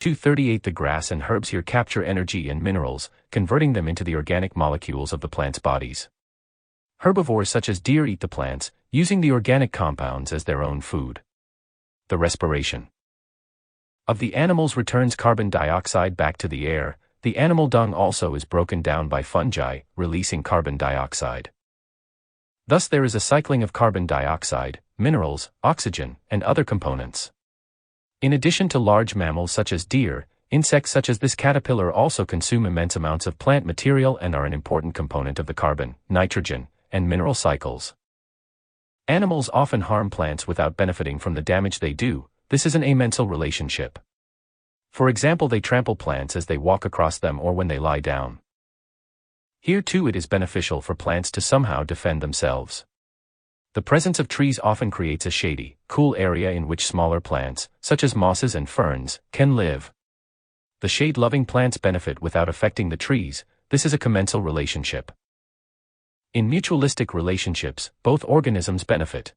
238 The grass and herbs here capture energy and minerals, converting them into the organic molecules of the plant's bodies. Herbivores such as deer eat the plants, using the organic compounds as their own food. The respiration of the animals returns carbon dioxide back to the air. The animal dung also is broken down by fungi, releasing carbon dioxide. Thus there is a cycling of carbon dioxide, minerals, oxygen, and other components. In addition to large mammals such as deer, insects such as this caterpillar also consume immense amounts of plant material and are an important component of the carbon, nitrogen, and mineral cycles. Animals often harm plants without benefiting from the damage they do. This is an amensal relationship. For example, they trample plants as they walk across them or when they lie down. Here too it is beneficial for plants to somehow defend themselves. The presence of trees often creates a shady, cool area in which smaller plants, such as mosses and ferns, can live. The shade-loving plants benefit without affecting the trees. This is a commensal relationship. In mutualistic relationships, both organisms benefit.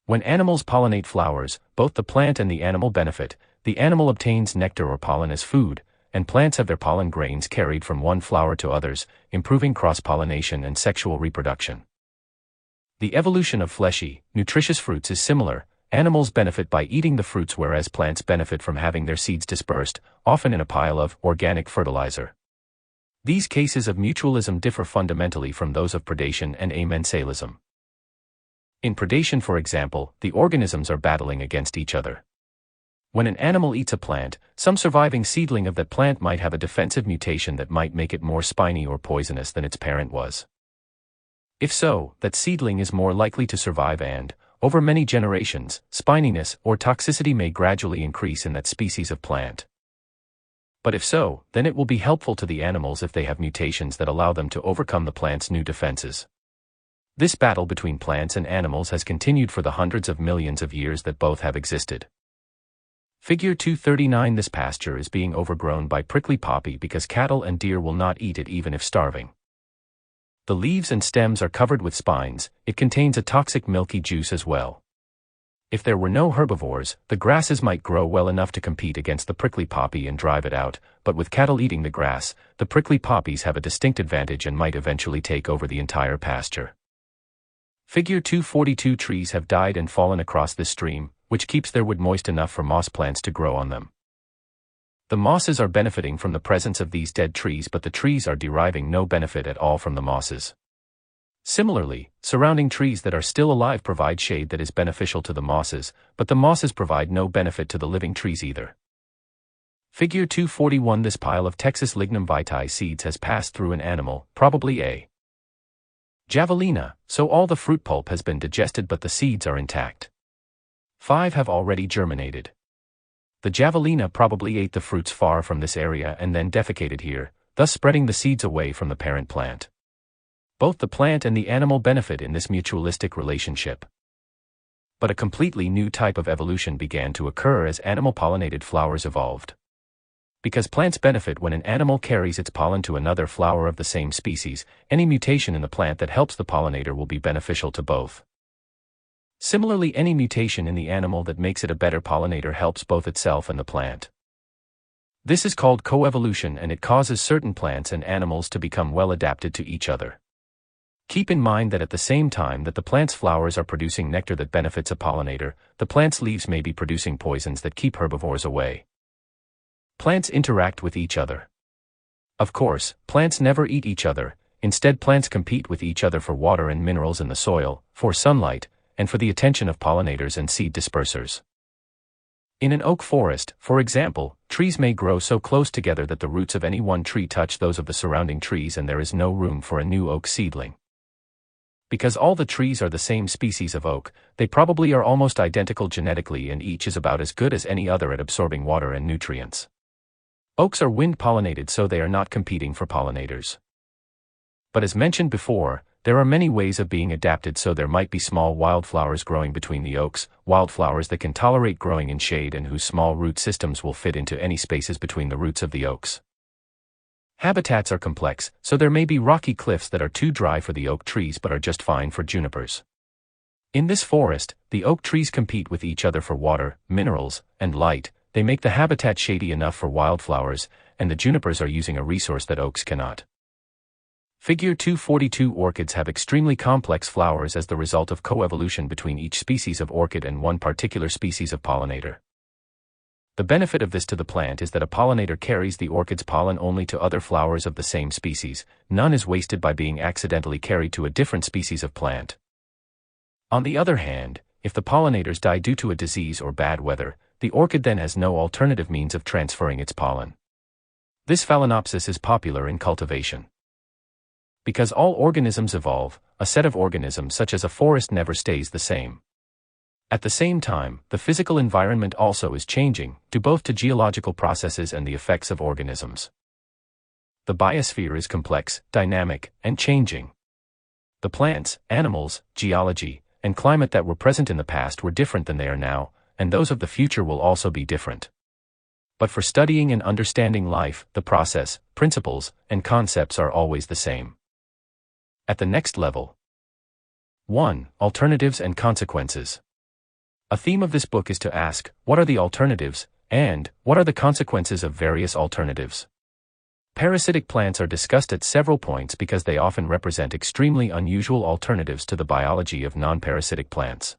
When animals pollinate flowers, both the plant and the animal benefit. The animal obtains nectar or pollen as food, and plants have their pollen grains carried from one flower to others, improving cross-pollination and sexual reproduction. The evolution of fleshy, nutritious fruits is similar. Animals benefit by eating the fruits whereas plants benefit from having their seeds dispersed, often in a pile of organic fertilizer. These cases of mutualism differ fundamentally from those of predation and amensalism. In predation, for example, the organisms are battling against each other. When an animal eats a plant, some surviving seedling of that plant might have a defensive mutation that might make it more spiny or poisonous than its parent was. If so, that seedling is more likely to survive and, over many generations, spininess or toxicity may gradually increase in that species of plant. But if so, then it will be helpful to the animals if they have mutations that allow them to overcome the plant's new defenses. This battle between plants and animals has continued for the hundreds of millions of years that both have existed. Figure 239 This pasture is being overgrown by prickly poppy because cattle and deer will not eat it even if starving. The leaves and stems are covered with spines. It contains a toxic milky juice as well. If there were no herbivores, the grasses might grow well enough to compete against the prickly poppy and drive it out, but with cattle eating the grass, the prickly poppies have a distinct advantage and might eventually take over the entire pasture. Figure 242 Trees have died and fallen across this stream, which keeps their wood moist enough for moss plants to grow on them. The mosses are benefiting from the presence of these dead trees, but the trees are deriving no benefit at all from the mosses. Similarly, surrounding trees that are still alive provide shade that is beneficial to the mosses, but the mosses provide no benefit to the living trees either. Figure 241 This pile of Texas lignum vitae seeds has passed through an animal, probably a javelina, so all the fruit pulp has been digested but the seeds are intact. 5 have already germinated. The javelina probably ate the fruits far from this area and then defecated here, thus spreading the seeds away from the parent plant. Both the plant and the animal benefit in this mutualistic relationship. But a completely new type of evolution began to occur as animal-pollinated flowers evolved. Because plants benefit when an animal carries its pollen to another flower of the same species, any mutation in the plant that helps the pollinator will be beneficial to both. Similarly, any mutation in the animal that makes it a better pollinator helps both itself and the plant. This is called coevolution, and it causes certain plants and animals to become well adapted to each other. Keep in mind that at the same time that the plant's flowers are producing nectar that benefits a pollinator, the plant's leaves may be producing poisons that keep herbivores away. Plants interact with each other. Of course, plants never eat each other. Instead, plants compete with each other for water and minerals in the soil, for sunlight, and for the attention of pollinators and seed dispersers. In an oak forest, for example, trees may grow so close together that the roots of any one tree touch those of the surrounding trees and there is no room for a new oak seedling. Because all the trees are the same species of oak, they probably are almost identical genetically and each is about as good as any other at absorbing water and nutrients. Oaks are wind-pollinated, so they are not competing for pollinators. But as mentioned before, there are many ways of being adapted, so there might be small wildflowers growing between the oaks, wildflowers that can tolerate growing in shade and whose small root systems will fit into any spaces between the roots of the oaks. Habitats are complex, so there may be rocky cliffs that are too dry for the oak trees but are just fine for junipers. In this forest, the oak trees compete with each other for water, minerals, and light. They make the habitat shady enough for wildflowers, and the junipers are using a resource that oaks cannot. Figure 242. Orchids have extremely complex flowers as the result of coevolution between each species of orchid and one particular species of pollinator. The benefit of this to the plant is that a pollinator carries the orchid's pollen only to other flowers of the same species. None is wasted by being accidentally carried to a different species of plant. On the other hand, if the pollinators die due to a disease or bad weather, the orchid then has no alternative means of transferring its pollen. This phalaenopsis is popular in cultivation. Because all organisms evolve, a set of organisms such as a forest never stays the same. At the same time, the physical environment also is changing, due both to geological processes and the effects of organisms. The biosphere is complex, dynamic, and changing. The plants, animals, geology, and climate that were present in the past were different than they are now, and those of the future will also be different. But for studying and understanding life, the process, principles, and concepts are always the same. At the next level. 1. Alternatives and consequences. A theme of this book is to ask, what are the alternatives, and what are the consequences of various alternatives? Parasitic plants are discussed at several points because they often represent extremely unusual alternatives to the biology of non-parasitic plants.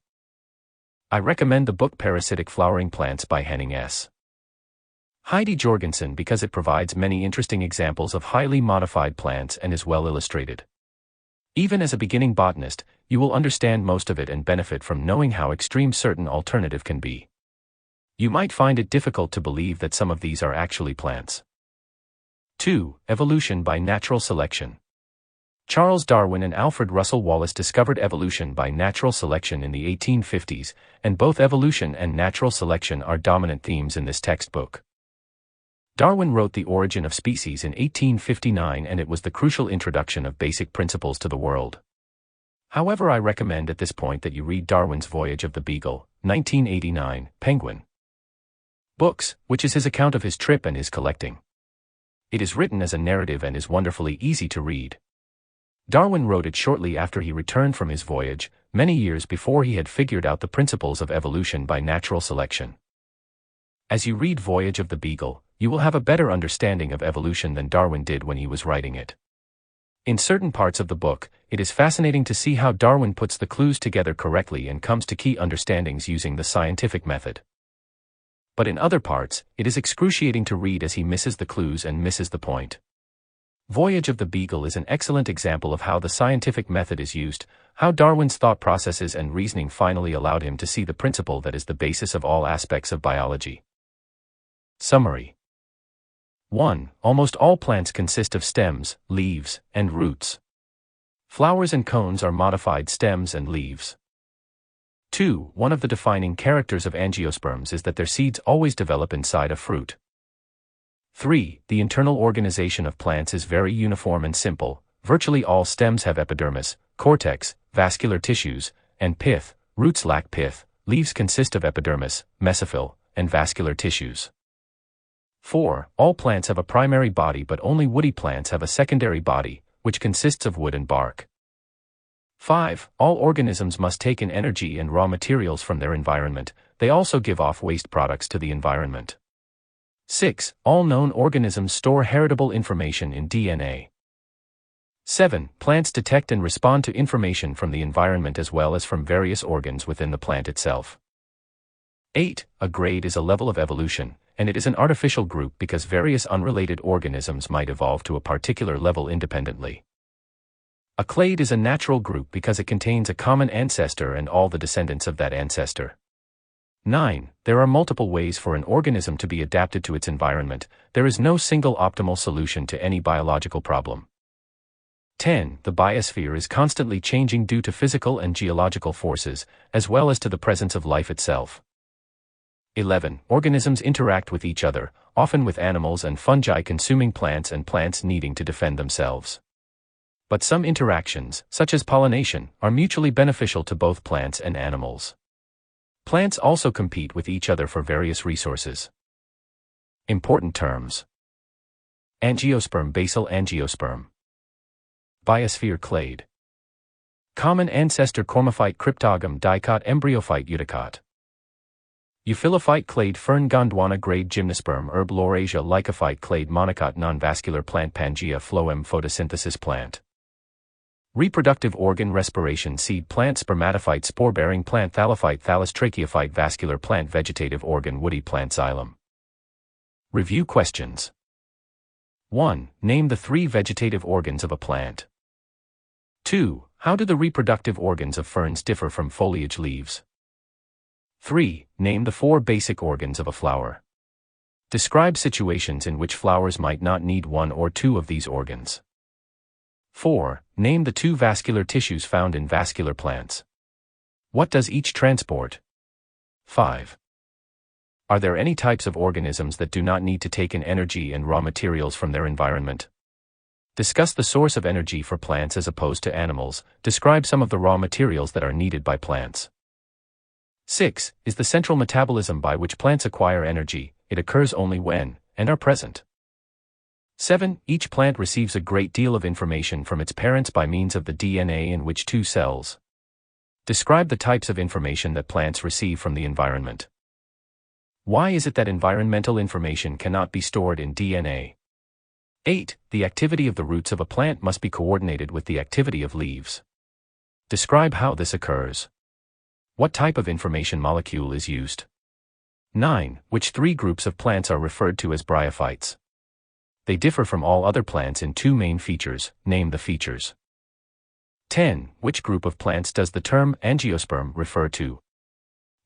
I recommend the book Parasitic Flowering Plants by Henning S. Heidi Jorgensen because it provides many interesting examples of highly modified plants and is well illustrated. Even as a beginning botanist, you will understand most of it and benefit from knowing how extreme certain alternative can be. You might find it difficult to believe that some of these are actually plants. 2. Evolution by natural selection. Charles Darwin and Alfred Russel Wallace discovered evolution by natural selection in the 1850s, and both evolution and natural selection are dominant themes in this textbook. Darwin wrote The Origin of Species in 1859, and it was the crucial introduction of basic principles to the world. However, I recommend at this point that you read Darwin's Voyage of the Beagle, 1989, Penguin books, which is his account of his trip and his collecting. It is written as a narrative and is wonderfully easy to read. Darwin wrote it shortly after he returned from his voyage, many years before he had figured out the principles of evolution by natural selection. As you read Voyage of the Beagle, you will have a better understanding of evolution than Darwin did when he was writing it. In certain parts of the book, it is fascinating to see how Darwin puts the clues together correctly and comes to key understandings using the scientific method. But in other parts, it is excruciating to read as he misses the clues and misses the point. Voyage of the Beagle is an excellent example of how the scientific method is used, how Darwin's thought processes and reasoning finally allowed him to see the principle that is the basis of all aspects of biology. Summary. 1. Almost all plants consist of stems, leaves, and roots. Flowers and cones are modified stems and leaves. 2. One of the defining characters of angiosperms is that their seeds always develop inside a fruit. 3. The internal organization of plants is very uniform and simple. Virtually all stems have epidermis, cortex, vascular tissues, and pith. Roots lack pith. Leaves consist of epidermis, mesophyll, and vascular tissues. 4. All plants have a primary body, but only woody plants have a secondary body, which consists of wood and bark. 5. All organisms must take in energy and raw materials from their environment. They also give off waste products to the environment. 6. All known organisms store heritable information in DNA. 7. Plants detect and respond to information from the environment as well as from various organs within the plant itself. 8. A grade is a level of evolution, and it is an artificial group because various unrelated organisms might evolve to a particular level independently. A clade is a natural group because it contains a common ancestor and all the descendants of that ancestor. 9. There are multiple ways for an organism to be adapted to its environment. There is no single optimal solution to any biological problem. 10. The biosphere is constantly changing due to physical and geological forces, as well as to the presence of life itself. 11. Organisms interact with each other, often with animals and fungi consuming plants and plants needing to defend themselves. But some interactions, such as pollination, are mutually beneficial to both plants and animals. Plants also compete with each other for various resources. Important terms. Angiosperm, basal angiosperm. Biosphere clade. Common ancestor Cormophyte cryptogam dicot embryophyte eudicot. Euphylophyte clade fern Gondwana grade Gymnosperm herb Laurasia Lycophyte clade monocot non-vascular plant Pangea phloem photosynthesis plant. Reproductive organ respiration seed plant Spermatophyte spore-bearing plant Thallophyte Thallus tracheophyte vascular plant vegetative organ woody plant Xylem. Review questions. 1. Name the 3 vegetative organs of a plant. 2. How do the reproductive organs of ferns differ from foliage leaves? 3. Name the 4 basic organs of a flower. Describe situations in which flowers might not need 1 or 2 of these organs. 4. Name the 2 vascular tissues found in vascular plants. What does each transport? 5. Are there any types of organisms that do not need to take in energy and raw materials from their environment? Discuss the source of energy for plants as opposed to animals. Describe some of the raw materials that are needed by plants. 6. Is the central metabolism by which plants acquire energy. It occurs only when, and are present. 7. Each plant receives a great deal of information from its parents by means of the DNA in which 2 cells. Describe the types of information that plants receive from the environment. Why is it that environmental information cannot be stored in DNA? 8. The activity of the roots of a plant must be coordinated with the activity of leaves. Describe how this occurs. What type of information molecule is used? 9. Which 3 groups of plants are referred to as bryophytes? They differ from all other plants in 2 main features. Name the features. 10. Which group of plants does the term angiosperm refer to?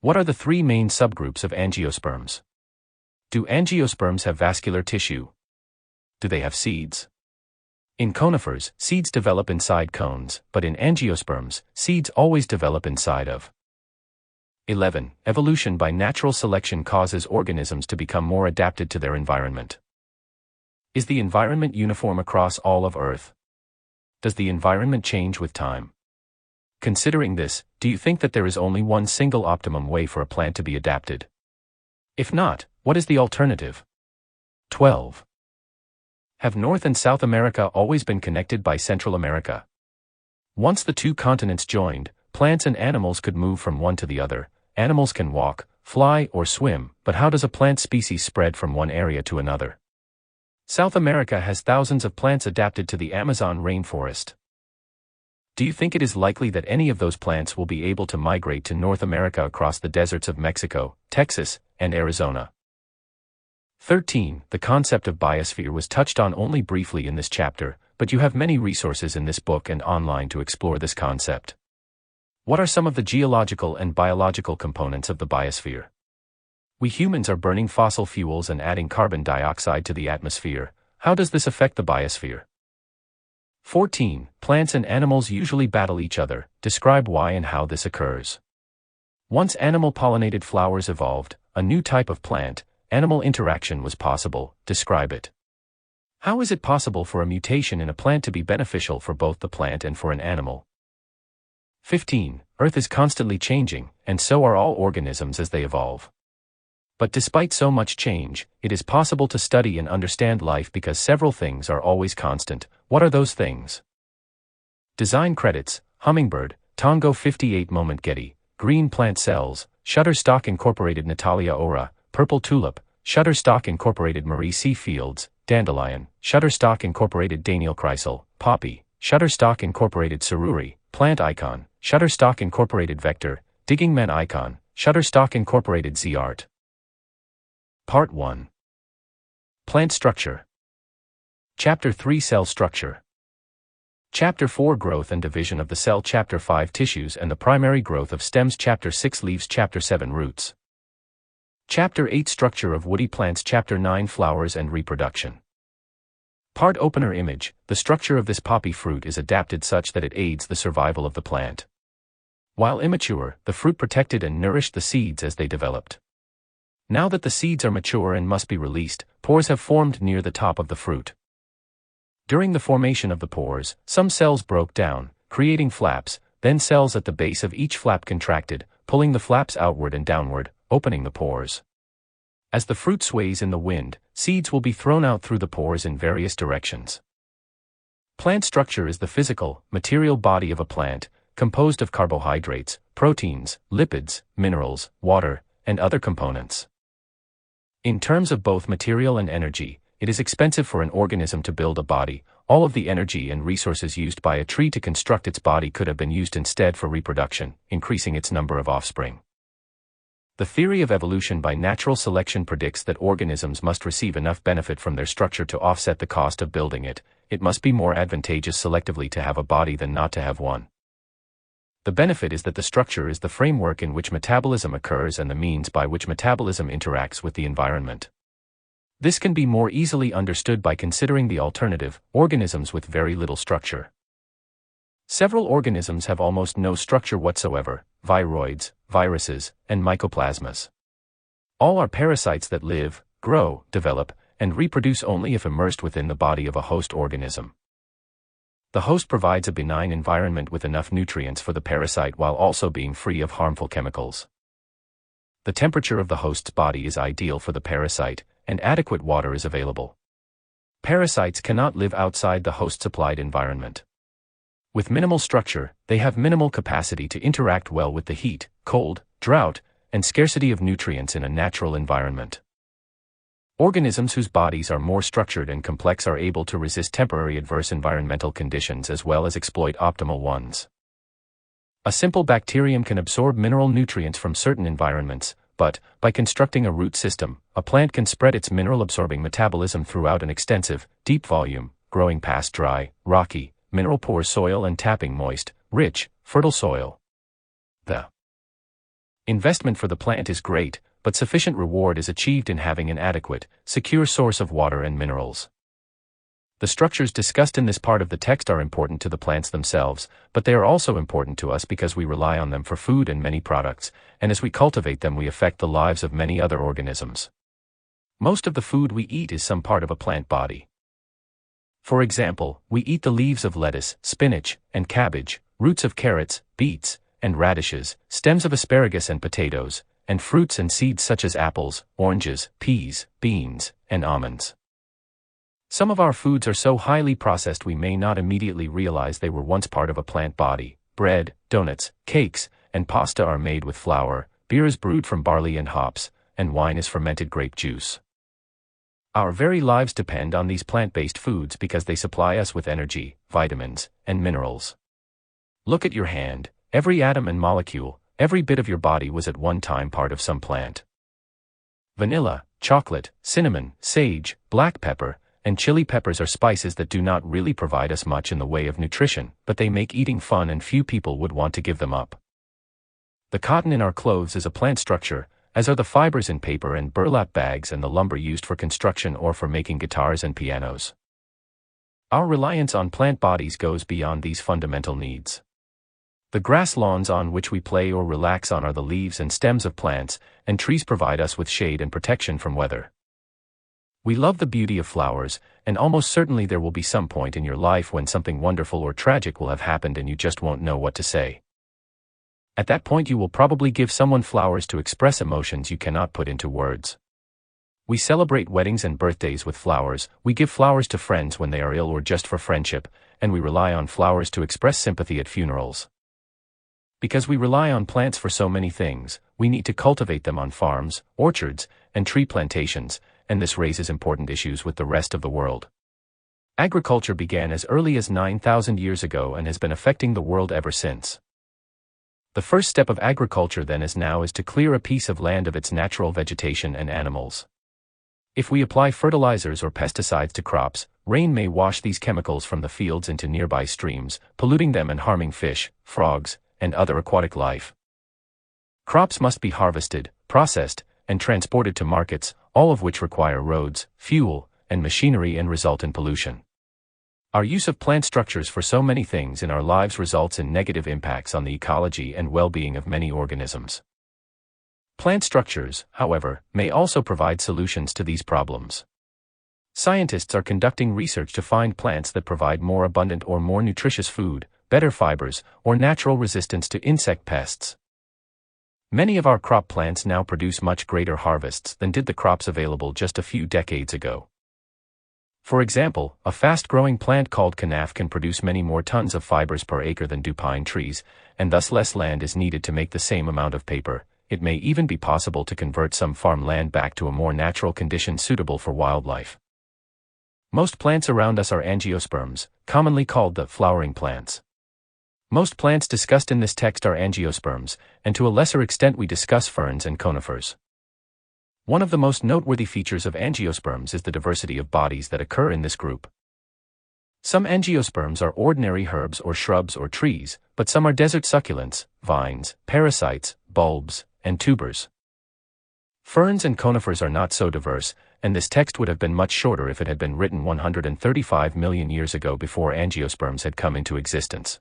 What are the 3 main subgroups of angiosperms? Do angiosperms have vascular tissue? Do they have seeds? In conifers, seeds develop inside cones, but in angiosperms, seeds always develop inside of. 11. Evolution by natural selection causes organisms to become more adapted to their environment. Is the environment uniform across all of Earth? Does the environment change with time? Considering this, do you think that there is only one single optimum way for a plant to be adapted? If not, what is the alternative? 12. Have North and South America always been connected by Central America? Once the 2 continents joined, plants and animals could move from one to the other. Animals can walk, fly, or swim, but how does a plant species spread from one area to another? South America has thousands of plants adapted to the Amazon rainforest. Do you think it is likely that any of those plants will be able to migrate to North America across the deserts of Mexico, Texas, and Arizona? 13. The concept of biosphere was touched on only briefly in this chapter, but you have many resources in this book and online to explore this concept. What are some of the geological and biological components of the biosphere? We humans are burning fossil fuels and adding carbon dioxide to the atmosphere. How does this affect the biosphere? 14. Plants and animals usually battle each other. Describe why and how this occurs. Once animal-pollinated flowers evolved, a new type of plant-animal interaction was possible. Describe it. How is it possible for a mutation in a plant to be beneficial for both the plant and for an animal? 15. Earth is constantly changing, and so are all organisms as they evolve. But despite so much change, it is possible to study and understand life because several things are always constant. What are those things? Design credits: Hummingbird, Tongo 58 Moment Getty, Green Plant Cells, Shutterstock Incorporated Natalia Ora, Purple Tulip, Shutterstock Incorporated Marie C. Fields, Dandelion, Shutterstock Incorporated Daniel Kreisel, Poppy, Shutterstock Incorporated Saruri, Plant Icon, Shutterstock Incorporated Vector, Digging Men Icon, Shutterstock Incorporated Z-Art. Part 1. Plant Structure. Chapter 3 Cell Structure. Chapter 4 Growth and Division of the Cell. Chapter 5 Tissues and the Primary Growth of Stems. Chapter 6 Leaves. Chapter 7 Roots. Chapter 8 Structure of Woody Plants. Chapter 9 Flowers and Reproduction. Part Opener Image. The structure of this poppy fruit is adapted such that it aids the survival of the plant. While immature, the fruit protected and nourished the seeds as they developed. Now that the seeds are mature and must be released, pores have formed near the top of the fruit. During the formation of the pores, some cells broke down, creating flaps, then cells at the base of each flap contracted, pulling the flaps outward and downward, opening the pores. As the fruit sways in the wind, seeds will be thrown out through the pores in various directions. Plant structure is the physical, material body of a plant, composed of carbohydrates, proteins, lipids, minerals, water, and other components. In terms of both material and energy, it is expensive for an organism to build a body. All of the energy and resources used by a tree to construct its body could have been used instead for reproduction, increasing its number of offspring. The theory of evolution by natural selection predicts that organisms must receive enough benefit from their structure to offset the cost of building it. It must be more advantageous selectively to have a body than not to have one. The benefit is that the structure is the framework in which metabolism occurs and the means by which metabolism interacts with the environment. This can be more easily understood by considering the alternative, organisms with very little structure. Several organisms have almost no structure whatsoever: viroids, viruses, and mycoplasmas. All are parasites that live, grow, develop, and reproduce only if immersed within the body of a host organism. The host provides a benign environment with enough nutrients for the parasite while also being free of harmful chemicals. The temperature of the host's body is ideal for the parasite, and adequate water is available. Parasites cannot live outside the host-supplied environment. With minimal structure, they have minimal capacity to interact well with the heat, cold, drought, and scarcity of nutrients in a natural environment. Organisms whose bodies are more structured and complex are able to resist temporary adverse environmental conditions as well as exploit optimal ones. A simple bacterium can absorb mineral nutrients from certain environments, but, by constructing a root system, a plant can spread its mineral-absorbing metabolism throughout an extensive, deep volume, growing past dry, rocky, mineral-poor soil and tapping moist, rich, fertile soil. The investment for the plant is great, but sufficient reward is achieved in having an adequate, secure source of water and minerals. The structures discussed in this part of the text are important to the plants themselves, but they are also important to us because we rely on them for food and many products, and as we cultivate them we affect the lives of many other organisms. Most of the food we eat is some part of a plant body. For example, we eat the leaves of lettuce, spinach, and cabbage, roots of carrots, beets, and radishes, stems of asparagus and potatoes, and fruits and seeds such as apples, oranges, peas, beans, and almonds. Some of our foods are so highly processed we may not immediately realize they were once part of a plant body. Bread, donuts, cakes, and pasta are made with flour, beer is brewed from barley and hops, and wine is fermented grape juice. Our very lives depend on these plant-based foods because they supply us with energy, vitamins, and minerals. Look at your hand. Every atom and molecule, every bit of your body was at one time part of some plant. Vanilla, chocolate, cinnamon, sage, black pepper, and chili peppers are spices that do not really provide us much in the way of nutrition, but they make eating fun and few people would want to give them up. The cotton in our clothes is a plant structure, as are the fibers in paper and burlap bags and the lumber used for construction or for making guitars and pianos. Our reliance on plant bodies goes beyond these fundamental needs. The grass lawns on which we play or relax on are the leaves and stems of plants, and trees provide us with shade and protection from weather. We love the beauty of flowers, and almost certainly there will be some point in your life when something wonderful or tragic will have happened and you just won't know what to say. At that point you will probably give someone flowers to express emotions you cannot put into words. We celebrate weddings and birthdays with flowers, we give flowers to friends when they are ill or just for friendship, and we rely on flowers to express sympathy at funerals. Because we rely on plants for so many things, we need to cultivate them on farms, orchards, and tree plantations, and this raises important issues with the rest of the world. Agriculture began as early as 9,000 years ago and has been affecting the world ever since. The first step of agriculture then as now is to clear a piece of land of its natural vegetation and animals. If we apply fertilizers or pesticides to crops, rain may wash these chemicals from the fields into nearby streams, polluting them and harming fish, frogs, and other aquatic life. Crops must be harvested, processed, and transported to markets, all of which require roads, fuel, and machinery and result in pollution. Our use of plant structures for so many things in our lives results in negative impacts on the ecology and well-being of many organisms. Plant structures, however, may also provide solutions to these problems. Scientists are conducting research to find plants that provide more abundant or more nutritious food, better fibers, or natural resistance to insect pests. Many of our crop plants now produce much greater harvests than did the crops available just a few decades ago. For example, a fast-growing plant called kanaf can produce many more tons of fibers per acre than do pine trees, and thus less land is needed to make the same amount of paper, it may even be possible to convert some farm land back to a more natural condition suitable for wildlife. Most plants around us are angiosperms, commonly called the flowering plants. Most plants discussed in this text are angiosperms, and to a lesser extent we discuss ferns and conifers. One of the most noteworthy features of angiosperms is the diversity of bodies that occur in this group. Some angiosperms are ordinary herbs or shrubs or trees, but some are desert succulents, vines, parasites, bulbs, and tubers. Ferns and conifers are not so diverse, and this text would have been much shorter if it had been written 135 million years ago before angiosperms had come into existence.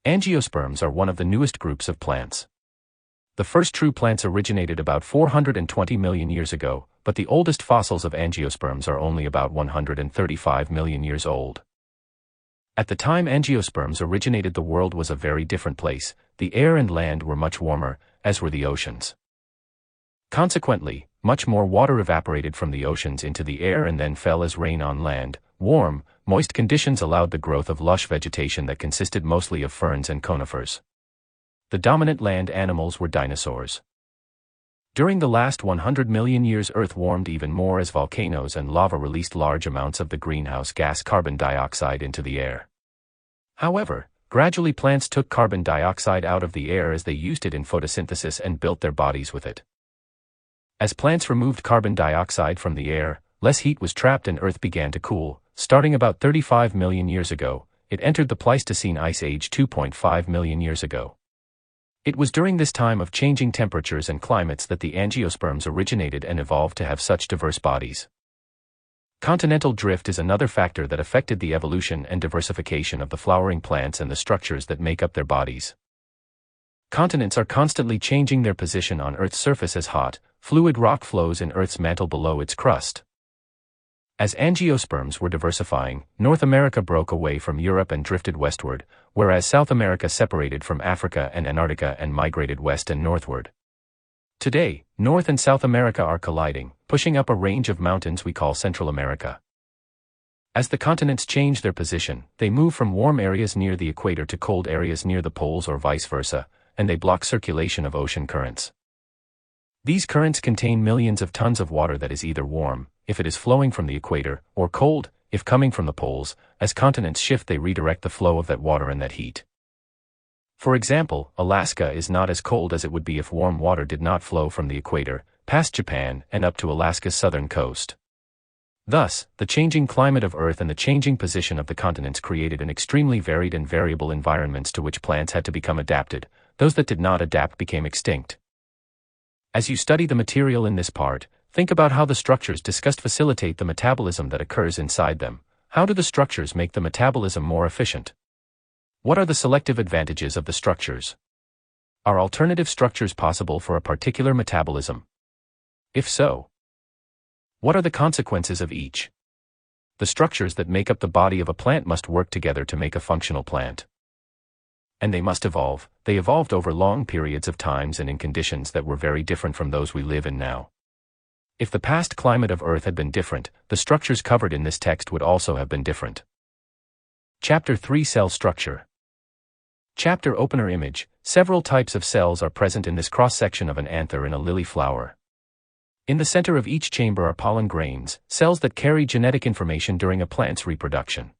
Angiosperms are one of the newest groups of plants. The first true plants originated about 420 million years ago, but the oldest fossils of angiosperms are only about 135 million years old. At the time angiosperms originated, the world was a very different place. The air and land were much warmer, as were the oceans. Consequently, much more water evaporated from the oceans into the air and then fell as rain on land. Warm, moist conditions allowed the growth of lush vegetation that consisted mostly of ferns and conifers. The dominant land animals were dinosaurs. During the last 100 million years, Earth warmed even more as volcanoes and lava released large amounts of the greenhouse gas carbon dioxide into the air. However, gradually plants took carbon dioxide out of the air as they used it in photosynthesis and built their bodies with it. As plants removed carbon dioxide from the air, less heat was trapped and Earth began to cool. Starting about 35 million years ago, it entered the Pleistocene Ice Age 2.5 million years ago. It was during this time of changing temperatures and climates that the angiosperms originated and evolved to have such diverse bodies. Continental drift is another factor that affected the evolution and diversification of the flowering plants and the structures that make up their bodies. Continents are constantly changing their position on Earth's surface as hot, fluid rock flows in Earth's mantle below its crust. As angiosperms were diversifying, North America broke away from Europe and drifted westward, whereas South America separated from Africa and Antarctica and migrated west and northward. Today, North and South America are colliding, pushing up a range of mountains we call Central America. As the continents change their position, they move from warm areas near the equator to cold areas near the poles or vice versa, and they block circulation of ocean currents. These currents contain millions of tons of water that is either warm, if it is flowing from the equator, or cold, if coming from the poles. As continents shift, they redirect the flow of that water and that heat. For example, Alaska is not as cold as it would be if warm water did not flow from the equator, past Japan, and up to Alaska's southern coast. Thus, the changing climate of Earth and the changing position of the continents created an extremely varied and variable environments to which plants had to become adapted. Those that did not adapt became extinct. As you study the material in this part, think about how the structures discussed facilitate the metabolism that occurs inside them. How do the structures make the metabolism more efficient? What are the selective advantages of the structures? Are alternative structures possible for a particular metabolism? If so, what are the consequences of each? The structures that make up the body of a plant must work together to make a functional plant. And they must evolve. They evolved over long periods of times and in conditions that were very different from those we live in now. If the past climate of Earth had been different, the structures covered in this text would also have been different. Chapter 3: Cell Structure. Chapter Opener Image. Several types of cells are present in this cross-section of an anther in a lily flower. In the center of each chamber are pollen grains, cells that carry genetic information during a plant's reproduction.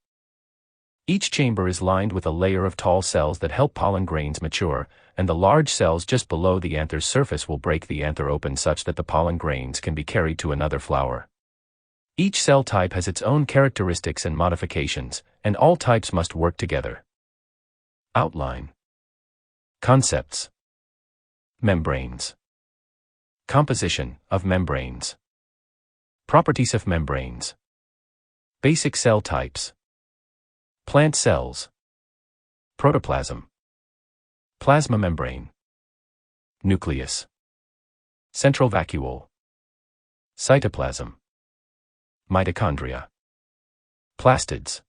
Each chamber is lined with a layer of tall cells that help pollen grains mature, and the large cells just below the anther's surface will break the anther open such that the pollen grains can be carried to another flower. Each cell type has its own characteristics and modifications, and all types must work together. Outline. Concepts. Membranes. Composition of membranes. Properties of membranes. Basic cell types. Plant cells. Protoplasm. Plasma membrane. Nucleus. Central vacuole. Cytoplasm. Mitochondria. Plastids.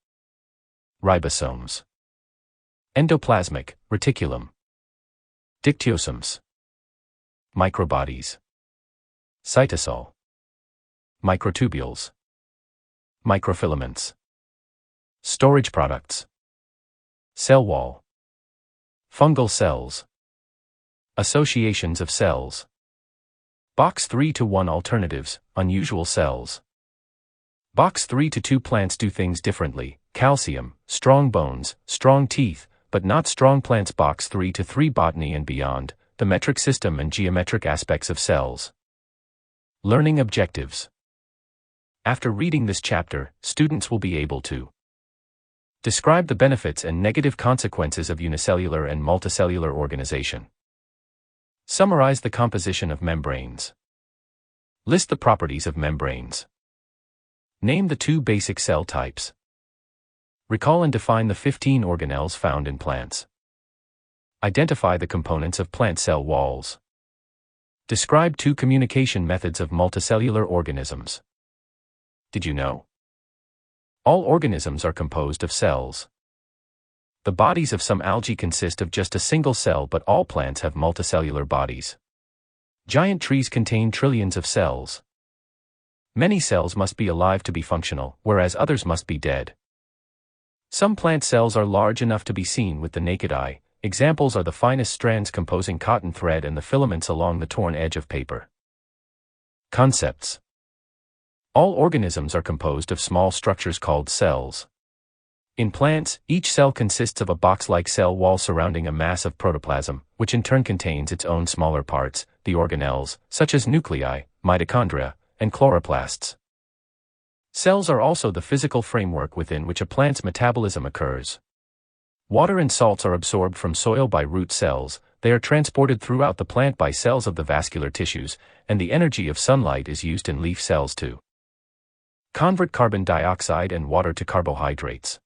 Ribosomes. Endoplasmic reticulum. Dictyosomes. Microbodies. Cytosol. Microtubules. Microfilaments. Storage products. Cell wall. Fungal cells. Associations of cells. Box 3 to 1 alternatives, unusual cells. Box 3 to 2 plants do things differently, calcium, strong bones, strong teeth, but not strong plants. Box 3 to 3 botany and beyond, the metric system and geometric aspects of cells. Learning objectives. After reading this chapter, students will be able to describe the benefits and negative consequences of unicellular and multicellular organization. Summarize the composition of membranes. List the properties of membranes. Name the 2 basic cell types. Recall and define the 15 organelles found in plants. Identify the components of plant cell walls. Describe 2 communication methods of multicellular organisms. Did you know? All organisms are composed of cells. The bodies of some algae consist of just a single cell, but all plants have multicellular bodies. Giant trees contain trillions of cells. Many cells must be alive to be functional, whereas others must be dead. Some plant cells are large enough to be seen with the naked eye. Examples are the finest strands composing cotton thread and the filaments along the torn edge of paper. Concepts. All organisms are composed of small structures called cells. In plants, each cell consists of a box-like cell wall surrounding a mass of protoplasm, which in turn contains its own smaller parts, the organelles, such as nuclei, mitochondria, and chloroplasts. Cells are also the physical framework within which a plant's metabolism occurs. Water and salts are absorbed from soil by root cells, they are transported throughout the plant by cells of the vascular tissues, and the energy of sunlight is used in leaf cells to convert carbon dioxide and water to carbohydrates.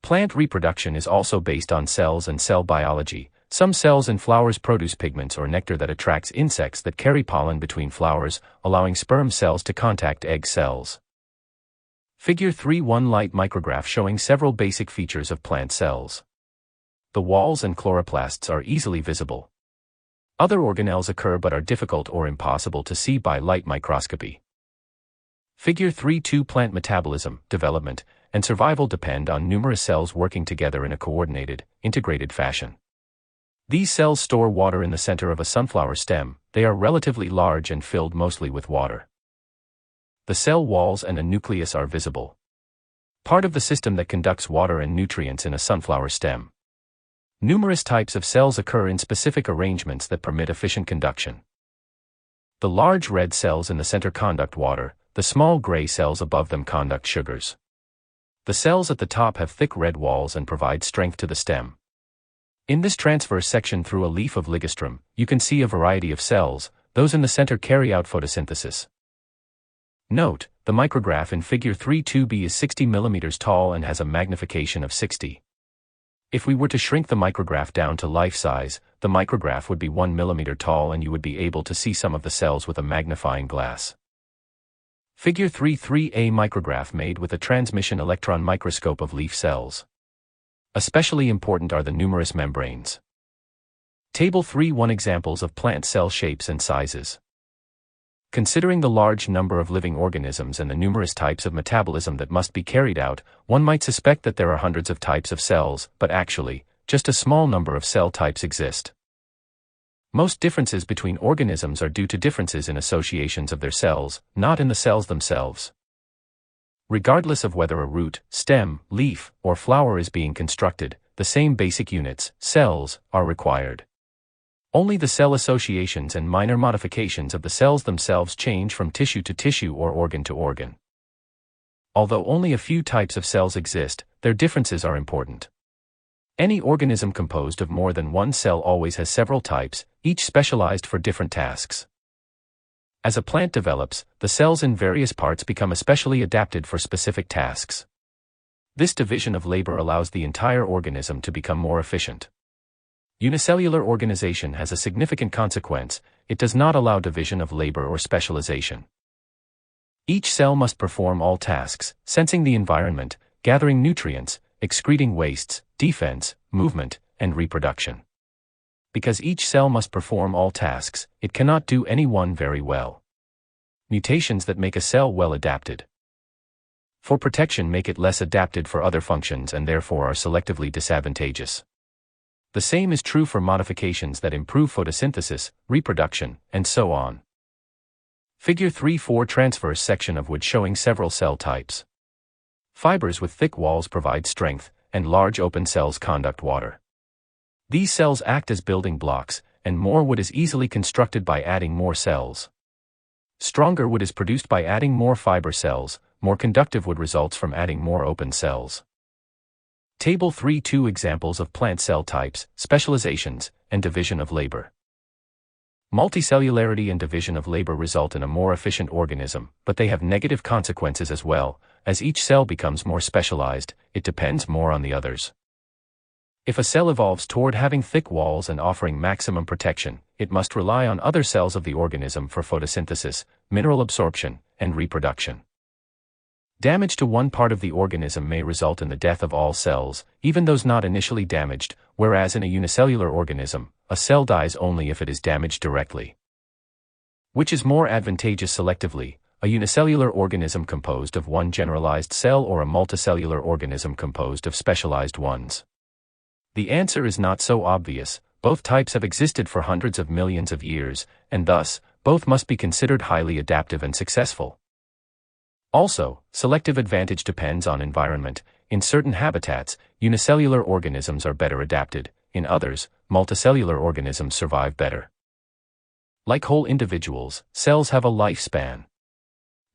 Plant reproduction is also based on cells and cell biology. Some cells in flowers produce pigments or nectar that attracts insects that carry pollen between flowers, allowing sperm cells to contact egg cells. Figure 3.1 Light micrograph showing several basic features of plant cells. The walls and chloroplasts are easily visible. Other organelles occur but are difficult or impossible to see by light microscopy. Figure 3.2 Plant metabolism, development, and survival depend on numerous cells working together in a coordinated, integrated fashion. These cells store water in the center of a sunflower stem. They are relatively large and filled mostly with water. The cell walls and a nucleus are visible. Part of the system that conducts water and nutrients in a sunflower stem. Numerous types of cells occur in specific arrangements that permit efficient conduction. The large red cells in the center conduct water, the small gray cells above them conduct sugars. The cells at the top have thick red walls and provide strength to the stem. In this transverse section through a leaf of ligustrum, you can see a variety of cells. Those in the center carry out photosynthesis. Note, the micrograph in figure 3.2b is 60 mm tall and has a magnification of 60. If we were to shrink the micrograph down to life size, the micrograph would be 1 mm tall and you would be able to see some of the cells with a magnifying glass. Figure 3.3a micrograph made with a transmission electron microscope of leaf cells. Especially important are the numerous membranes. Table 3.1 Examples of plant cell shapes and sizes. Considering the large number of living organisms and the numerous types of metabolism that must be carried out, one might suspect that there are hundreds of types of cells, but actually, just a small number of cell types exist. Most differences between organisms are due to differences in associations of their cells, not in the cells themselves. Regardless of whether a root, stem, leaf, or flower is being constructed, the same basic units, cells, are required. Only the cell associations and minor modifications of the cells themselves change from tissue to tissue or organ to organ. Although only a few types of cells exist, their differences are important. Any organism composed of more than one cell always has several types, each specialized for different tasks. As a plant develops, the cells in various parts become especially adapted for specific tasks. This division of labor allows the entire organism to become more efficient. Unicellular organization has a significant consequence: it does not allow division of labor or specialization. Each cell must perform all tasks: sensing the environment, gathering nutrients, excreting wastes, defense, movement, and reproduction. Because each cell must perform all tasks, it cannot do any one very well. Mutations that make a cell well adapted for protection make it less adapted for other functions and therefore are selectively disadvantageous. The same is true for modifications that improve photosynthesis, reproduction, and so on. Figure 3.4 transverse section of wood showing several cell types. Fibers with thick walls provide strength, and large open cells conduct water. These cells act as building blocks, and more wood is easily constructed by adding more cells. Stronger wood is produced by adding more fiber cells, more conductive wood results from adding more open cells. Table 3.2 examples of plant cell types, specializations, and division of labor. Multicellularity and division of labor result in a more efficient organism, but they have negative consequences as well. As each cell becomes more specialized, it depends more on the others. If a cell evolves toward having thick walls and offering maximum protection, it must rely on other cells of the organism for photosynthesis, mineral absorption, and reproduction. Damage to one part of the organism may result in the death of all cells, even those not initially damaged, whereas in a unicellular organism, a cell dies only if it is damaged directly. Which is more advantageous selectively, a unicellular organism composed of one generalized cell or a multicellular organism composed of specialized ones? The answer is not so obvious. Both types have existed for hundreds of millions of years, and thus, both must be considered highly adaptive and successful. Also, selective advantage depends on environment. In certain habitats, unicellular organisms are better adapted. In others, multicellular organisms survive better. Like whole individuals, cells have a lifespan.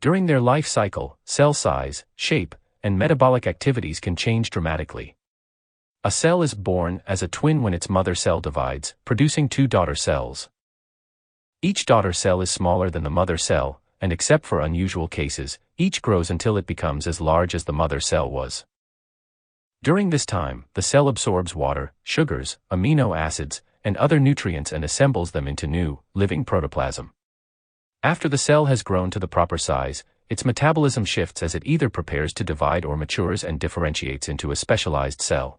During their life cycle, cell size, shape, and metabolic activities can change dramatically. A cell is born as a twin when its mother cell divides, producing two daughter cells. Each daughter cell is smaller than the mother cell, and except for unusual cases, each grows until it becomes as large as the mother cell was. During this time, the cell absorbs water, sugars, amino acids, and other nutrients and assembles them into new, living protoplasm. After the cell has grown to the proper size, its metabolism shifts as it either prepares to divide or matures and differentiates into a specialized cell.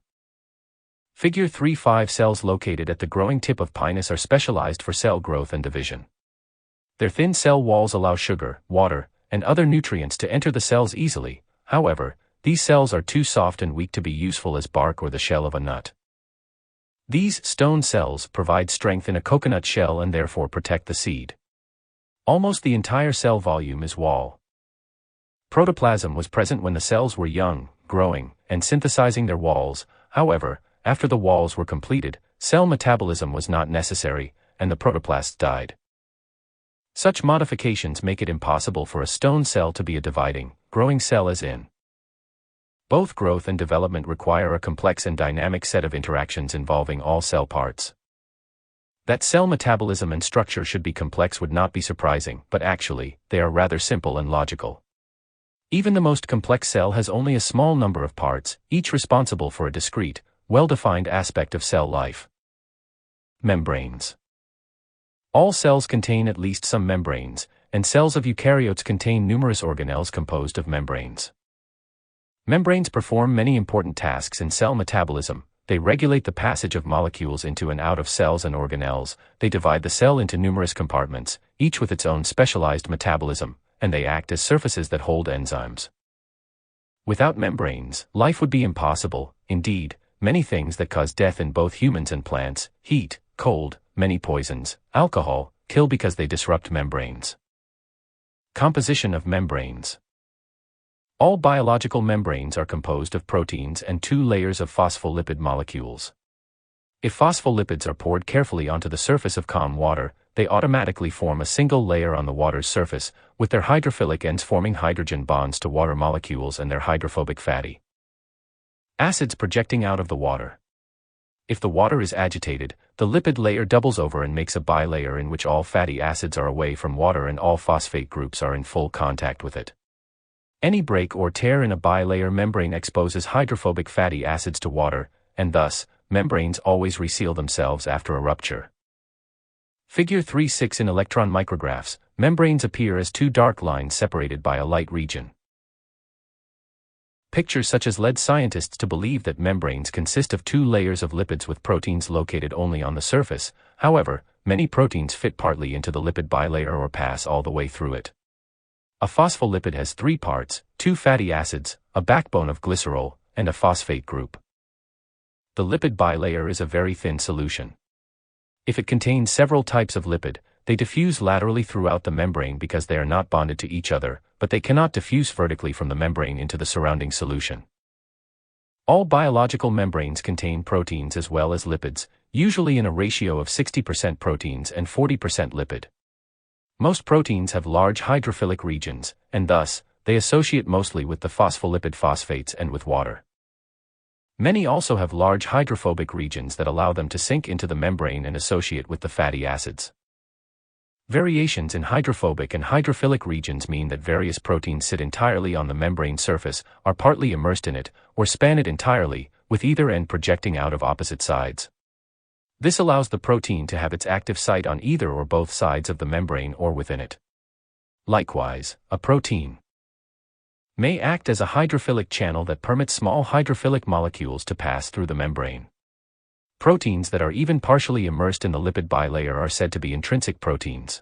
Figure 3.5 cells located at the growing tip of pinus are specialized for cell growth and division. Their thin cell walls allow sugar, water, and other nutrients to enter the cells easily. However, these cells are too soft and weak to be useful as bark or the shell of a nut. These stone cells provide strength in a coconut shell and therefore protect the seed. Almost the entire cell volume is wall. Protoplasm was present when the cells were young, growing, and synthesizing their walls. However, after the walls were completed, cell metabolism was not necessary, and the protoplasts died. Such modifications make it impossible for a stone cell to be a dividing, growing cell as in. Both growth and development require a complex and dynamic set of interactions involving all cell parts. That cell metabolism and structure should be complex would not be surprising, but actually, they are rather simple and logical. Even the most complex cell has only a small number of parts, each responsible for a discrete, well-defined aspect of cell life. Membranes. All cells contain at least some membranes, and cells of eukaryotes contain numerous organelles composed of membranes. Membranes perform many important tasks in cell metabolism. They regulate the passage of molecules into and out of cells and organelles. They divide the cell into numerous compartments, each with its own specialized metabolism, and they act as surfaces that hold enzymes. Without membranes, life would be impossible. Indeed, many things that cause death in both humans and plants, heat, cold, many poisons, alcohol, kill because they disrupt membranes. Composition of membranes. All biological membranes are composed of proteins and two layers of phospholipid molecules. If phospholipids are poured carefully onto the surface of calm water, they automatically form a single layer on the water's surface, with their hydrophilic ends forming hydrogen bonds to water molecules and their hydrophobic fatty acids projecting out of the water. If the water is agitated, the lipid layer doubles over and makes a bilayer in which all fatty acids are away from water and all phosphate groups are in full contact with it. Any break or tear in a bilayer membrane exposes hydrophobic fatty acids to water, and thus, membranes always reseal themselves after a rupture. Figure 3.6 in electron micrographs, membranes appear as two dark lines separated by a light region. Pictures such as led scientists to believe that membranes consist of two layers of lipids with proteins located only on the surface. However, many proteins fit partly into the lipid bilayer or pass all the way through it. A phospholipid has three parts, two fatty acids, a backbone of glycerol, and a phosphate group. the lipid bilayer is a very thin solution. If it contains several types of lipid, they diffuse laterally throughout the membrane because they are not bonded to each other, but they cannot diffuse vertically from the membrane into the surrounding solution. All biological membranes contain proteins as well as lipids, usually in a ratio of 60% proteins and 40% lipid. Most proteins have large hydrophilic regions, and thus, they associate mostly with the phospholipid phosphates and with water. Many also have large hydrophobic regions that allow them to sink into the membrane and associate with the fatty acids. Variations in hydrophobic and hydrophilic regions mean that various proteins sit entirely on the membrane surface, are partly immersed in it, or span it entirely, with either end projecting out of opposite sides. This allows the protein to have its active site on either or both sides of the membrane or within it. Likewise, a protein may act as a hydrophilic channel that permits small hydrophilic molecules to pass through the membrane. Proteins that are even partially immersed in the lipid bilayer are said to be intrinsic proteins.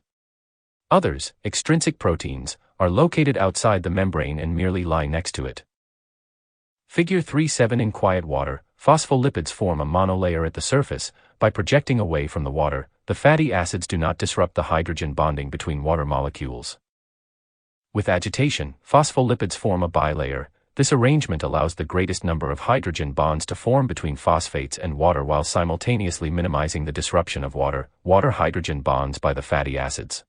Others, extrinsic proteins, are located outside the membrane and merely lie next to it. Figure 3.7 In quiet water, phospholipids form a monolayer at the surface. By projecting away from the water, the fatty acids do not disrupt the hydrogen bonding between water molecules. With agitation, phospholipids form a bilayer. This arrangement allows the greatest number of hydrogen bonds to form between phosphates and water while simultaneously minimizing the disruption of water-hydrogen bonds by the fatty acids.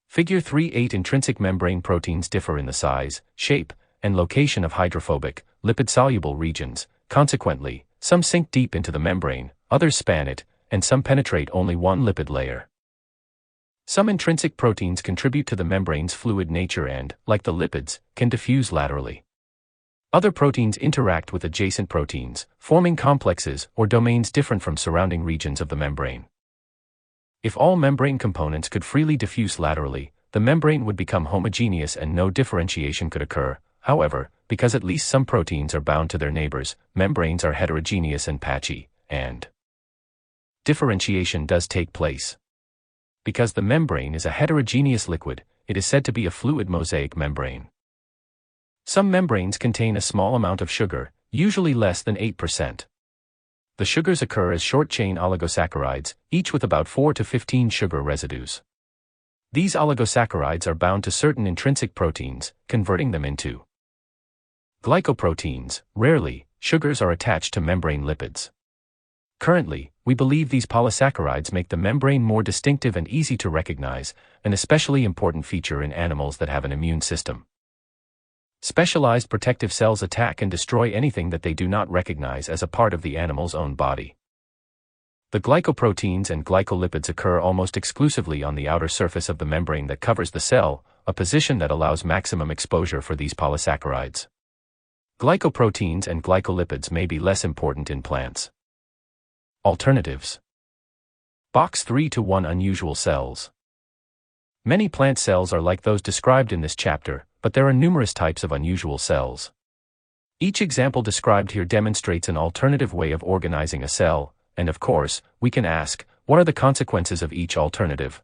Figure 3.8 Intrinsic membrane proteins differ in the size, shape, and location of hydrophobic, lipid-soluble regions. Consequently, some sink deep into the membrane, others span it, and some penetrate only one lipid layer. Some intrinsic proteins contribute to the membrane's fluid nature and, like the lipids, can diffuse laterally. Other proteins interact with adjacent proteins, forming complexes or domains different from surrounding regions of the membrane. If all membrane components could freely diffuse laterally, the membrane would become homogeneous and no differentiation could occur. However, because at least some proteins are bound to their neighbors, membranes are heterogeneous and patchy, and differentiation does take place. Because the membrane is a heterogeneous liquid, it is said to be a fluid mosaic membrane. Some membranes contain a small amount of sugar, usually less than 8%. The sugars occur as short-chain oligosaccharides, each with about 4 to 15 sugar residues. These oligosaccharides are bound to certain intrinsic proteins, converting them into glycoproteins. Rarely, sugars are attached to membrane lipids. Currently, we believe these polysaccharides make the membrane more distinctive and easy to recognize, an especially important feature in animals that have an immune system. Specialized protective cells attack and destroy anything that they do not recognize as a part of the animal's own body. The glycoproteins and glycolipids occur almost exclusively on the outer surface of the membrane that covers the cell, a position that allows maximum exposure for these polysaccharides. Glycoproteins and glycolipids may be less important in plants. Alternatives. Box 3-1 Unusual cells. Many plant cells are like those described in this chapter, but there are numerous types of unusual cells. Each example described here demonstrates an alternative way of organizing a cell, and of course, we can ask, what are the consequences of each alternative?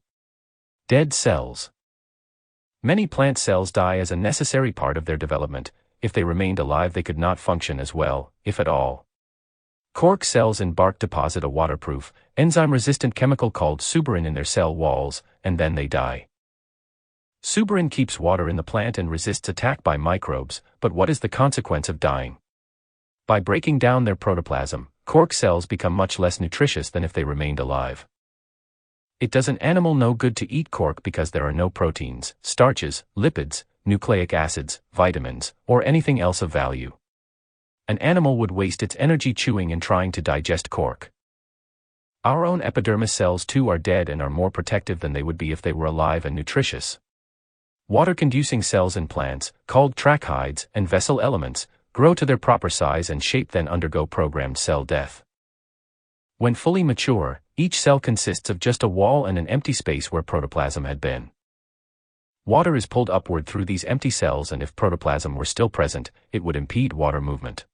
Dead cells. Many plant cells die as a necessary part of their development. If they remained alive, they could not function as well, if at all. Cork cells in bark deposit a waterproof, enzyme-resistant chemical called suberin in their cell walls, and then they die. Suberin keeps water in the plant and resists attack by microbes, but what is the consequence of dying? By breaking down their protoplasm, cork cells become much less nutritious than if they remained alive. It does an animal no good to eat cork because there are no proteins, starches, lipids, nucleic acids, vitamins, or anything else of value. An animal would waste its energy chewing and trying to digest cork. Our own epidermis cells too are dead and are more protective than they would be if they were alive and nutritious. Water-conducing cells in plants, called tracheids and vessel elements, grow to their proper size and shape, then undergo programmed cell death. When fully mature, each cell consists of just a wall and an empty space where protoplasm had been. Water is pulled upward through these empty cells, and if protoplasm were still present, it would impede water movement.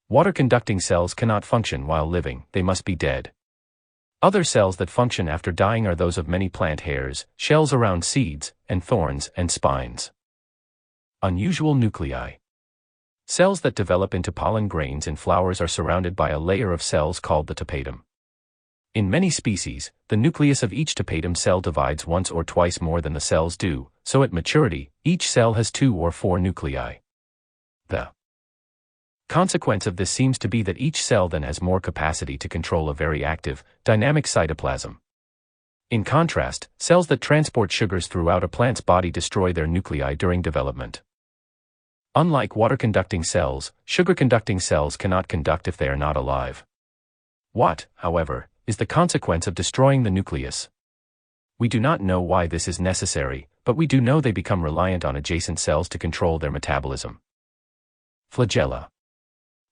Water-conducting cells cannot function while living, they must be dead. Other cells that function after dying are those of many plant hairs, shells around seeds, and thorns and spines. Unusual nuclei. Cells that develop into pollen grains in flowers are surrounded by a layer of cells called the tapetum. In many species, the nucleus of each tapetum cell divides once or twice more than the cells do, so at maturity, each cell has 2 or 4 nuclei. The consequence of this seems to be that each cell then has more capacity to control a very active, dynamic cytoplasm. In contrast, cells that transport sugars throughout a plant's body destroy their nuclei during development. Unlike water-conducting cells, sugar-conducting cells cannot conduct if they are not alive. What, however, is the consequence of destroying the nucleus? We do not know why this is necessary, but we do know they become reliant on adjacent cells to control their metabolism. Flagella.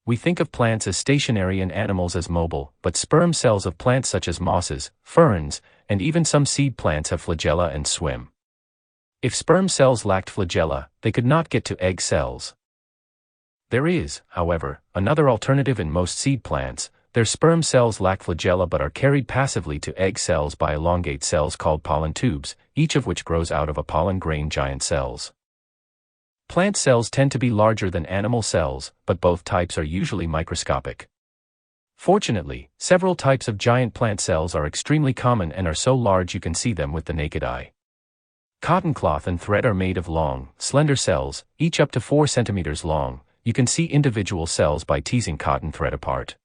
We think of plants as stationary and animals as mobile, but sperm cells of plants such as mosses, ferns, and even some seed plants have flagella and swim. If sperm cells lacked flagella, they could not get to egg cells. There is, however, another alternative in most seed plants. Their sperm cells lack flagella but are carried passively to egg cells by elongate cells called pollen tubes, each of which grows out of a pollen grain giant cells. Plant cells tend to be larger than animal cells, but both types are usually microscopic. Fortunately, several types of giant plant cells are extremely common and are so large you can see them with the naked eye. Cotton cloth and thread are made of long, slender cells, each up to 4 centimeters long. You can see individual cells by teasing cotton thread apart.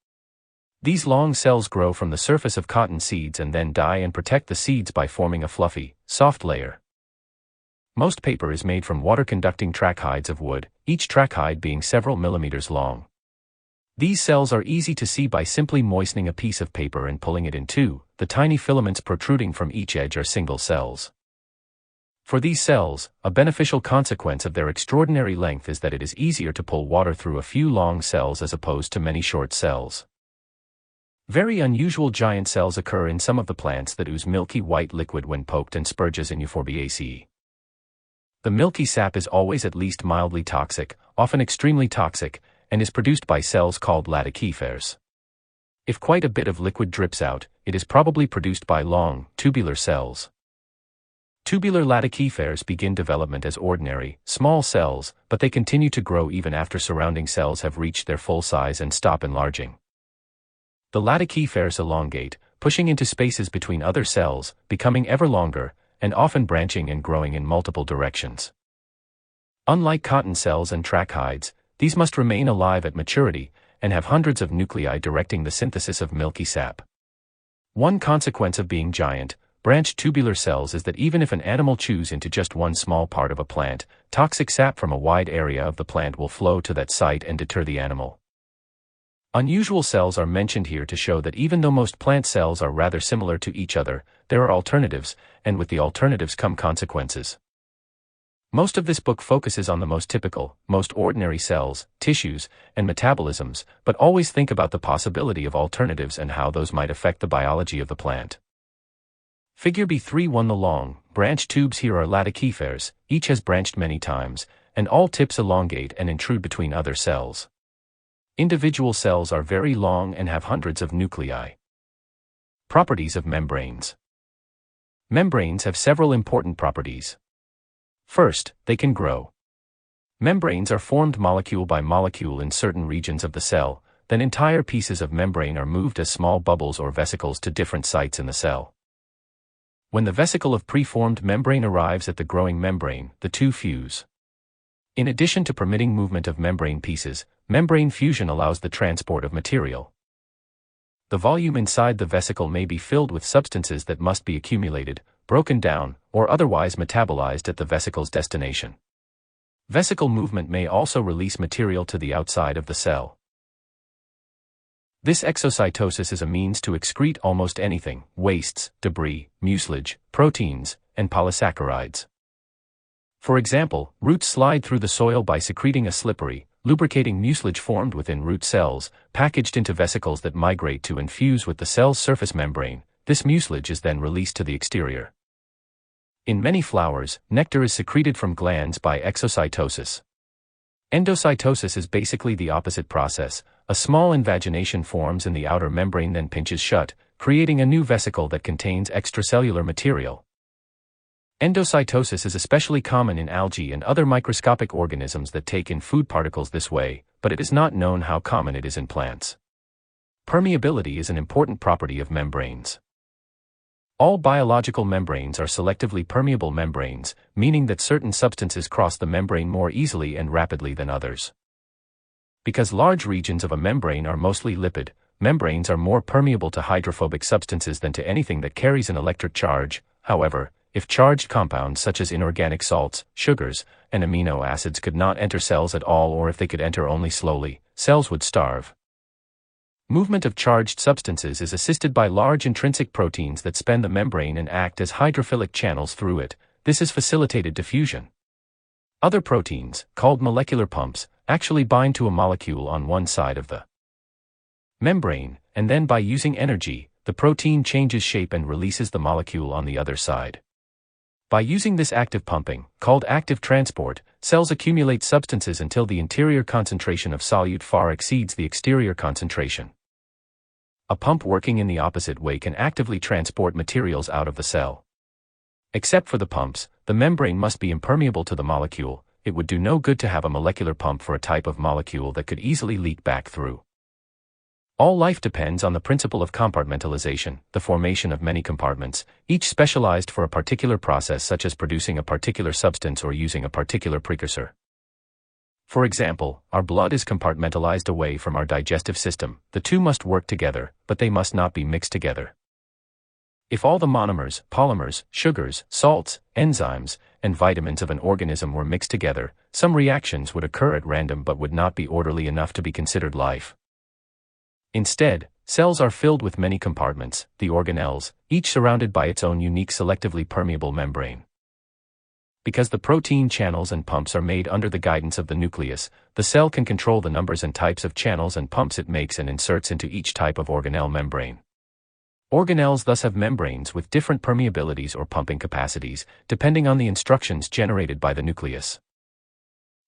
These long cells grow from the surface of cotton seeds and then die and protect the seeds by forming a fluffy, soft layer. Most paper is made from water-conducting track hides of wood, each track hide being several millimeters long. These cells are easy to see by simply moistening a piece of paper and pulling it in two. The tiny filaments protruding from each edge are single cells. For these cells, a beneficial consequence of their extraordinary length is that it is easier to pull water through a few long cells as opposed to many short cells. Very unusual giant cells occur in some of the plants that ooze milky white liquid when poked and spurges in Euphorbiaceae. The milky sap is always at least mildly toxic, often extremely toxic, and is produced by cells called laticifers. If quite a bit of liquid drips out, it is probably produced by long, tubular cells. Tubular laticifers begin development as ordinary, small cells, but they continue to grow even after surrounding cells have reached their full size and stop enlarging. The laticifers elongate, pushing into spaces between other cells, becoming ever longer, and often branching and growing in multiple directions. Unlike cotton cells and track hides, these must remain alive at maturity, and have hundreds of nuclei directing the synthesis of milky sap. One consequence of being giant, branched tubular cells is that even if an animal chews into just one small part of a plant, toxic sap from a wide area of the plant will flow to that site and deter the animal. Unusual cells are mentioned here to show that even though most plant cells are rather similar to each other, there are alternatives, and with the alternatives come consequences. Most of this book focuses on the most typical, most ordinary cells, tissues, and metabolisms, but always think about the possibility of alternatives and how those might affect the biology of the plant. Figure B3.1. The long, branched tubes here are laticifers, each has branched many times, and all tips elongate and intrude between other cells. Individual cells are very long and have hundreds of nuclei. Properties of membranes. Membranes have several important properties. First, they can grow. Membranes are formed molecule by molecule in certain regions of the cell, then entire pieces of membrane are moved as small bubbles or vesicles to different sites in the cell. When the vesicle of preformed membrane arrives at the growing membrane, the two fuse. In addition to permitting movement of membrane pieces, membrane fusion allows the transport of material. The volume inside the vesicle may be filled with substances that must be accumulated, broken down, or otherwise metabolized at the vesicle's destination. Vesicle movement may also release material to the outside of the cell. This exocytosis is a means to excrete almost anything: wastes, debris, mucilage, proteins, and polysaccharides. For example, roots slide through the soil by secreting a slippery, lubricating mucilage formed within root cells, packaged into vesicles that migrate to and fuse with the cell's surface membrane. This mucilage is then released to the exterior. In many flowers, nectar is secreted from glands by exocytosis. Endocytosis is basically the opposite process. A small invagination forms in the outer membrane then pinches shut, creating a new vesicle that contains extracellular material. Endocytosis is especially common in algae and other microscopic organisms that take in food particles this way. but it is not known how common it is in plants. Permeability is an important property of membranes. All biological membranes are selectively permeable membranes, meaning that certain substances cross the membrane more easily and rapidly than others. Because large regions of a membrane are mostly lipid, membranes are more permeable to hydrophobic substances than to anything that carries an electric charge. However, if charged compounds such as inorganic salts, sugars, and amino acids could not enter cells at all, or if they could enter only slowly, cells would starve. Movement of charged substances is assisted by large intrinsic proteins that span the membrane and act as hydrophilic channels through it. This has facilitated diffusion. Other proteins, called molecular pumps, actually bind to a molecule on one side of the membrane, and then by using energy, the protein changes shape and releases the molecule on the other side. By using this active pumping, called active transport, cells accumulate substances until the interior concentration of solute far exceeds the exterior concentration. A pump working in the opposite way can actively transport materials out of the cell. Except for the pumps, the membrane must be impermeable to the molecule. It would do no good to have a molecular pump for a type of molecule that could easily leak back through. All life depends on the principle of compartmentalization, the formation of many compartments, each specialized for a particular process such as producing a particular substance or using a particular precursor. For example, our blood is compartmentalized away from our digestive system. The two must work together, but they must not be mixed together. If all the monomers, polymers, sugars, salts, enzymes, and vitamins of an organism were mixed together, some reactions would occur at random but would not be orderly enough to be considered life. Instead, cells are filled with many compartments, the organelles, each surrounded by its own unique selectively permeable membrane. Because the protein channels and pumps are made under the guidance of the nucleus, the cell can control the numbers and types of channels and pumps it makes and inserts into each type of organelle membrane. Organelles thus have membranes with different permeabilities or pumping capacities, depending on the instructions generated by the nucleus.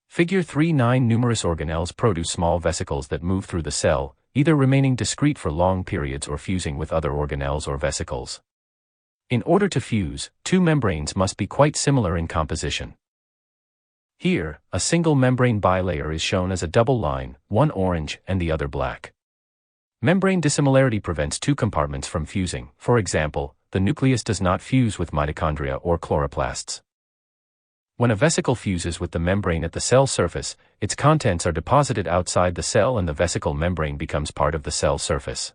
Figure 3.9 Numerous organelles produce small vesicles that move through the cell, either remaining discrete for long periods or fusing with other organelles or vesicles. In order to fuse, two membranes must be quite similar in composition. Here, a single membrane bilayer is shown as a double line, one orange and the other black. Membrane dissimilarity prevents two compartments from fusing. For example, the nucleus does not fuse with mitochondria or chloroplasts. When a vesicle fuses with the membrane at the cell surface, its contents are deposited outside the cell and the vesicle membrane becomes part of the cell surface.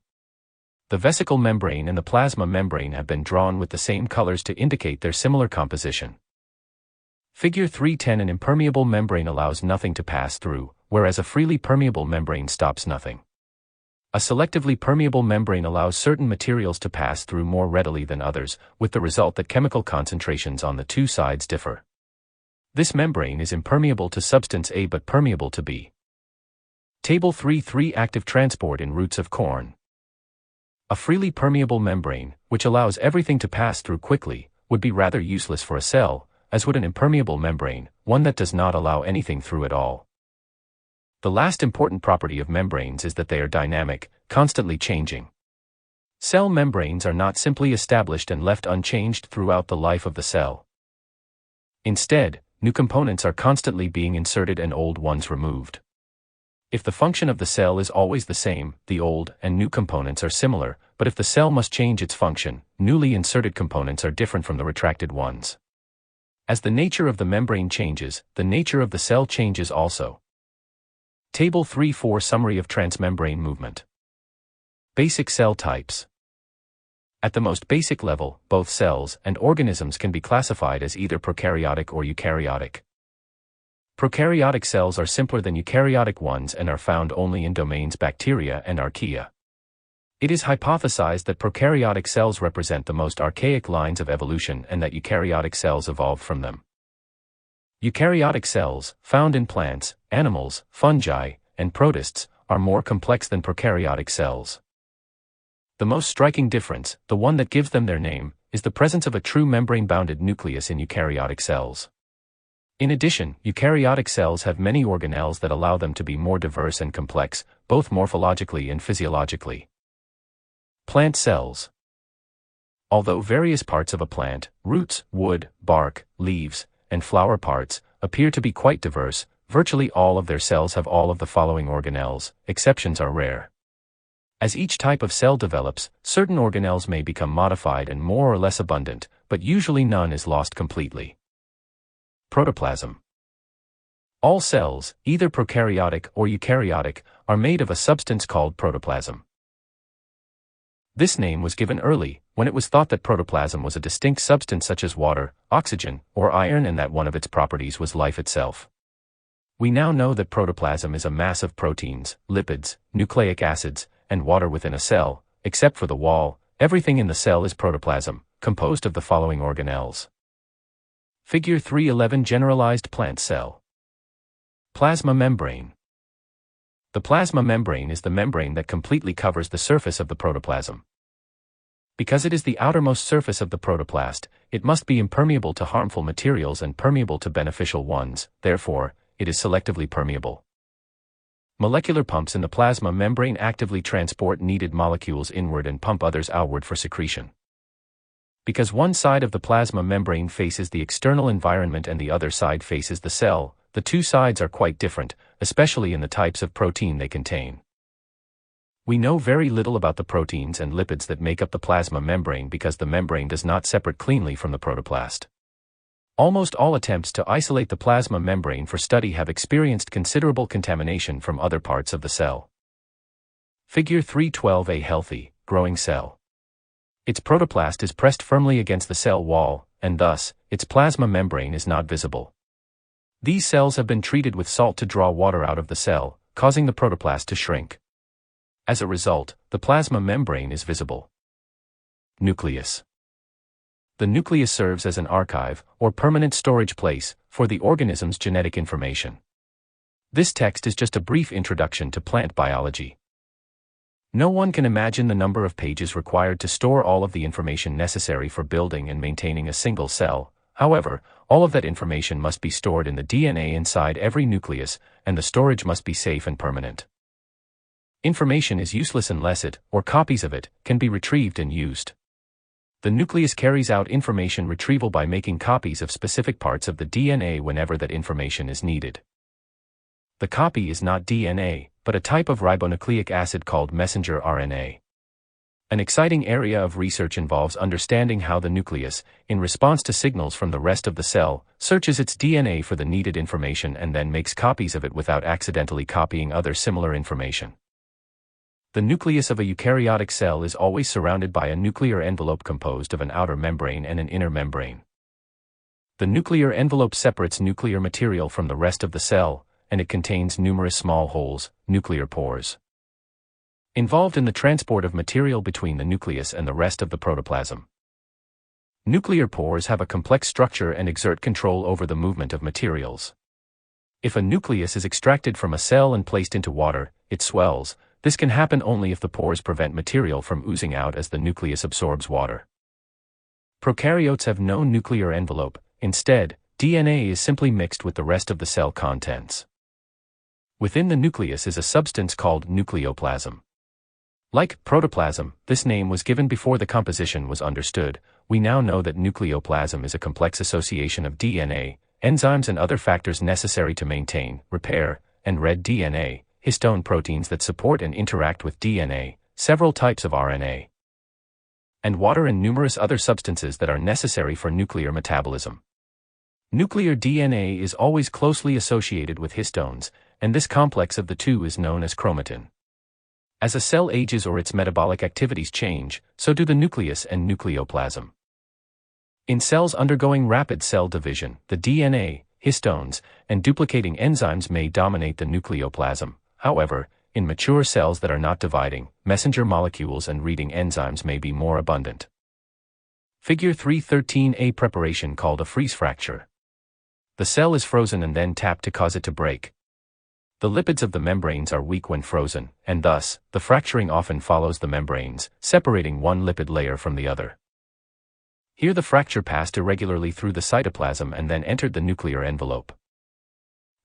The vesicle membrane and the plasma membrane have been drawn with the same colors to indicate their similar composition. Figure 3.10 An impermeable membrane allows nothing to pass through, whereas a freely permeable membrane stops nothing. A selectively permeable membrane allows certain materials to pass through more readily than others, with the result that chemical concentrations on the two sides differ. This membrane is impermeable to substance A but permeable to B. Table 3.3 Active transport in roots of corn. A freely permeable membrane, which allows everything to pass through quickly, would be rather useless for a cell, as would an impermeable membrane, one that does not allow anything through at all. The last important property of membranes is that they are dynamic, constantly changing. Cell membranes are not simply established and left unchanged throughout the life of the cell. Instead, new components are constantly being inserted and old ones removed. If the function of the cell is always the same, the old and new components are similar, but if the cell must change its function, newly inserted components are different from the retracted ones. As the nature of the membrane changes, the nature of the cell changes also. Table 3.4 Summary of transmembrane movement. Basic cell types. At the most basic level, both cells and organisms can be classified as either prokaryotic or eukaryotic. Prokaryotic cells are simpler than eukaryotic ones and are found only in domains bacteria and archaea. It is hypothesized that prokaryotic cells represent the most archaic lines of evolution and that eukaryotic cells evolved from them. Eukaryotic cells, found in plants, animals, fungi, and protists, are more complex than prokaryotic cells. The most striking difference, the one that gives them their name, is the presence of a true membrane-bounded nucleus in eukaryotic cells. In addition, eukaryotic cells have many organelles that allow them to be more diverse and complex, both morphologically and physiologically. Plant cells. Although various parts of a plant, roots, wood, bark, leaves, and flower parts, appear to be quite diverse, virtually all of their cells have all of the following organelles. Exceptions are rare. As each type of cell develops, certain organelles may become modified and more or less abundant, but usually none is lost completely. Protoplasm. All cells, either prokaryotic or eukaryotic, are made of a substance called protoplasm. This name was given early, when it was thought that protoplasm was a distinct substance such as water, oxygen, or iron, and that one of its properties was life itself. We now know that protoplasm is a mass of proteins, lipids, nucleic acids, and water within a cell. Except for the wall, everything in the cell is protoplasm, composed of the following organelles. Figure 311 Generalized plant cell. Plasma membrane. The plasma membrane is the membrane that completely covers the surface of the protoplasm. Because it is the outermost surface of the protoplast, it must be impermeable to harmful materials and permeable to beneficial ones, therefore, it is selectively permeable. Molecular pumps in the plasma membrane actively transport needed molecules inward and pump others outward for secretion. Because one side of the plasma membrane faces the external environment and the other side faces the cell, the two sides are quite different, especially in the types of protein they contain. We know very little about the proteins and lipids that make up the plasma membrane because the membrane does not separate cleanly from the protoplast. Almost all attempts to isolate the plasma membrane for study have experienced considerable contamination from other parts of the cell. Figure 312 A healthy, growing cell. Its protoplast is pressed firmly against the cell wall, and thus, its plasma membrane is not visible. These cells have been treated with salt to draw water out of the cell, causing the protoplast to shrink. As a result, the plasma membrane is visible. Nucleus. The nucleus serves as an archive, or permanent storage place, for the organism's genetic information. This text is just a brief introduction to plant biology. No one can imagine the number of pages required to store all of the information necessary for building and maintaining a single cell. However, all of that information must be stored in the DNA inside every nucleus, and the storage must be safe and permanent. Information is useless unless it, or copies of it, can be retrieved and used. The nucleus carries out information retrieval by making copies of specific parts of the DNA whenever that information is needed. The copy is not DNA, but a type of ribonucleic acid called messenger RNA. An exciting area of research involves understanding how the nucleus, in response to signals from the rest of the cell, searches its DNA for the needed information and then makes copies of it without accidentally copying other similar information. The nucleus of a eukaryotic cell is always surrounded by a nuclear envelope composed of an outer membrane and an inner membrane. The nuclear envelope separates nuclear material from the rest of the cell, and it contains numerous small holes, nuclear pores, involved in the transport of material between the nucleus and the rest of the protoplasm. Nuclear pores have a complex structure and exert control over the movement of materials. If a nucleus is extracted from a cell and placed into water, it swells. This can happen only if the pores prevent material from oozing out as the nucleus absorbs water. Prokaryotes have no nuclear envelope. Instead, DNA is simply mixed with the rest of the cell contents. Within the nucleus is a substance called nucleoplasm. Like protoplasm, this name was given before the composition was understood. We now know that nucleoplasm is a complex association of DNA, enzymes and other factors necessary to maintain, repair, and read DNA, histone proteins that support and interact with DNA, several types of RNA, and water and numerous other substances that are necessary for nuclear metabolism. Nuclear DNA is always closely associated with histones, and this complex of the two is known as chromatin. As a cell ages or its metabolic activities change, so do the nucleus and nucleoplasm. In cells undergoing rapid cell division, the DNA, histones, and duplicating enzymes may dominate the nucleoplasm. However, in mature cells that are not dividing, messenger molecules and reading enzymes may be more abundant. Figure 313A preparation called a freeze fracture. The cell is frozen and then tapped to cause it to break. The lipids of the membranes are weak when frozen, and thus, the fracturing often follows the membranes, separating one lipid layer from the other. Here the fracture passed irregularly through the cytoplasm and then entered the nuclear envelope.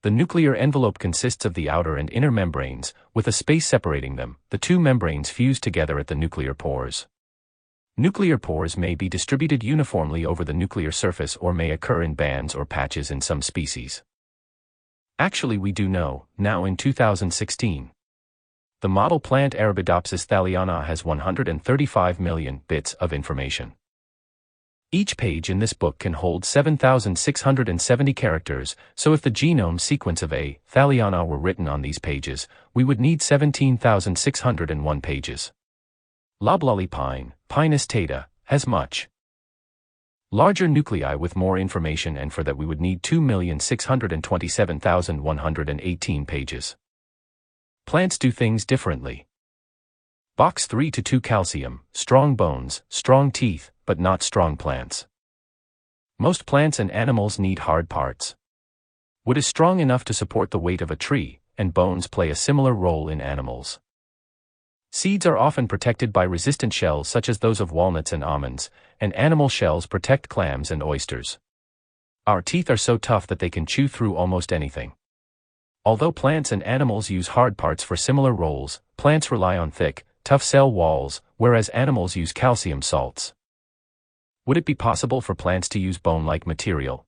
The nuclear envelope consists of the outer and inner membranes, with a space separating them. The two membranes fuse together at the nuclear pores. Nuclear pores may be distributed uniformly over the nuclear surface or may occur in bands or patches in some species. Actually, we do know, now in 2016. The model plant Arabidopsis thaliana has 135 million bits of information. Each page in this book can hold 7,670 characters, so if the genome sequence of A. thaliana were written on these pages, we would need 17,601 pages. Loblolly pine, Pinus taeta, has much larger nuclei with more information, and for that we would need 2,627,118 pages. Plants do things differently. Box 3 to 2 calcium, strong bones, strong teeth, but not strong plants. Most plants and animals need hard parts. Wood is strong enough to support the weight of a tree, and bones play a similar role in animals. Seeds are often protected by resistant shells such as those of walnuts and almonds, and animal shells protect clams and oysters. Our teeth are so tough that they can chew through almost anything. Although plants and animals use hard parts for similar roles, plants rely on thick, tough cell walls, whereas animals use calcium salts. Would it be possible for plants to use bone-like material?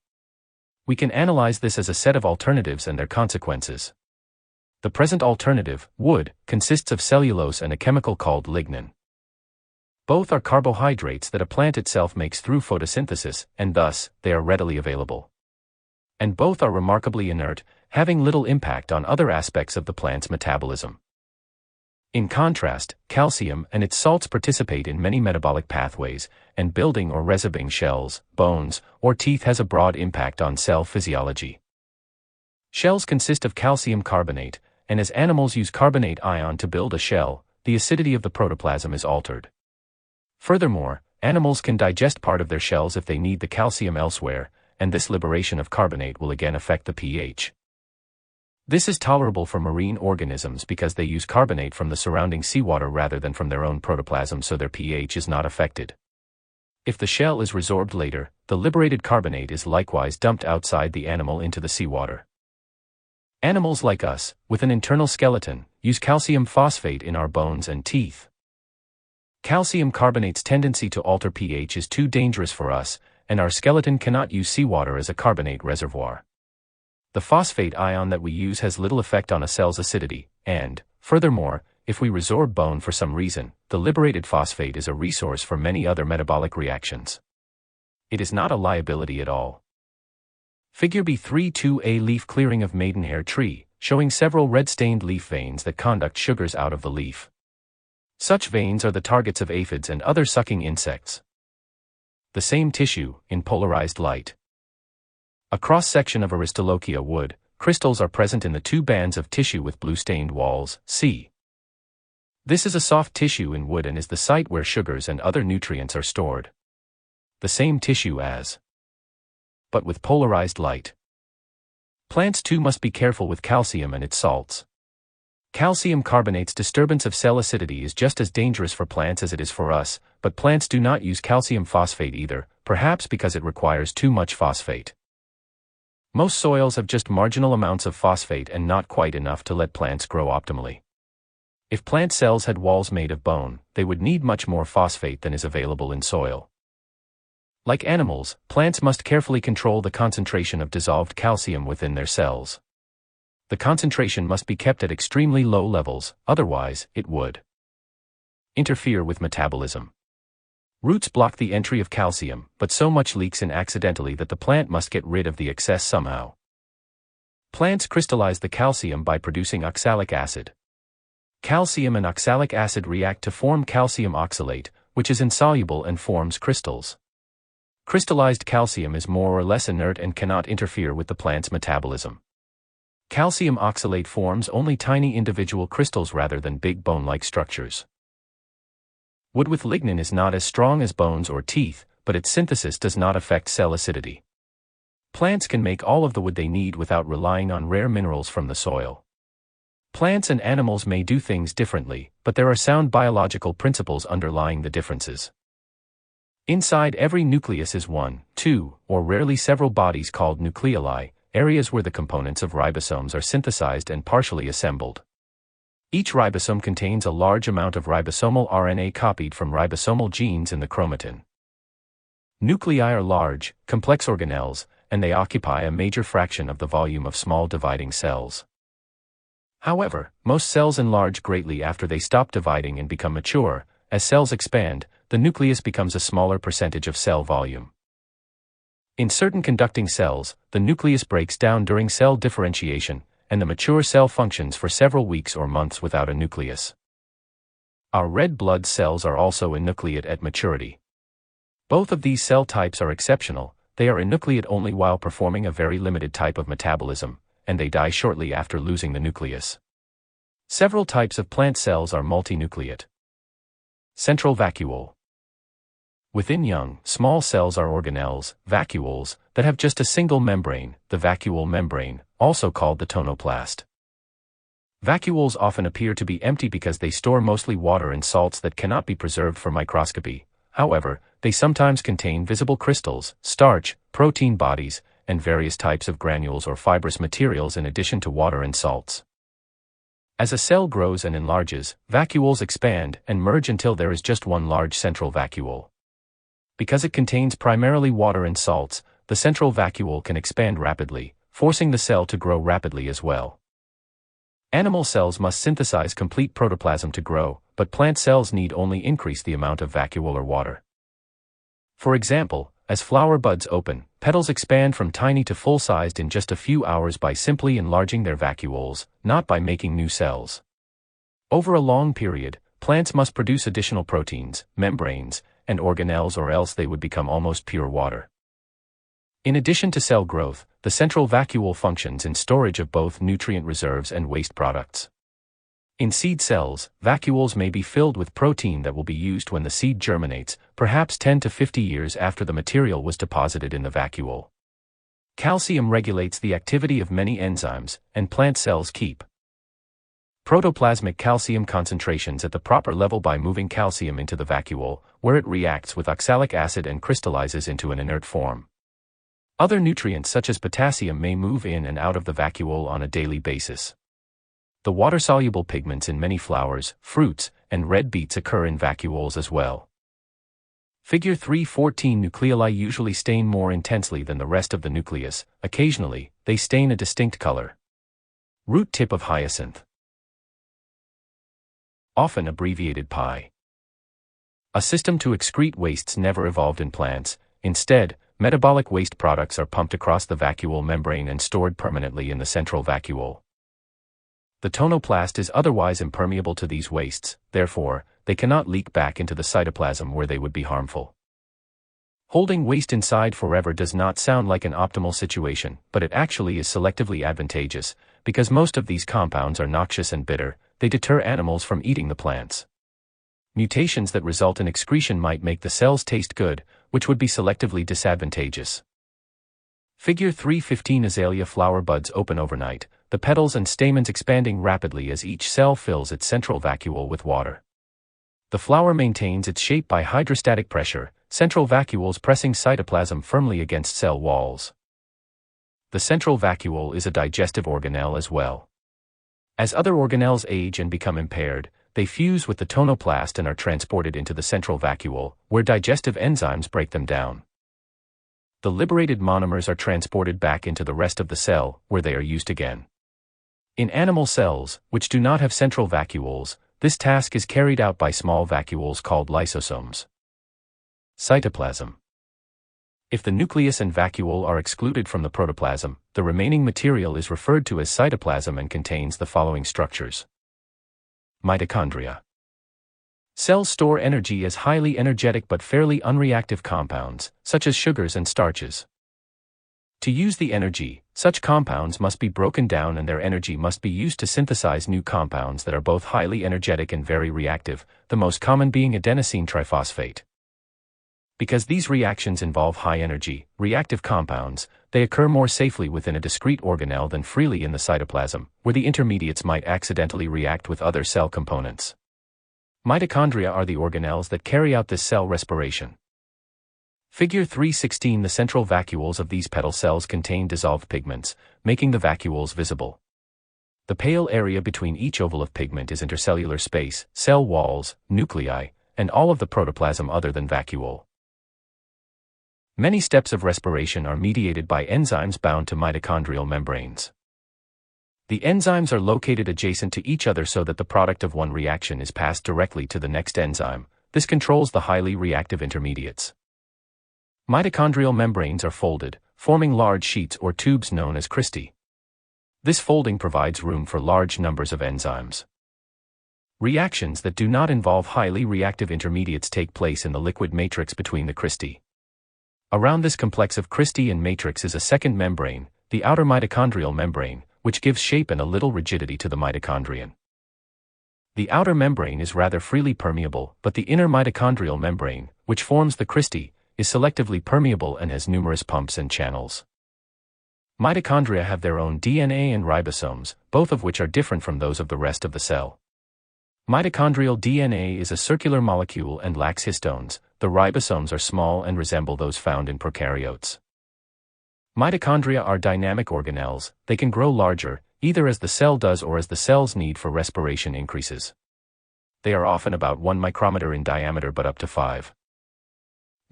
We can analyze this as a set of alternatives and their consequences. The present alternative, wood, consists of cellulose and a chemical called lignin. Both are carbohydrates that a plant itself makes through photosynthesis, and thus, they are readily available. And both are remarkably inert, having little impact on other aspects of the plant's metabolism. In contrast, calcium and its salts participate in many metabolic pathways, and building or resorbing shells, bones, or teeth has a broad impact on cell physiology. Shells consist of calcium carbonate, and as animals use carbonate ion to build a shell, the acidity of the protoplasm is altered. Furthermore, animals can digest part of their shells if they need the calcium elsewhere, and this liberation of carbonate will again affect the pH. This is tolerable for marine organisms because they use carbonate from the surrounding seawater rather than from their own protoplasm, so their pH is not affected. If the shell is resorbed later, the liberated carbonate is likewise dumped outside the animal into the seawater. Animals like us, with an internal skeleton, use calcium phosphate in our bones and teeth. Calcium carbonate's tendency to alter pH is too dangerous for us, and our skeleton cannot use seawater as a carbonate reservoir. The phosphate ion that we use has little effect on a cell's acidity, and, furthermore, if we resorb bone for some reason, the liberated phosphate is a resource for many other metabolic reactions. It is not a liability at all. Figure B3-2A leaf clearing of maidenhair tree, showing several red-stained leaf veins that conduct sugars out of the leaf. Such veins are the targets of aphids and other sucking insects. The same tissue, in polarized light. A cross-section of Aristolochia wood, crystals are present in the two bands of tissue with blue-stained walls, C. This is a soft tissue in wood and is the site where sugars and other nutrients are stored. The same tissue as, but with polarized light. Plants too must be careful with calcium and its salts. Calcium carbonate's disturbance of cell acidity is just as dangerous for plants as it is for us, but plants do not use calcium phosphate either, perhaps because it requires too much phosphate. Most soils have just marginal amounts of phosphate and not quite enough to let plants grow optimally. If plant cells had walls made of bone, they would need much more phosphate than is available in soil. Like animals, plants must carefully control the concentration of dissolved calcium within their cells. The concentration must be kept at extremely low levels, otherwise, it would interfere with metabolism. Roots block the entry of calcium, but so much leaks in accidentally that the plant must get rid of the excess somehow. Plants crystallize the calcium by producing oxalic acid. Calcium and oxalic acid react to form calcium oxalate, which is insoluble and forms crystals. Crystallized calcium is more or less inert and cannot interfere with the plant's metabolism. Calcium oxalate forms only tiny individual crystals rather than big bone-like structures. Wood with lignin is not as strong as bones or teeth, but its synthesis does not affect cell acidity. Plants can make all of the wood they need without relying on rare minerals from the soil. Plants and animals may do things differently, but there are sound biological principles underlying the differences. Inside every nucleus is one, two, or rarely several bodies called nucleoli, areas where the components of ribosomes are synthesized and partially assembled. Each ribosome contains a large amount of ribosomal RNA copied from ribosomal genes in the chromatin. Nuclei are large, complex organelles, and they occupy a major fraction of the volume of small dividing cells. However, most cells enlarge greatly after they stop dividing and become mature. As cells expand, the nucleus becomes a smaller percentage of cell volume. In certain conducting cells, the nucleus breaks down during cell differentiation, and the mature cell functions for several weeks or months without a nucleus. Our red blood cells are also enucleate at maturity. Both of these cell types are exceptional. They are enucleate only while performing a very limited type of metabolism, and they die shortly after losing the nucleus. Several types of plant cells are multinucleate. Central vacuole. Within young, small cells are organelles, vacuoles, that have just a single membrane, the vacuole membrane, also called the tonoplast. Vacuoles often appear to be empty because they store mostly water and salts that cannot be preserved for microscopy. However, they sometimes contain visible crystals, starch, protein bodies, and various types of granules or fibrous materials in addition to water and salts. As a cell grows and enlarges, vacuoles expand and merge until there is just one large central vacuole. Because it contains primarily water and salts, the central vacuole can expand rapidly, forcing the cell to grow rapidly as well. Animal cells must synthesize complete protoplasm to grow, but plant cells need only increase the amount of vacuolar water. For example, as flower buds open, petals expand from tiny to full-sized in just a few hours by simply enlarging their vacuoles, not by making new cells. Over a long period, plants must produce additional proteins, membranes, and organelles, or else they would become almost pure water. In addition to cell growth, the central vacuole functions in storage of both nutrient reserves and waste products. In seed cells, vacuoles may be filled with protein that will be used when the seed germinates, perhaps 10 to 50 years after the material was deposited in the vacuole. Calcium regulates the activity of many enzymes, and plant cells keep protoplasmic calcium concentrations at the proper level by moving calcium into the vacuole, where it reacts with oxalic acid and crystallizes into an inert form. Other nutrients such as potassium may move in and out of the vacuole on a daily basis. The water-soluble pigments in many flowers, fruits, and red beets occur in vacuoles as well. Figure 3.14 Nucleoli usually stain more intensely than the rest of the nucleus. Occasionally, they stain a distinct color. Root tip of hyacinth. Often abbreviated PI. A system to excrete wastes never evolved in plants. Instead, metabolic waste products are pumped across the vacuole membrane and stored permanently in the central vacuole. The tonoplast is otherwise impermeable to these wastes, therefore, they cannot leak back into the cytoplasm where they would be harmful. Holding waste inside forever does not sound like an optimal situation, but it actually is selectively advantageous, because most of these compounds are noxious and bitter. They deter animals from eating the plants. Mutations that result in excretion might make the cells taste good, which would be selectively disadvantageous. Figure 3.15 Azalea flower buds open overnight, the petals and stamens expanding rapidly as each cell fills its central vacuole with water. The flower maintains its shape by hydrostatic pressure, central vacuoles pressing cytoplasm firmly against cell walls. The central vacuole is a digestive organelle as well. As other organelles age and become impaired, they fuse with the tonoplast and are transported into the central vacuole, where digestive enzymes break them down. The liberated monomers are transported back into the rest of the cell, where they are used again. In animal cells, which do not have central vacuoles, this task is carried out by small vacuoles called lysosomes. Cytoplasm. If the nucleus and vacuole are excluded from the protoplasm, the remaining material is referred to as cytoplasm and contains the following structures. Mitochondria. Cells store energy as highly energetic but fairly unreactive compounds, such as sugars and starches. To use the energy, such compounds must be broken down and their energy must be used to synthesize new compounds that are both highly energetic and very reactive, the most common being adenosine triphosphate. Because these reactions involve high-energy, reactive compounds, they occur more safely within a discrete organelle than freely in the cytoplasm, where the intermediates might accidentally react with other cell components. Mitochondria are the organelles that carry out this cell respiration. Figure 3.16 The central vacuoles of these petal cells contain dissolved pigments, making the vacuoles visible. The pale area between each oval of pigment is intercellular space, cell walls, nuclei, and all of the protoplasm other than vacuole. Many steps of respiration are mediated by enzymes bound to mitochondrial membranes. The enzymes are located adjacent to each other so that the product of one reaction is passed directly to the next enzyme. This controls the highly reactive intermediates. Mitochondrial membranes are folded, forming large sheets or tubes known as cristae. This folding provides room for large numbers of enzymes. Reactions that do not involve highly reactive intermediates take place in the liquid matrix between the cristae. Around this complex of cristae and matrix is a second membrane, the outer mitochondrial membrane, which gives shape and a little rigidity to the mitochondrion. The outer membrane is rather freely permeable, but the inner mitochondrial membrane, which forms the cristae, is selectively permeable and has numerous pumps and channels. Mitochondria have their own DNA and ribosomes, both of which are different from those of the rest of the cell. Mitochondrial DNA is a circular molecule and lacks histones. The ribosomes are small and resemble those found in prokaryotes. Mitochondria are dynamic organelles. They can grow larger, either as the cell does or as the cell's need for respiration increases. They are often about 1 micrometer in diameter but up to 5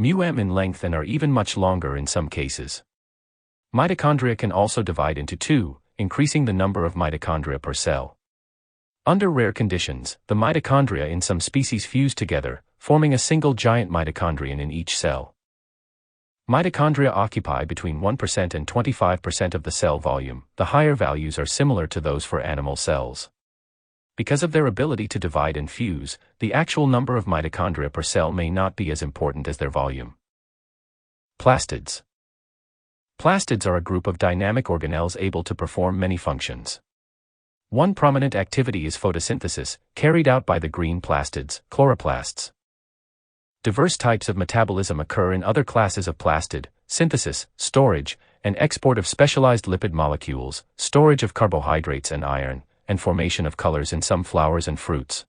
μm in length and are even much longer in some cases. Mitochondria can also divide into two, increasing the number of mitochondria per cell. Under rare conditions, the mitochondria in some species fuse together, forming a single giant mitochondrion in each cell. Mitochondria occupy between 1% and 25% of the cell volume. The higher values are similar to those for animal cells. Because of their ability to divide and fuse, the actual number of mitochondria per cell may not be as important as their volume. Plastids. Plastids are a group of dynamic organelles able to perform many functions. One prominent activity is photosynthesis, carried out by the green plastids, chloroplasts. Diverse types of metabolism occur in other classes of plastid: synthesis, storage, and export of specialized lipid molecules, storage of carbohydrates and iron, and formation of colors in some flowers and fruits.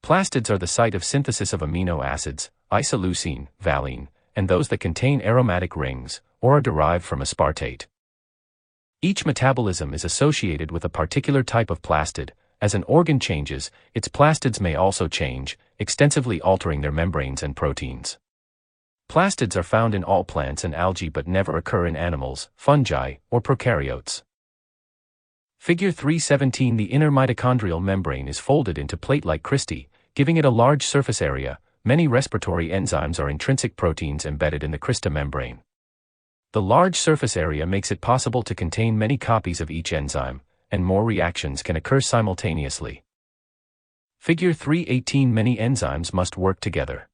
Plastids are the site of synthesis of amino acids, isoleucine, valine, and those that contain aromatic rings, or are derived from aspartate. Each metabolism is associated with a particular type of plastid. As an organ changes, its plastids may also change, extensively altering their membranes and proteins. Plastids are found in all plants and algae but never occur in animals, fungi, or prokaryotes. Figure 317. The inner mitochondrial membrane is folded into plate-like cristae, giving it a large surface area. Many respiratory enzymes are intrinsic proteins embedded in the crista membrane. The large surface area makes it possible to contain many copies of each enzyme, and more reactions can occur simultaneously. Figure 318. Many enzymes must work together.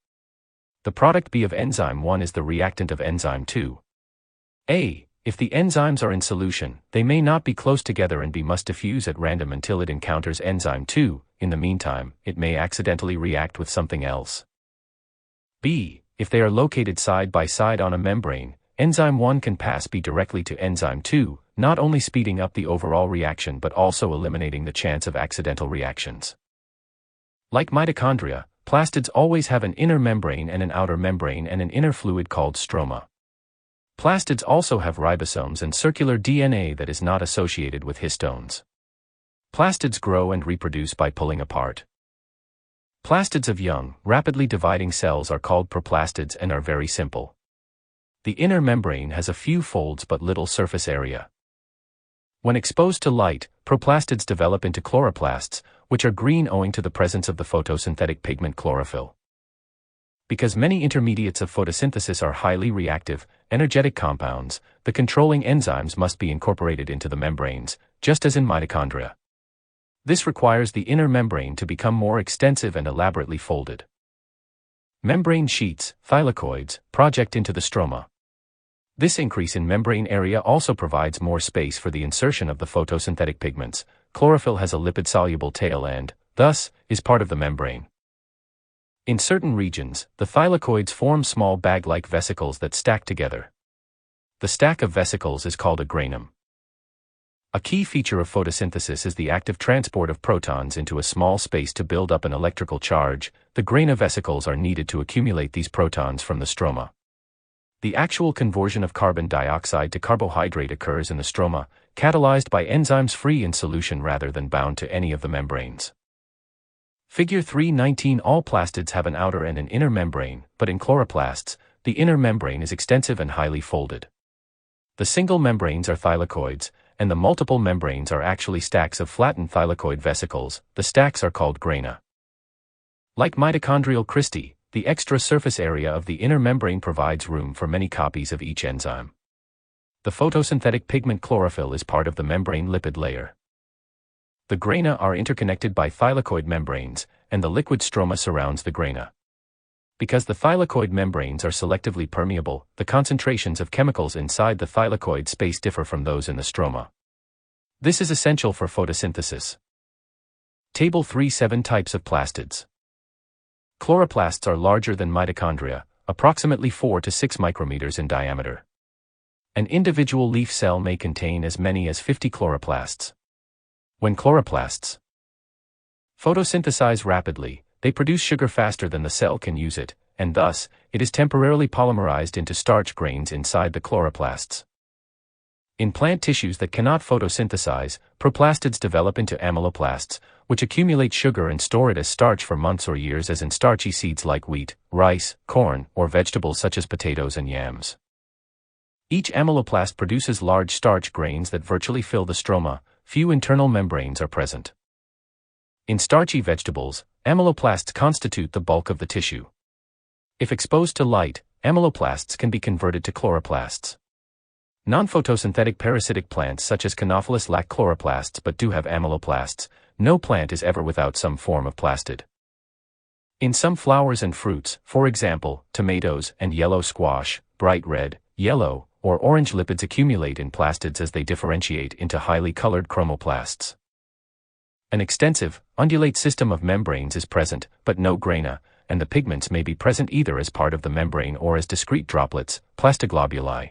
The product B of enzyme 1 is the reactant of enzyme 2. A. If the enzymes are in solution, they may not be close together and B must diffuse at random until it encounters enzyme 2. In the meantime, it may accidentally react with something else. B. If they are located side by side on a membrane, enzyme 1 can pass B directly to enzyme 2, not only speeding up the overall reaction but also eliminating the chance of accidental reactions. Like mitochondria, plastids always have an inner membrane and an outer membrane and an inner fluid called stroma. Plastids also have ribosomes and circular DNA that is not associated with histones. Plastids grow and reproduce by pulling apart. Plastids of young, rapidly dividing cells are called proplastids and are very simple. The inner membrane has a few folds but little surface area. When exposed to light, proplastids develop into chloroplasts, which are green owing to the presence of the photosynthetic pigment chlorophyll. Because many intermediates of photosynthesis are highly reactive, energetic compounds, the controlling enzymes must be incorporated into the membranes, just as in mitochondria. This requires the inner membrane to become more extensive and elaborately folded. Membrane sheets, thylakoids, project into the stroma. This increase in membrane area also provides more space for the insertion of the photosynthetic pigments. Chlorophyll has a lipid-soluble tail and, thus, is part of the membrane. In certain regions, the thylakoids form small bag-like vesicles that stack together. The stack of vesicles is called a granum. A key feature of photosynthesis is the active transport of protons into a small space to build up an electrical charge. The grana vesicles are needed to accumulate these protons from the stroma. The actual conversion of carbon dioxide to carbohydrate occurs in the stroma, catalyzed by enzymes free in solution rather than bound to any of the membranes. Figure 319. All plastids have an outer and an inner membrane, but in chloroplasts, the inner membrane is extensive and highly folded. The single membranes are thylakoids, and the multiple membranes are actually stacks of flattened thylakoid vesicles. The stacks are called grana. Like mitochondrial cristae, the extra surface area of the inner membrane provides room for many copies of each enzyme. The photosynthetic pigment chlorophyll is part of the membrane lipid layer. The grana are interconnected by thylakoid membranes, and the liquid stroma surrounds the grana. Because the thylakoid membranes are selectively permeable, the concentrations of chemicals inside the thylakoid space differ from those in the stroma. This is essential for photosynthesis. Table 3. 7 types of plastids. Chloroplasts are larger than mitochondria, approximately 4 to 6 micrometers in diameter. An individual leaf cell may contain as many as 50 chloroplasts. When chloroplasts photosynthesize rapidly, they produce sugar faster than the cell can use it, and thus, it is temporarily polymerized into starch grains inside the chloroplasts. In plant tissues that cannot photosynthesize, proplastids develop into amyloplasts, which accumulate sugar and store it as starch for months or years, as in starchy seeds like wheat, rice, corn, or vegetables such as potatoes and yams. Each amyloplast produces large starch grains that virtually fill the stroma. Few internal membranes are present. In starchy vegetables, amyloplasts constitute the bulk of the tissue. If exposed to light, amyloplasts can be converted to chloroplasts. Non-photosynthetic parasitic plants such as Canophilus lack chloroplasts but do have amyloplasts. No plant is ever without some form of plastid. In some flowers and fruits, for example, tomatoes and yellow squash, bright red, yellow, or orange lipids accumulate in plastids as they differentiate into highly colored chromoplasts. An extensive, undulate system of membranes is present, but no grana, and the pigments may be present either as part of the membrane or as discrete droplets, plastoglobuli.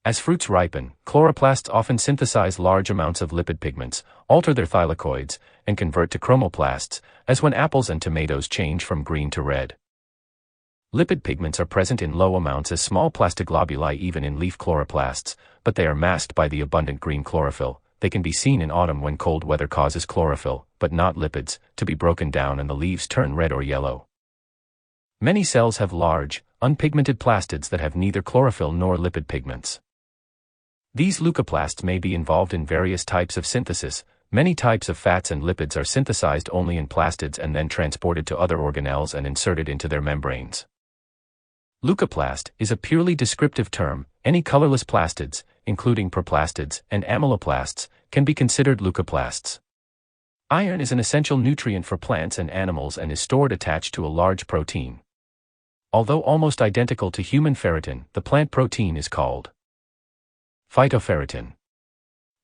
As fruits ripen, chloroplasts often synthesize large amounts of lipid pigments, alter their thylakoids, and convert to chromoplasts, as when apples and tomatoes change from green to red. Lipid pigments are present in low amounts as small plastoglobuli even in leaf chloroplasts, but they are masked by the abundant green chlorophyll. They can be seen in autumn when cold weather causes chlorophyll, but not lipids, to be broken down and the leaves turn red or yellow. Many cells have large, unpigmented plastids that have neither chlorophyll nor lipid pigments. These leucoplasts may be involved in various types of synthesis. Many types of fats and lipids are synthesized only in plastids and then transported to other organelles and inserted into their membranes. Leucoplast is a purely descriptive term. Any colorless plastids, including proplastids and amyloplasts, can be considered leucoplasts. Iron is an essential nutrient for plants and animals and is stored attached to a large protein. Although almost identical to human ferritin, the plant protein is called phytoferritin.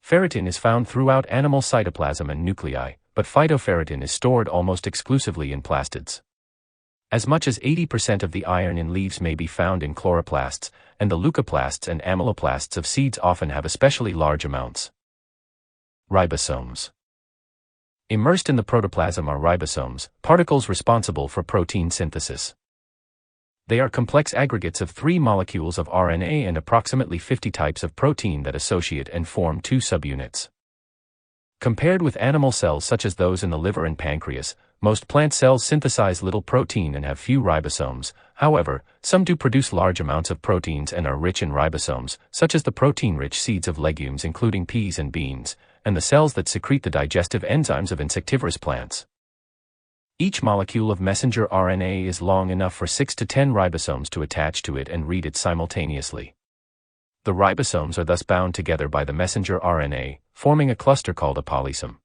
Ferritin is found throughout animal cytoplasm and nuclei, but phytoferritin is stored almost exclusively in plastids. As much as 80% of the iron in leaves may be found in chloroplasts, and the leucoplasts and amyloplasts of seeds often have especially large amounts. Ribosomes. Immersed in the protoplasm are ribosomes, particles responsible for protein synthesis. They are complex aggregates of 3 molecules of RNA and approximately 50 types of protein that associate and form 2 subunits. Compared with animal cells such as those in the liver and pancreas, most plant cells synthesize little protein and have few ribosomes. However, some do produce large amounts of proteins and are rich in ribosomes, such as the protein-rich seeds of legumes including peas and beans, and the cells that secrete the digestive enzymes of insectivorous plants. Each molecule of messenger RNA is long enough for 6 to 10 ribosomes to attach to it and read it simultaneously. The ribosomes are thus bound together by the messenger RNA, forming a cluster called a polysome.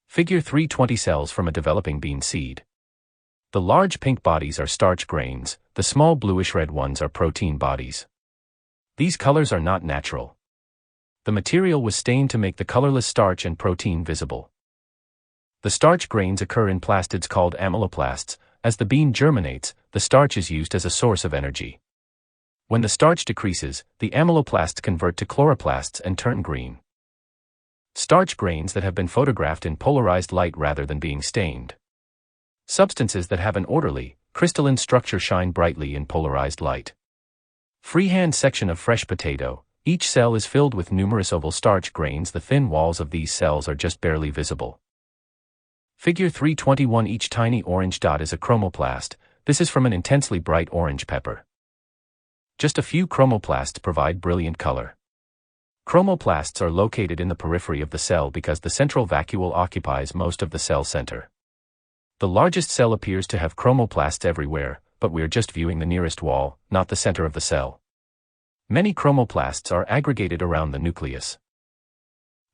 Figure 3:20 cells from a developing bean seed. The large pink bodies are starch grains, the small bluish-red ones are protein bodies. These colors are not natural. The material was stained to make the colorless starch and protein visible. The starch grains occur in plastids called amyloplasts. As the bean germinates, the starch is used as a source of energy. When the starch decreases, the amyloplasts convert to chloroplasts and turn green. Starch grains that have been photographed in polarized light rather than being stained. Substances that have an orderly, crystalline structure shine brightly in polarized light. Freehand section of fresh potato. Each cell is filled with numerous oval starch grains. The thin walls of these cells are just barely visible. Figure 3:21 Each tiny orange dot is a chromoplast. This is from an intensely bright orange pepper. Just a few chromoplasts provide brilliant color. Chromoplasts are located in the periphery of the cell because the central vacuole occupies most of the cell center. The largest cell appears to have chromoplasts everywhere, but we're just viewing the nearest wall, not the center of the cell. Many chromoplasts are aggregated around the nucleus.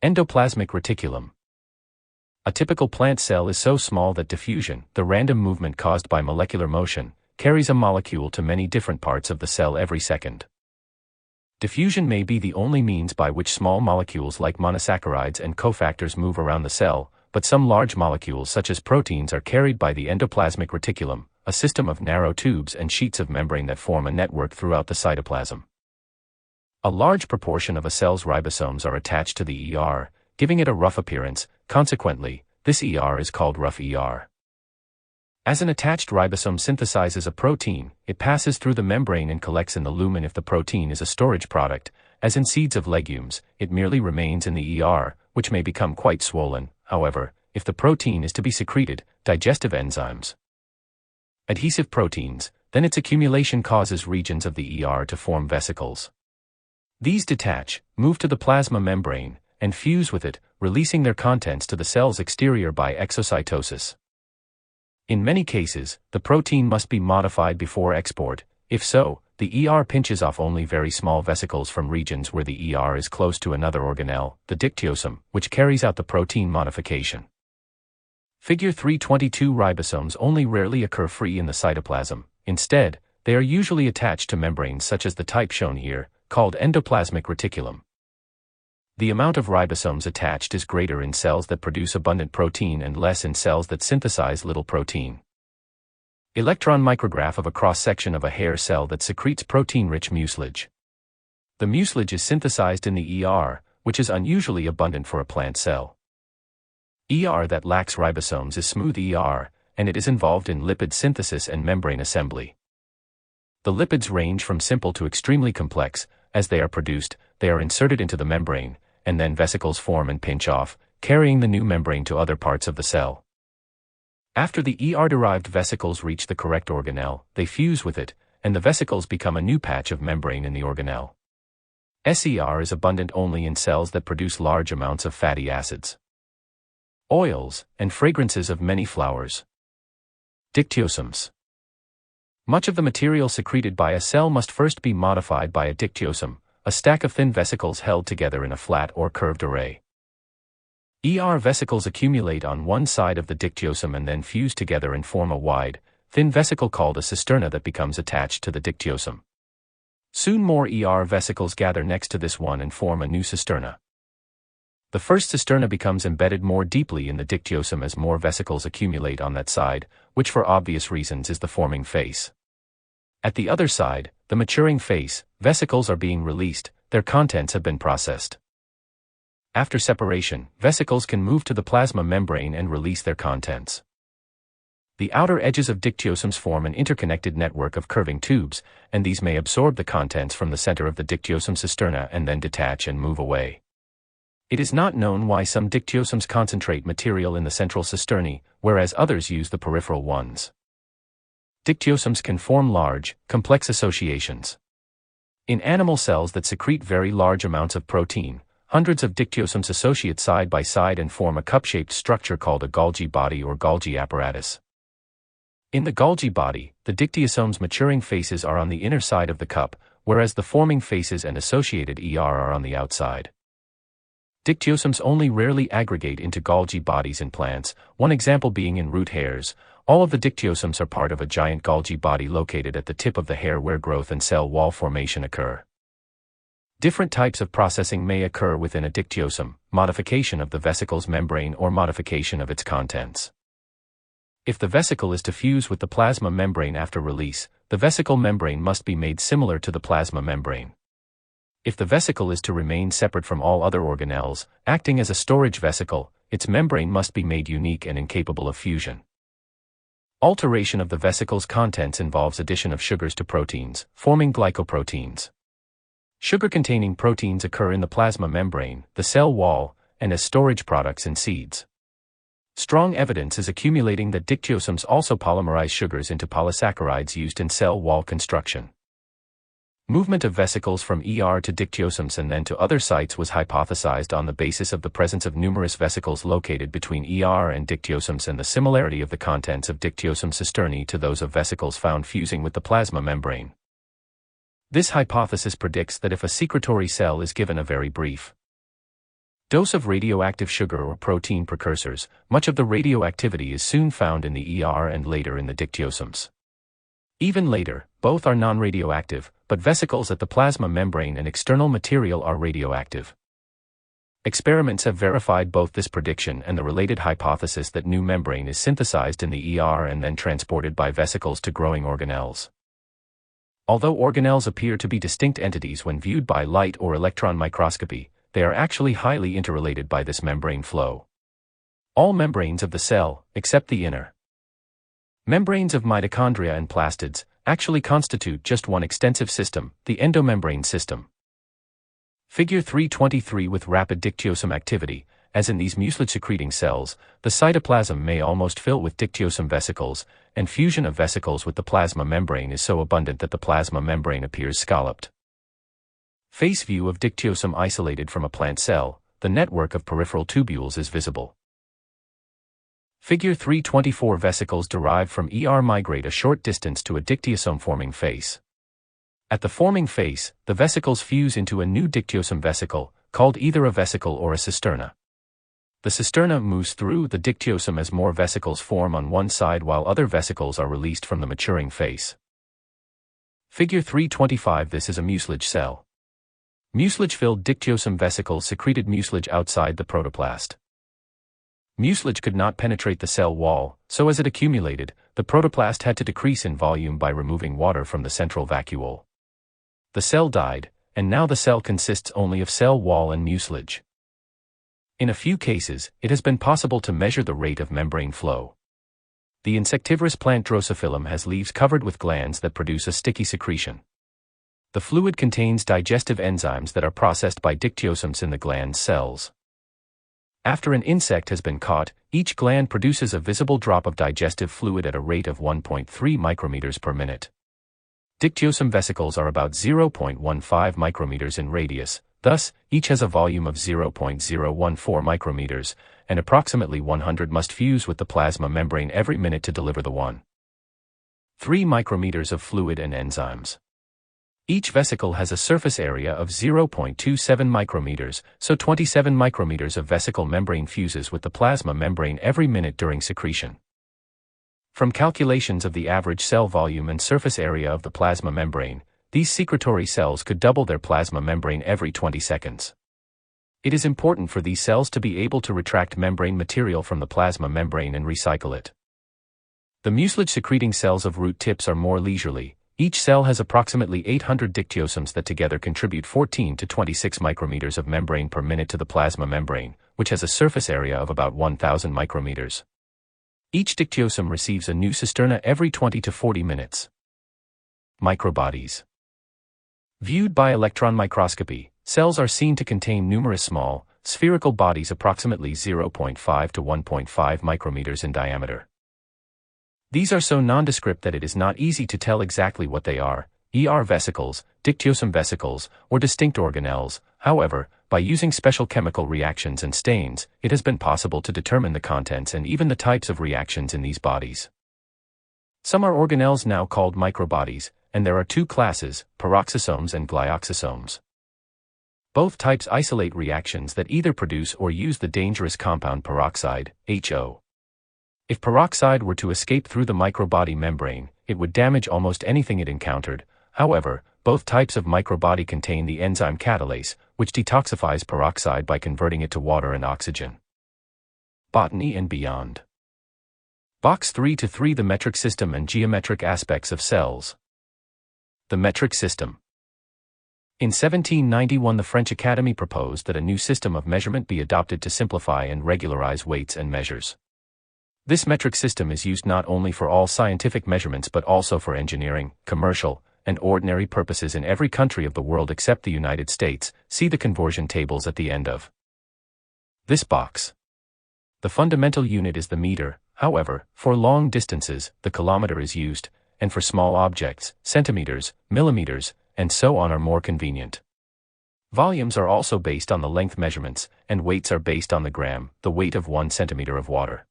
Endoplasmic reticulum. A typical plant cell is so small that diffusion, the random movement caused by molecular motion, carries a molecule to many different parts of the cell every second. Diffusion may be the only means by which small molecules like monosaccharides and cofactors move around the cell, but some large molecules such as proteins are carried by the endoplasmic reticulum, a system of narrow tubes and sheets of membrane that form a network throughout the cytoplasm. A large proportion of a cell's ribosomes are attached to the ER, giving it a rough appearance. Consequently, this ER is called rough ER. As an attached ribosome synthesizes a protein, it passes through the membrane and collects in the lumen. If the protein is a storage product, as in seeds of legumes, it merely remains in the ER, which may become quite swollen. However, if the protein is to be secreted, digestive enzymes, adhesive proteins, then its accumulation causes regions of the ER to form vesicles. These detach, move to the plasma membrane, and fuse with it, releasing their contents to the cell's exterior by exocytosis. In many cases, the protein must be modified before export. If so, the ER pinches off only very small vesicles from regions where the ER is close to another organelle, the dictyosome, which carries out the protein modification. Figure 322. Ribosomes only rarely occur free in the cytoplasm. Instead, they are usually attached to membranes such as the type shown here, called endoplasmic reticulum. The amount of ribosomes attached is greater in cells that produce abundant protein and less in cells that synthesize little protein. Electron micrograph of a cross-section of a hair cell that secretes protein-rich mucilage. The mucilage is synthesized in the ER, which is unusually abundant for a plant cell. ER that lacks ribosomes is smooth ER, and it is involved in lipid synthesis and membrane assembly. The lipids range from simple to extremely complex. As they are produced, they are inserted into the membrane, and then vesicles form and pinch off, carrying the new membrane to other parts of the cell. After the ER-derived vesicles reach the correct organelle, they fuse with it, and the vesicles become a new patch of membrane in the organelle. SER is abundant only in cells that produce large amounts of fatty acids, oils, and fragrances of many flowers. Dictyosomes. Much of the material secreted by a cell must first be modified by a dictyosome, a stack of thin vesicles held together in a flat or curved array. ER vesicles accumulate on one side of the dictyosome and then fuse together and form a wide, thin vesicle called a cisterna that becomes attached to the dictyosome. Soon more ER vesicles gather next to this one and form a new cisterna. The first cisterna becomes embedded more deeply in the dictyosome as more vesicles accumulate on that side, which for obvious reasons is the forming face. At the other side, the maturing face, vesicles are being released, their contents have been processed. After separation, vesicles can move to the plasma membrane and release their contents. The outer edges of dictyosomes form an interconnected network of curving tubes, and these may absorb the contents from the center of the dictyosome cisterna and then detach and move away. It is not known why some dictyosomes concentrate material in the central cisternae, whereas others use the peripheral ones. Dictyosomes can form large, complex associations. In animal cells that secrete very large amounts of protein, hundreds of dictyosomes associate side by side and form a cup-shaped structure called a Golgi body or Golgi apparatus. In the Golgi body, the dictyosomes' maturing faces are on the inner side of the cup, whereas the forming faces and associated ER are on the outside. Dictyosomes only rarely aggregate into Golgi bodies in plants, one example being in root hairs. All of the dictyosomes are part of a giant Golgi body located at the tip of the hair where growth and cell wall formation occur. Different types of processing may occur within a dictyosome: modification of the vesicle's membrane or modification of its contents. If the vesicle is to fuse with the plasma membrane after release, the vesicle membrane must be made similar to the plasma membrane. If the vesicle is to remain separate from all other organelles, acting as a storage vesicle, its membrane must be made unique and incapable of fusion. Alteration of the vesicle's contents involves addition of sugars to proteins, forming glycoproteins. Sugar-containing proteins occur in the plasma membrane, the cell wall, and as storage products in seeds. Strong evidence is accumulating that dictyosomes also polymerize sugars into polysaccharides used in cell wall construction. Movement of vesicles from ER to dictyosomes and then to other sites was hypothesized on the basis of the presence of numerous vesicles located between ER and dictyosomes and the similarity of the contents of dictyosome cisternae to those of vesicles found fusing with the plasma membrane. This hypothesis predicts that if a secretory cell is given a very brief dose of radioactive sugar or protein precursors, much of the radioactivity is soon found in the ER and later in the dictyosomes. Even later, both are non-radioactive, but vesicles at the plasma membrane and external material are radioactive. Experiments have verified both this prediction and the related hypothesis that new membrane is synthesized in the ER and then transported by vesicles to growing organelles. Although organelles appear to be distinct entities when viewed by light or electron microscopy, they are actually highly interrelated by this membrane flow. All membranes of the cell, except the inner membranes of mitochondria and plastids, actually constitute just one extensive system, the endomembrane system. Figure 323 with rapid dictyosome activity, as in these mucilage-secreting cells, the cytoplasm may almost fill with dictyosome vesicles, and fusion of vesicles with the plasma membrane is so abundant that the plasma membrane appears scalloped. Face view of dictyosome isolated from a plant cell, the network of peripheral tubules is visible. Figure 324 vesicles derived from ER migrate a short distance to a dictyosome-forming face. At the forming face, the vesicles fuse into a new dictyosome vesicle, called either a vesicle or a cisterna. The cisterna moves through the dictyosome as more vesicles form on one side while other vesicles are released from the maturing face. Figure 325. This is a mucilage cell. Mucilage-filled dictyosome vesicles secreted mucilage outside the protoplast. Mucilage could not penetrate the cell wall, so as it accumulated, the protoplast had to decrease in volume by removing water from the central vacuole. The cell died, and now the cell consists only of cell wall and mucilage. In a few cases, it has been possible to measure the rate of membrane flow. The insectivorous plant Drosophilum has leaves covered with glands that produce a sticky secretion. The fluid contains digestive enzymes that are processed by dictyosomes in the gland cells. After an insect has been caught, each gland produces a visible drop of digestive fluid at a rate of 1.3 micrometers per minute. Dictyosome vesicles are about 0.15 micrometers in radius, thus, each has a volume of 0.014 micrometers, and approximately 100 must fuse with the plasma membrane every minute to deliver the 1.3 micrometers of fluid and enzymes. Each vesicle has a surface area of 0.27 micrometers, so 27 micrometers of vesicle membrane fuses with the plasma membrane every minute during secretion. From calculations of the average cell volume and surface area of the plasma membrane, these secretory cells could double their plasma membrane every 20 seconds. It is important for these cells to be able to retract membrane material from the plasma membrane and recycle it. The mucilage-secreting cells of root tips are more leisurely. Each cell has approximately 800 dictyosomes that together contribute 14 to 26 micrometers of membrane per minute to the plasma membrane, which has a surface area of about 1,000 micrometers. Each dictyosome receives a new cisterna every 20 to 40 minutes. Microbodies. Viewed by electron microscopy, cells are seen to contain numerous small, spherical bodies approximately 0.5 to 1.5 micrometers in diameter. These are so nondescript that it is not easy to tell exactly what they are, ER vesicles, dictyosome vesicles, or distinct organelles. However, by using special chemical reactions and stains, it has been possible to determine the contents and even the types of reactions in these bodies. Some are organelles now called microbodies, and there are two classes, peroxisomes and glyoxysomes. Both types isolate reactions that either produce or use the dangerous compound peroxide, HO. If peroxide were to escape through the microbody membrane, it would damage almost anything it encountered. However, both types of microbody contain the enzyme catalase, which detoxifies peroxide by converting it to water and oxygen. Botany and beyond. Box 3-3 The metric system and geometric aspects of cells. The metric system. In 1791 the French Academy proposed that a new system of measurement be adopted to simplify and regularize weights and measures. This metric system is used not only for all scientific measurements but also for engineering, commercial, and ordinary purposes in every country of the world except the United States. See the conversion tables at the end of this box. The fundamental unit is the meter, however, for long distances, the kilometer is used, and for small objects, centimeters, millimeters, and so on are more convenient. Volumes are also based on the length measurements, and weights are based on the gram, the weight of 1 centimeter of water.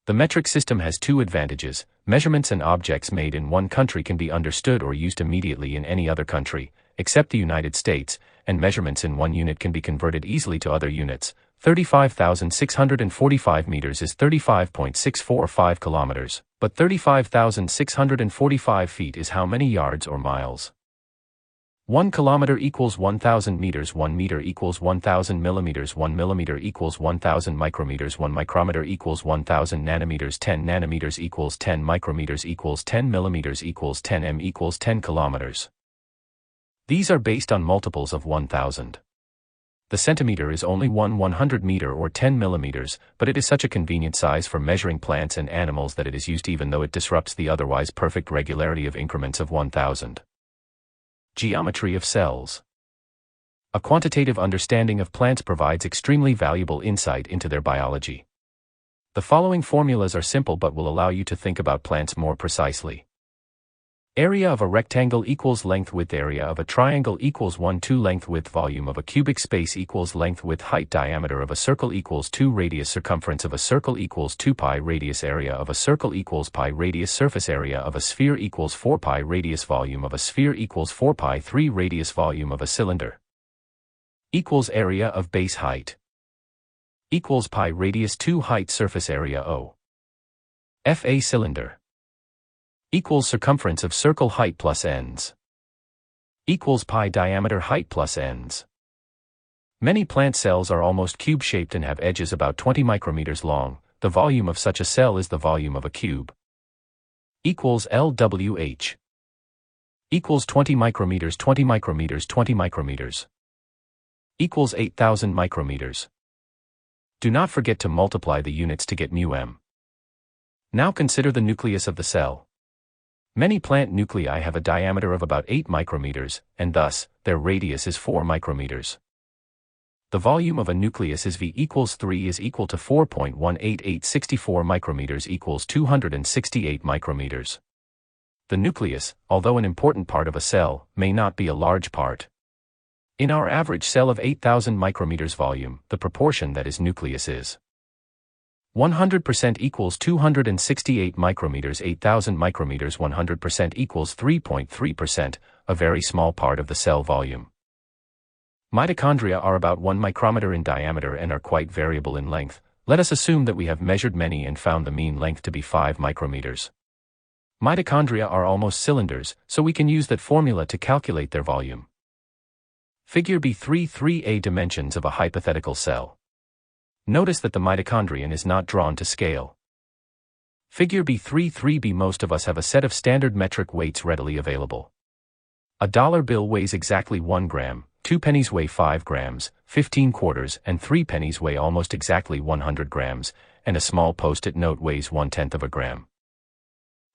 The metric system has two advantages: measurements and objects made in one country can be understood or used immediately in any other country, except the United States, and measurements in one unit can be converted easily to other units. 35,645 meters is 35.645 kilometers, but 35,645 feet is how many yards or miles? 1 kilometer equals 1,000 meters, 1 meter equals 1,000 millimeters, 1 millimeter equals 1,000 micrometers, 1 micrometer equals 1,000 nanometers, 10 nanometers equals 10 micrometers equals 10 millimeters equals 10 m equals 10 kilometers. These are based on multiples of 1,000. The centimeter is only 1/100 meter or 10 millimeters, but it is such a convenient size for measuring plants and animals that it is used even though it disrupts the otherwise perfect regularity of increments of 1,000. Geometry of cells. A quantitative understanding of plants provides extremely valuable insight into their biology. The following formulas are simple but will allow you to think about plants more precisely. Area of a rectangle equals length width. Area of a triangle equals 1/2 length width. Volume of a cubic space equals length width. Height. Diameter of a circle equals 2 radius. Circumference of a circle equals 2 pi radius. Area of a circle equals pi radius. Surface area of a sphere equals 4 pi radius. Volume of a sphere equals 4 pi 3 radius. Volume of a cylinder equals area of base height equals pi radius 2 height. Surface area O F a cylinder equals circumference of circle height plus ends equals pi diameter height plus ends. Many plant cells are almost cube-shaped and have edges about 20 micrometers long. The volume of such a cell is the volume of a cube. Equals LWH equals 20 micrometers 20 micrometers 20 micrometers equals 8,000 micrometers. Do not forget to multiply the units to get μm. Now consider the nucleus of the cell. Many plant nuclei have a diameter of about 8 micrometers, and thus, their radius is 4 micrometers. The volume of a nucleus is V equals 3 is equal to 4.18864 micrometers equals 268 micrometers. The nucleus, although an important part of a cell, may not be a large part. In our average cell of 8,000 micrometers volume, the proportion that is nucleus is 100% equals 268 micrometers. 8,000 micrometers 100% equals 3.3%, a very small part of the cell volume. Mitochondria are about 1 micrometer in diameter and are quite variable in length. Let us assume that we have measured many and found the mean length to be 5 micrometers. Mitochondria are almost cylinders, so we can use that formula to calculate their volume. Figure B3 3a dimensions of a hypothetical cell. Notice that the mitochondrion is not drawn to scale. Figure B3 3b. Most of us have a set of standard metric weights readily available. A dollar bill weighs exactly 1 gram, 2 pennies weigh 5 grams, 15 quarters and 3 pennies weigh almost exactly 100 grams, and a small post-it note weighs 1/10 of a gram.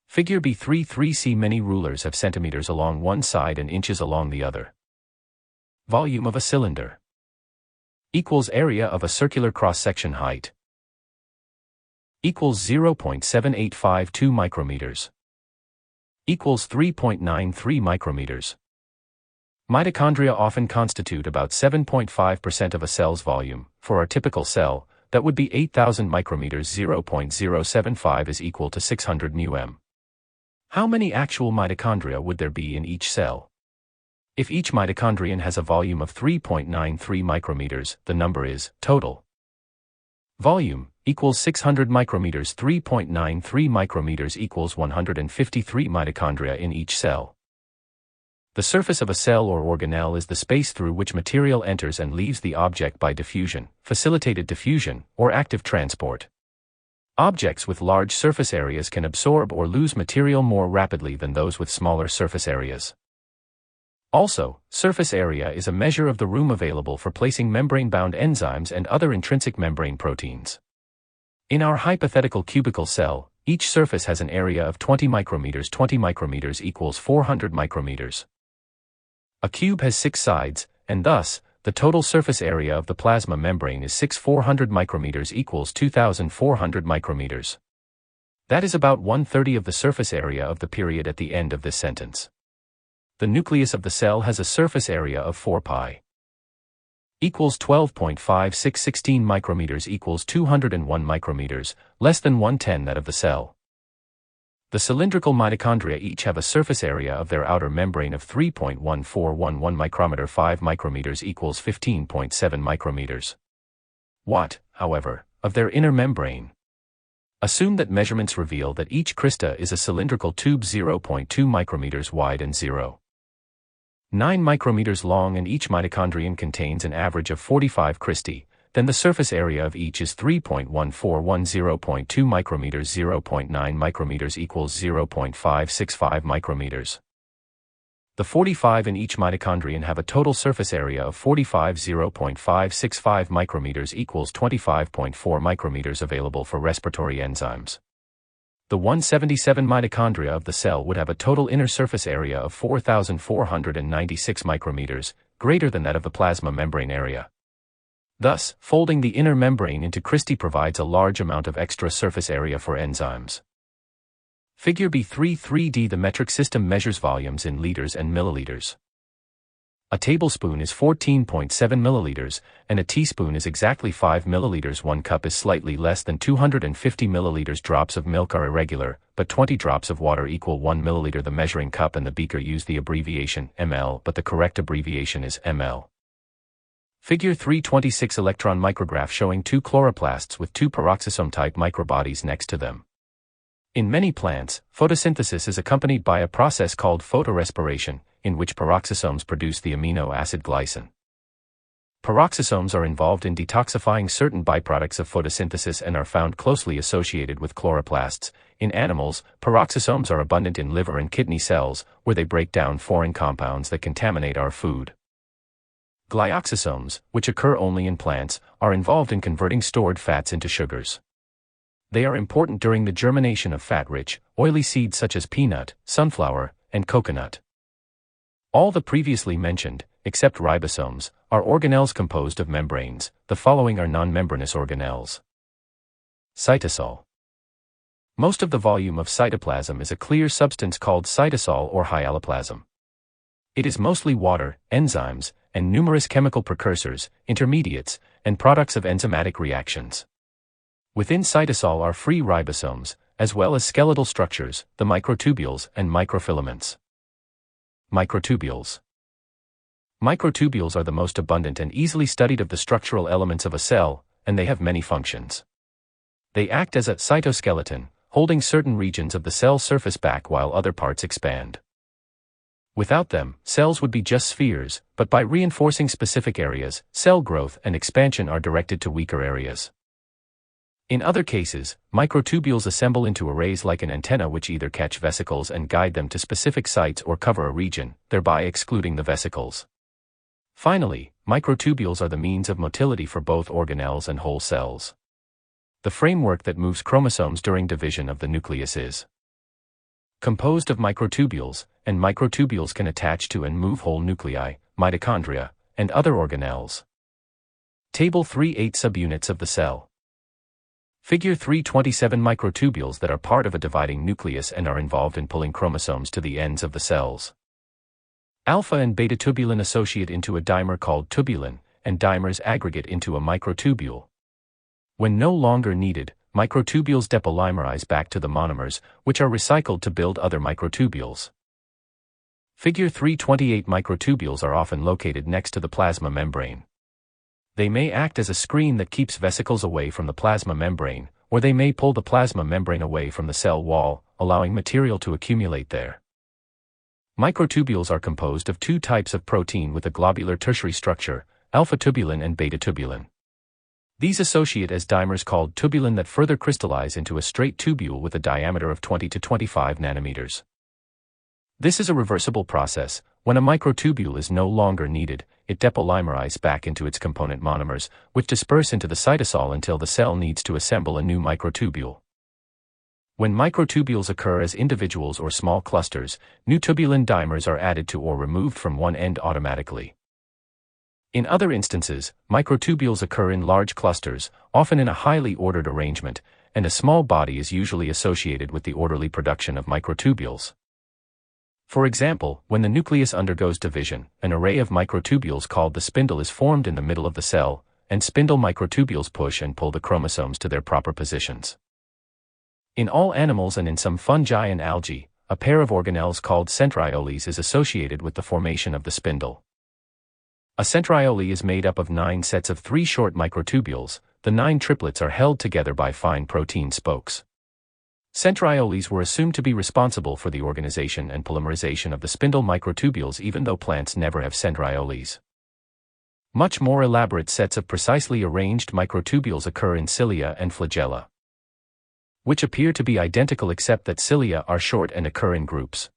Figure B3 3c. Many rulers have centimeters along one side and inches along the other. Volume of a cylinder equals area of a circular cross-section height equals 0.7852 micrometers equals 3.93 micrometers. Mitochondria often constitute about 7.5% of a cell's volume. For our typical cell, that would be 8,000 micrometers. 0.075 is equal to 600 μm. How many actual mitochondria would there be in each cell? If each mitochondrion has a volume of 3.93 micrometers, the number is total volume equals 600 micrometers. 3.93 micrometers equals 153 mitochondria in each cell. The surface of a cell or organelle is the space through which material enters and leaves the object by diffusion, facilitated diffusion, or active transport. Objects with large surface areas can absorb or lose material more rapidly than those with smaller surface areas. Also, surface area is a measure of the room available for placing membrane-bound enzymes and other intrinsic membrane proteins. In our hypothetical cubical cell, each surface has an area of 20 micrometers. 20 micrometers equals 400 micrometers. A cube has 6 sides, and thus, The total surface area of the plasma membrane is 6,400 micrometers equals 2,400 micrometers. That is about 1/30 of the surface area of the period at the end of this sentence. The nucleus of the cell has a surface area of 4 pi equals 12.5616 micrometers equals 201 micrometers, less than 1/10 that of the cell. The cylindrical mitochondria each have a surface area of their outer membrane of 3.1411 micrometer 5 micrometers equals 15.7 micrometers. What, however, of their inner membrane? Assume that measurements reveal that each crista is a cylindrical tube 0.2 micrometers wide and 0.9 micrometers long and each mitochondrion contains an average of 45 cristae, then the surface area of each is 3.1410.2 micrometers 0.9 micrometers equals 0.565 micrometers. The 45 in each mitochondrion have a total surface area of 45 0.565 micrometers equals 25.4 micrometers available for respiratory enzymes. The 177 mitochondria of the cell would have a total inner surface area of 4,496 micrometers, greater than that of the plasma membrane area. Thus, folding the inner membrane into cristae provides a large amount of extra surface area for enzymes. Figure B3-3D. The metric system measures volumes in liters and milliliters. A tablespoon is 14.7 milliliters, and a teaspoon is exactly 5 milliliters. 1 cup is slightly less than 250 milliliters. Drops of milk are irregular, but 20 drops of water equal 1 milliliter. The measuring cup and the beaker use the abbreviation ml, but the correct abbreviation is ml. Figure 326. Electron micrograph showing 2 chloroplasts with 2 peroxisome-type microbodies next to them. In many plants, photosynthesis is accompanied by a process called photorespiration, in which peroxisomes produce the amino acid glycine. Peroxisomes are involved in detoxifying certain byproducts of photosynthesis and are found closely associated with chloroplasts. In animals, peroxisomes are abundant in liver and kidney cells, where they break down foreign compounds that contaminate our food. Glyoxysomes, which occur only in plants, are involved in converting stored fats into sugars. They are important during the germination of fat-rich, oily seeds such as peanut, sunflower, and coconut. All the previously mentioned, except ribosomes, are organelles composed of membranes. The following are non-membranous organelles. Cytosol. Most of the volume of cytoplasm is a clear substance called cytosol or hyaloplasm. It is mostly water, enzymes, and numerous chemical precursors, intermediates, and products of enzymatic reactions. Within cytosol are free ribosomes, as well as skeletal structures, the microtubules and microfilaments. Microtubules. Microtubules are the most abundant and easily studied of the structural elements of a cell, and they have many functions. They act as a cytoskeleton, holding certain regions of the cell surface back while other parts expand. Without them, cells would be just spheres, but by reinforcing specific areas, cell growth and expansion are directed to weaker areas. In other cases, microtubules assemble into arrays like an antenna which either catch vesicles and guide them to specific sites or cover a region, thereby excluding the vesicles. Finally, microtubules are the means of motility for both organelles and whole cells. The framework that moves chromosomes during division of the nucleus is composed of microtubules, and microtubules can attach to and move whole nuclei, mitochondria, and other organelles. Table 3-8 subunits of the cell. Figure 327 microtubules that are part of a dividing nucleus and are involved in pulling chromosomes to the ends of the cells. Alpha and beta tubulin associate into a dimer called tubulin, and dimers aggregate into a microtubule. When no longer needed, microtubules depolymerize back to the monomers, which are recycled to build other microtubules. Figure 328 microtubules are often located next to the plasma membrane. They may act as a screen that keeps vesicles away from the plasma membrane, or they may pull the plasma membrane away from the cell wall, allowing material to accumulate there. Microtubules are composed of 2 types of protein with a globular tertiary structure, alpha tubulin and beta tubulin. These associate as dimers called tubulin that further crystallize into a straight tubule with a diameter of 20 to 25 nanometers. This is a reversible process. When a microtubule is no longer needed, it depolymerizes back into its component monomers, which disperse into the cytosol until the cell needs to assemble a new microtubule. When microtubules occur as individuals or small clusters, new tubulin dimers are added to or removed from one end automatically. In other instances, microtubules occur in large clusters, often in a highly ordered arrangement, and a small body is usually associated with the orderly production of microtubules. For example, when the nucleus undergoes division, an array of microtubules called the spindle is formed in the middle of the cell, and spindle microtubules push and pull the chromosomes to their proper positions. In all animals and in some fungi and algae, a pair of organelles called centrioles is associated with the formation of the spindle. A centriole is made up of 9 sets of 3 short microtubules. The 9 triplets are held together by fine protein spokes. Centrioles were assumed to be responsible for the organization and polymerization of the spindle microtubules, even though plants never have centrioles. Much more elaborate sets of precisely arranged microtubules occur in cilia and flagella, which appear to be identical except that cilia are short and occur in groups,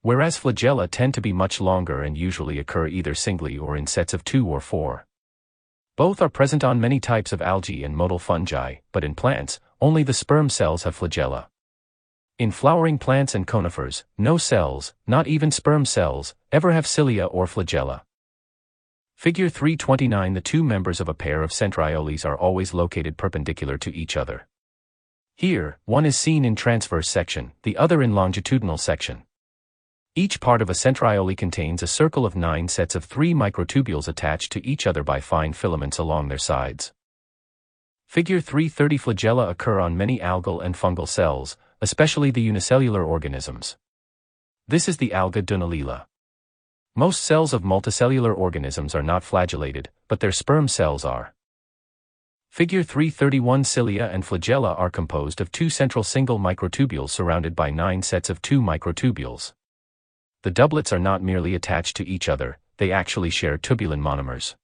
whereas flagella tend to be much longer and usually occur either singly or in sets of 2 or 4. Both are present on many types of algae and motile fungi, but in plants, only the sperm cells have flagella. In flowering plants and conifers, no cells, not even sperm cells, ever have cilia or flagella. Figure 329. The 2 members of a pair of centrioles are always located perpendicular to each other. Here, one is seen in transverse section, the other in longitudinal section. Each part of a centriole contains a circle of 9 sets of 3 microtubules attached to each other by fine filaments along their sides. Figure 330. Flagella occur on many algal and fungal cells, especially the unicellular organisms. This is the alga Dunaliella. Most cells of multicellular organisms are not flagellated, but their sperm cells are. Figure 331. Cilia and flagella are composed of 2 central single microtubules surrounded by 9 sets of 2 microtubules. The doublets are not merely attached to each other, they actually share tubulin monomers.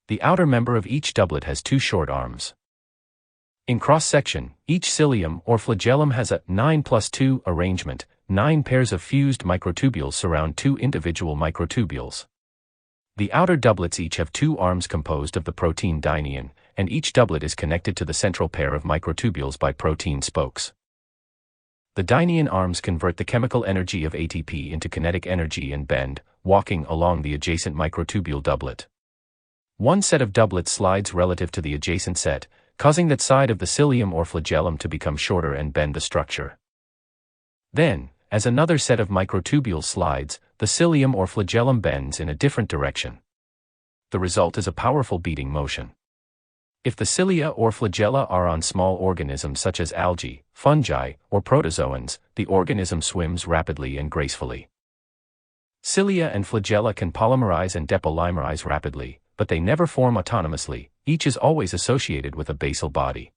The outer member of each doublet has 2 short arms. In cross-section, each cilium or flagellum has a 9+2 arrangement. 9 pairs of fused microtubules surround 2 individual microtubules. The outer doublets each have 2 arms composed of the protein dynein, and each doublet is connected to the central pair of microtubules by protein spokes. The dynein arms convert the chemical energy of ATP into kinetic energy and bend, walking along the adjacent microtubule doublet. One set of doublets slides relative to the adjacent set, causing that side of the cilium or flagellum to become shorter and bend the structure. Then, as another set of microtubules slides, the cilium or flagellum bends in a different direction. The result is a powerful beating motion. If the cilia or flagella are on small organisms such as algae, fungi, or protozoans, the organism swims rapidly and gracefully. Cilia and flagella can polymerize and depolymerize rapidly, but they never form autonomously. Each is always associated with a basal body.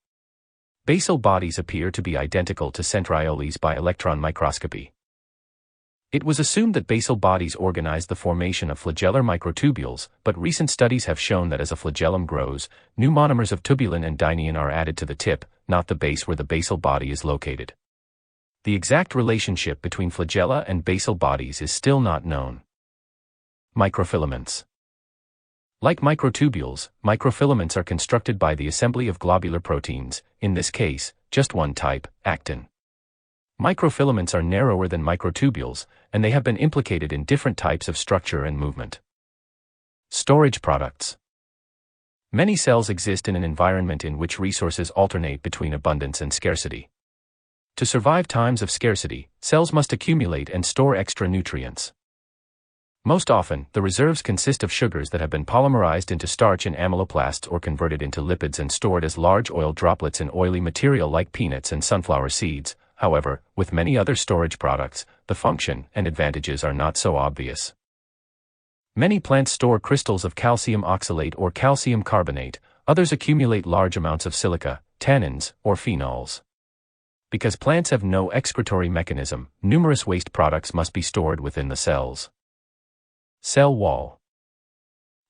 Basal bodies appear to be identical to centrioles by electron microscopy. It was assumed that basal bodies organize the formation of flagellar microtubules, but recent studies have shown that as a flagellum grows, new monomers of tubulin and dynein are added to the tip, not the base where the basal body is located. The exact relationship between flagella and basal bodies is still not known. Microfilaments. Like microtubules, microfilaments are constructed by the assembly of globular proteins, in this case, just one type, actin. Microfilaments are narrower than microtubules, and they have been implicated in different types of structure and movement. Storage products. Many cells exist in an environment in which resources alternate between abundance and scarcity. To survive times of scarcity, cells must accumulate and store extra nutrients. Most often, the reserves consist of sugars that have been polymerized into starch in amyloplasts or converted into lipids and stored as large oil droplets in oily material like peanuts and sunflower seeds. However, with many other storage products, the function and advantages are not so obvious. Many plants store crystals of calcium oxalate or calcium carbonate, others accumulate large amounts of silica, tannins, or phenols. Because plants have no excretory mechanism, numerous waste products must be stored within the cells. Cell wall.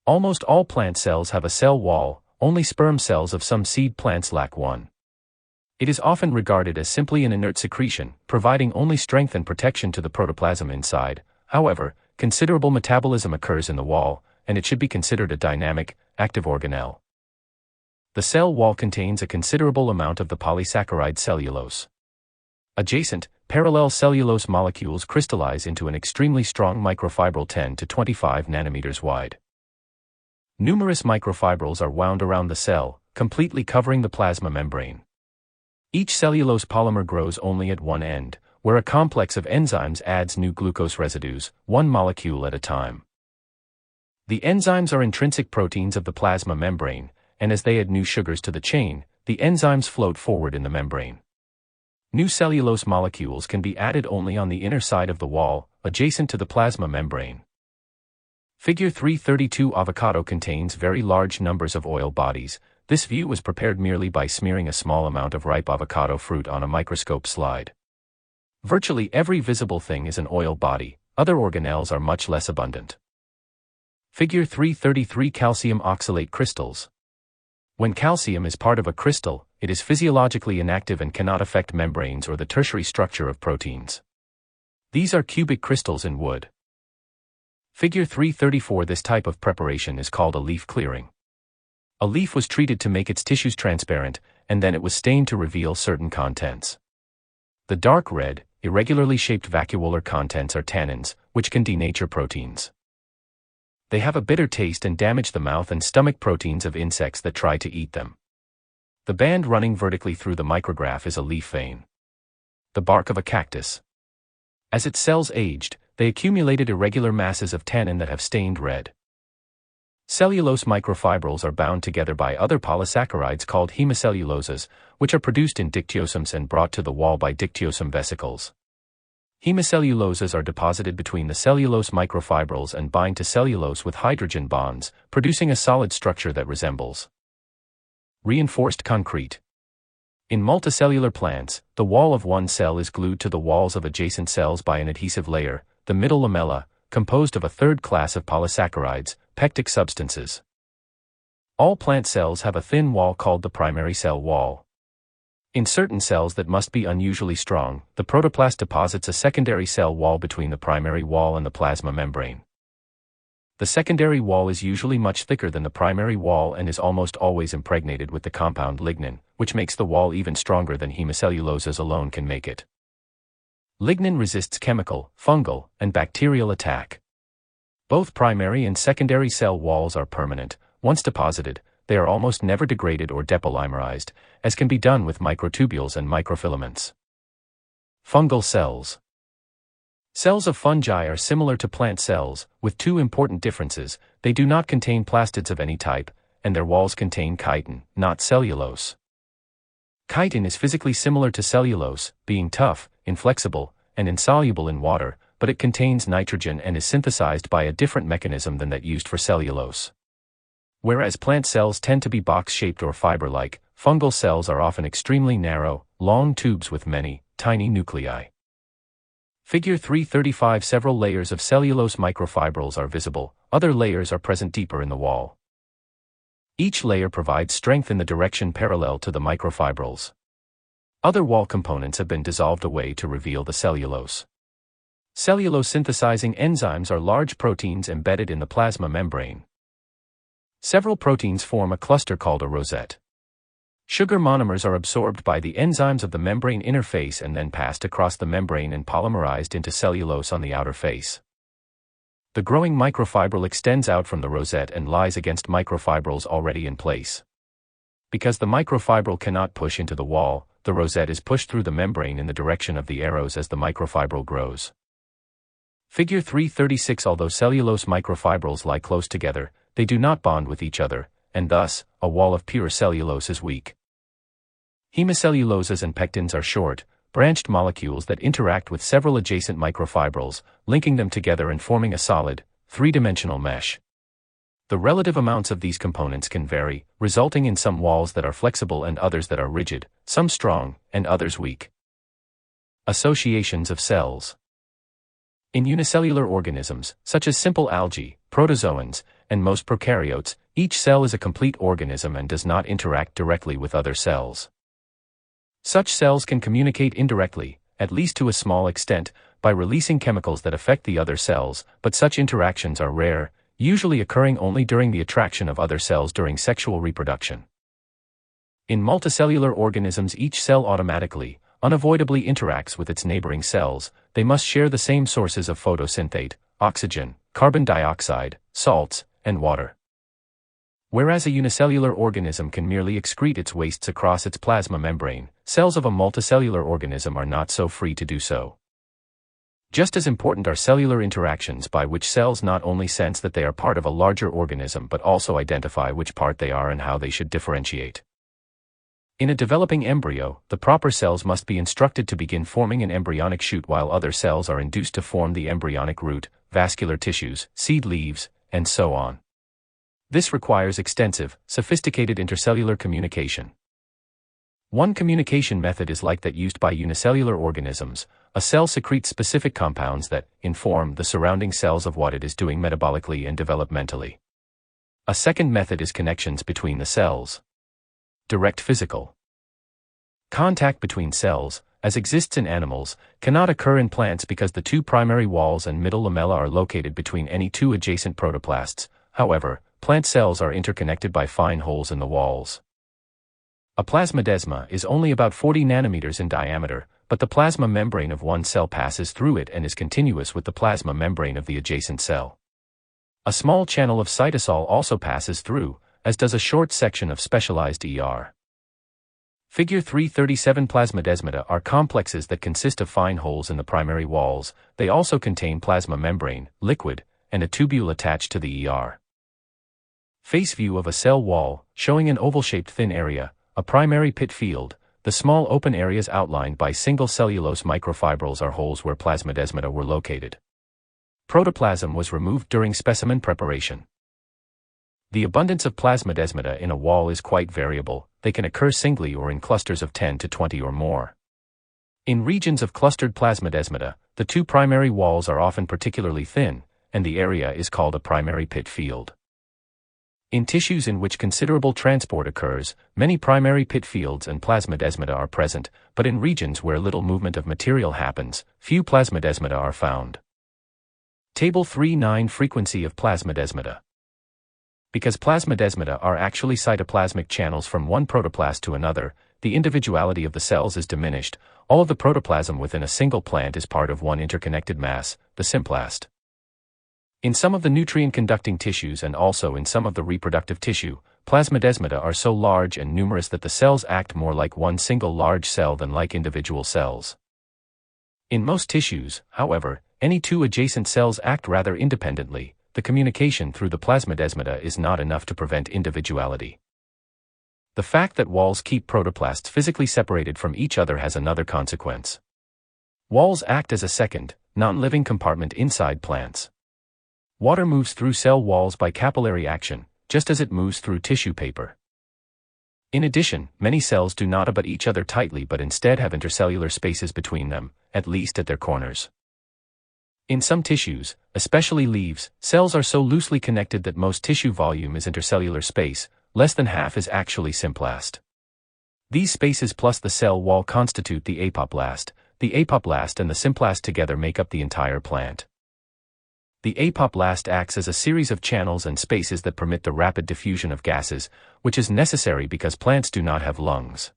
Almost all plant cells have a cell wall, only sperm cells of some seed plants lack one. It is often regarded as simply an inert secretion, providing only strength and protection to the protoplasm inside. However, considerable metabolism occurs in the wall, and it should be considered a dynamic, active organelle. The cell wall contains a considerable amount of the polysaccharide cellulose. Adjacent, parallel cellulose molecules crystallize into an extremely strong microfibril 10 to 25 nanometers wide. Numerous microfibrils are wound around the cell, completely covering the plasma membrane. Each cellulose polymer grows only at one end, where a complex of enzymes adds new glucose residues, one molecule at a time. The enzymes are intrinsic proteins of the plasma membrane, and as they add new sugars to the chain, the enzymes float forward in the membrane. New cellulose molecules can be added only on the inner side of the wall, adjacent to the plasma membrane. Figure 332 avocado contains very large numbers of oil bodies. This view was prepared merely by smearing a small amount of ripe avocado fruit on a microscope slide. Virtually every visible thing is an oil body, other organelles are much less abundant. Figure 333 calcium oxalate crystals. When calcium is part of a crystal, it is physiologically inactive and cannot affect membranes or the tertiary structure of proteins. These are cubic crystals in wood. Figure 334. This type of preparation is called a leaf clearing. A leaf was treated to make its tissues transparent, and then it was stained to reveal certain contents. The dark red, irregularly shaped vacuolar contents are tannins, which can denature proteins. They have a bitter taste and damage the mouth and stomach proteins of insects that try to eat them. The band running vertically through the micrograph is a leaf vein. The bark of a cactus. As its cells aged, they accumulated irregular masses of tannin that have stained red. Cellulose microfibrils are bound together by other polysaccharides called hemicelluloses, which are produced in dictyosomes and brought to the wall by dictyosome vesicles. Hemicelluloses are deposited between the cellulose microfibrils and bind to cellulose with hydrogen bonds, producing a solid structure that resembles reinforced concrete. In multicellular plants, the wall of one cell is glued to the walls of adjacent cells by an adhesive layer, the middle lamella, composed of a third class of polysaccharides, pectic substances. All plant cells have a thin wall called the primary cell wall. In certain cells that must be unusually strong, the protoplast deposits a secondary cell wall between the primary wall and the plasma membrane. The secondary wall is usually much thicker than the primary wall and is almost always impregnated with the compound lignin, which makes the wall even stronger than hemicelluloses alone can make it. Lignin resists chemical, fungal, and bacterial attack. Both primary and secondary cell walls are permanent. Once deposited, they are almost never degraded or depolymerized, as can be done with microtubules and microfilaments. Fungal cells. Cells of fungi are similar to plant cells, with two important differences: they do not contain plastids of any type, and their walls contain chitin, not cellulose. Chitin is physically similar to cellulose, being tough, inflexible, and insoluble in water, but it contains nitrogen and is synthesized by a different mechanism than that used for cellulose. Whereas plant cells tend to be box-shaped or fiber-like, fungal cells are often extremely narrow, long tubes with many, tiny nuclei. Figure 335. Several layers of cellulose microfibrils are visible, other layers are present deeper in the wall. Each layer provides strength in the direction parallel to the microfibrils. Other wall components have been dissolved away to reveal the cellulose. Cellulose-synthesizing enzymes are large proteins embedded in the plasma membrane. Several proteins form a cluster called a rosette. Sugar monomers are absorbed by the enzymes of the membrane interface and then passed across the membrane and polymerized into cellulose on the outer face. The growing microfibril extends out from the rosette and lies against microfibrils already in place. Because the microfibril cannot push into the wall, the rosette is pushed through the membrane in the direction of the arrows as the microfibril grows. Figure 336. Although cellulose microfibrils lie close together, they do not bond with each other, and thus, a wall of pure cellulose is weak. Hemicelluloses and pectins are short, branched molecules that interact with several adjacent microfibrils, linking them together and forming a solid, three-dimensional mesh. The relative amounts of these components can vary, resulting in some walls that are flexible and others that are rigid, some strong, and others weak. Associations of cells. In unicellular organisms, such as simple algae, protozoans, and most prokaryotes, each cell is a complete organism and does not interact directly with other cells. Such cells can communicate indirectly, at least to a small extent, by releasing chemicals that affect the other cells, but such interactions are rare, usually occurring only during the attraction of other cells during sexual reproduction. In multicellular organisms, each cell automatically, unavoidably interacts with its neighboring cells. They must share the same sources of photosynthate, oxygen, carbon dioxide, salts, and water. Whereas a unicellular organism can merely excrete its wastes across its plasma membrane, cells of a multicellular organism are not so free to do so. Just as important are cellular interactions by which cells not only sense that they are part of a larger organism but also identify which part they are and how they should differentiate. In a developing embryo, the proper cells must be instructed to begin forming an embryonic shoot while other cells are induced to form the embryonic root, vascular tissues, seed leaves, and so on. This requires extensive, sophisticated intercellular communication. One communication method is like that used by unicellular organisms. A cell secretes specific compounds that inform the surrounding cells of what it is doing metabolically and developmentally. A second method is connections between the cells. Direct physical contact between cells, as exists in animals, cannot occur in plants because the two primary walls and middle lamella are located between any two adjacent protoplasts. However, plant cells are interconnected by fine holes in the walls. A plasmodesma is only about 40 nanometers in diameter, but the plasma membrane of one cell passes through it and is continuous with the plasma membrane of the adjacent cell. A small channel of cytosol also passes through, as does a short section of specialized ER. Figure 337 plasmodesmata are complexes that consist of fine holes in the primary walls. They also contain plasma membrane, liquid, and a tubule attached to the ER. Face view of a cell wall, showing an oval-shaped thin area, a primary pit field. The small open areas outlined by single cellulose microfibrils are holes where plasmodesmata were located. Protoplasm was removed during specimen preparation. The abundance of plasmodesmata in a wall is quite variable. They can occur singly or in clusters of 10 to 20 or more. In regions of clustered plasmodesmata, the two primary walls are often particularly thin, and the area is called a primary pit field. In tissues in which considerable transport occurs, many primary pit fields and plasmodesmata are present, but in regions where little movement of material happens, few plasmodesmata are found. Table 3:9 Frequency of plasmodesmata. Because plasmodesmata are actually cytoplasmic channels from one protoplast to another, the individuality of the cells is diminished. All of the protoplasm within a single plant is part of one interconnected mass, the symplast. In some of the nutrient-conducting tissues and also in some of the reproductive tissue, plasmodesmata are so large and numerous that the cells act more like one single large cell than like individual cells. In most tissues, however, any two adjacent cells act rather independently. The communication through the plasmodesmata is not enough to prevent individuality. The fact that walls keep protoplasts physically separated from each other has another consequence. Walls act as a second, non-living compartment inside plants. Water moves through cell walls by capillary action, just as it moves through tissue paper. In addition, many cells do not abut each other tightly but instead have intercellular spaces between them, at least at their corners. In some tissues, especially leaves, cells are so loosely connected that most tissue volume is intercellular space, less than half is actually symplast. These spaces plus the cell wall constitute the apoplast. The apoplast and the symplast together make up the entire plant. The apoplast acts as a series of channels and spaces that permit the rapid diffusion of gases, which is necessary because plants do not have lungs.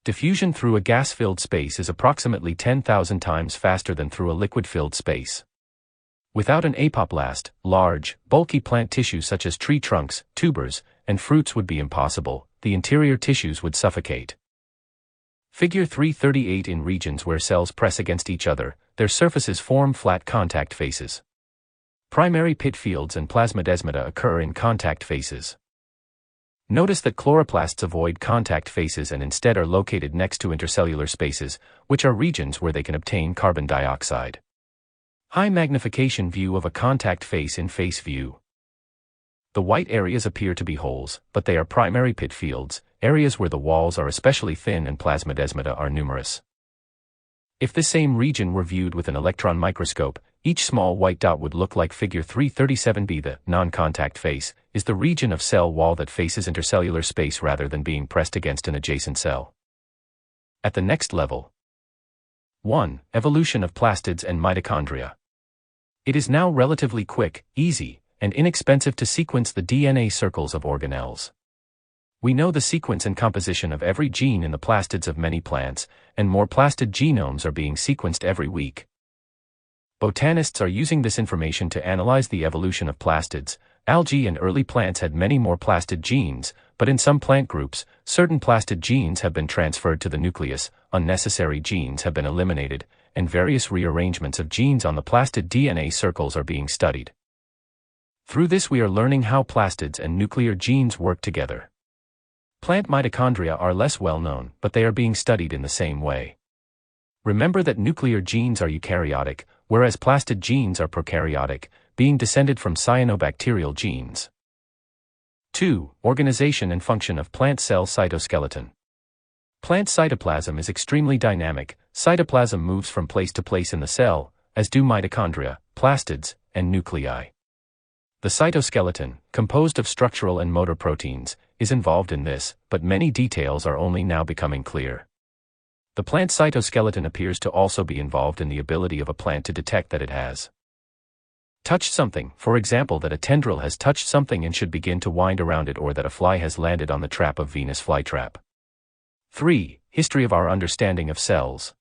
Diffusion through a gas-filled space is approximately 10,000 times faster than through a liquid-filled space. Without an apoplast, large, bulky plant tissue such as tree trunks, tubers, and fruits would be impossible. The interior tissues would suffocate. Figure 338 In regions where cells press against each other, their surfaces form flat contact faces. Primary pit fields and plasmodesmata occur in contact faces. Notice that chloroplasts avoid contact faces and instead are located next to intercellular spaces, which are regions where they can obtain carbon dioxide. High magnification view of a contact face in face view. The white areas appear to be holes, but they are primary pit fields, areas where the walls are especially thin and plasmodesmata are numerous. If the same region were viewed with an electron microscope, each small white dot would look like figure 337b. The non-contact face is the region of cell wall that faces intercellular space rather than being pressed against an adjacent cell. At the next level. 1. Evolution of plastids and mitochondria. It is now relatively quick, easy, and inexpensive to sequence the DNA circles of organelles. We know the sequence and composition of every gene in the plastids of many plants, and more plastid genomes are being sequenced every week. Botanists are using this information to analyze the evolution of plastids, Algae and early plants had many more plastid genes, but in some plant groups, certain plastid genes have been transferred to the nucleus, unnecessary genes have been eliminated, and various rearrangements of genes on the plastid DNA circles are being studied. Through this we are learning how plastids and nuclear genes work together. Plant mitochondria are less well known, but they are being studied in the same way. Remember that nuclear genes are eukaryotic, whereas plastid genes are prokaryotic, being descended from cyanobacterial genes. 2. Organization and function of plant cell cytoskeleton. Plant cytoplasm is extremely dynamic. Cytoplasm moves from place to place in the cell, as do mitochondria, plastids, and nuclei. The cytoskeleton, composed of structural and motor proteins, is involved in this, but many details are only now becoming clear. The plant cytoskeleton appears to also be involved in the ability of a plant to detect that it has touched something, for example that a tendril has touched something and should begin to wind around it, or that a fly has landed on the trap of Venus flytrap. 3. History of our understanding of cells.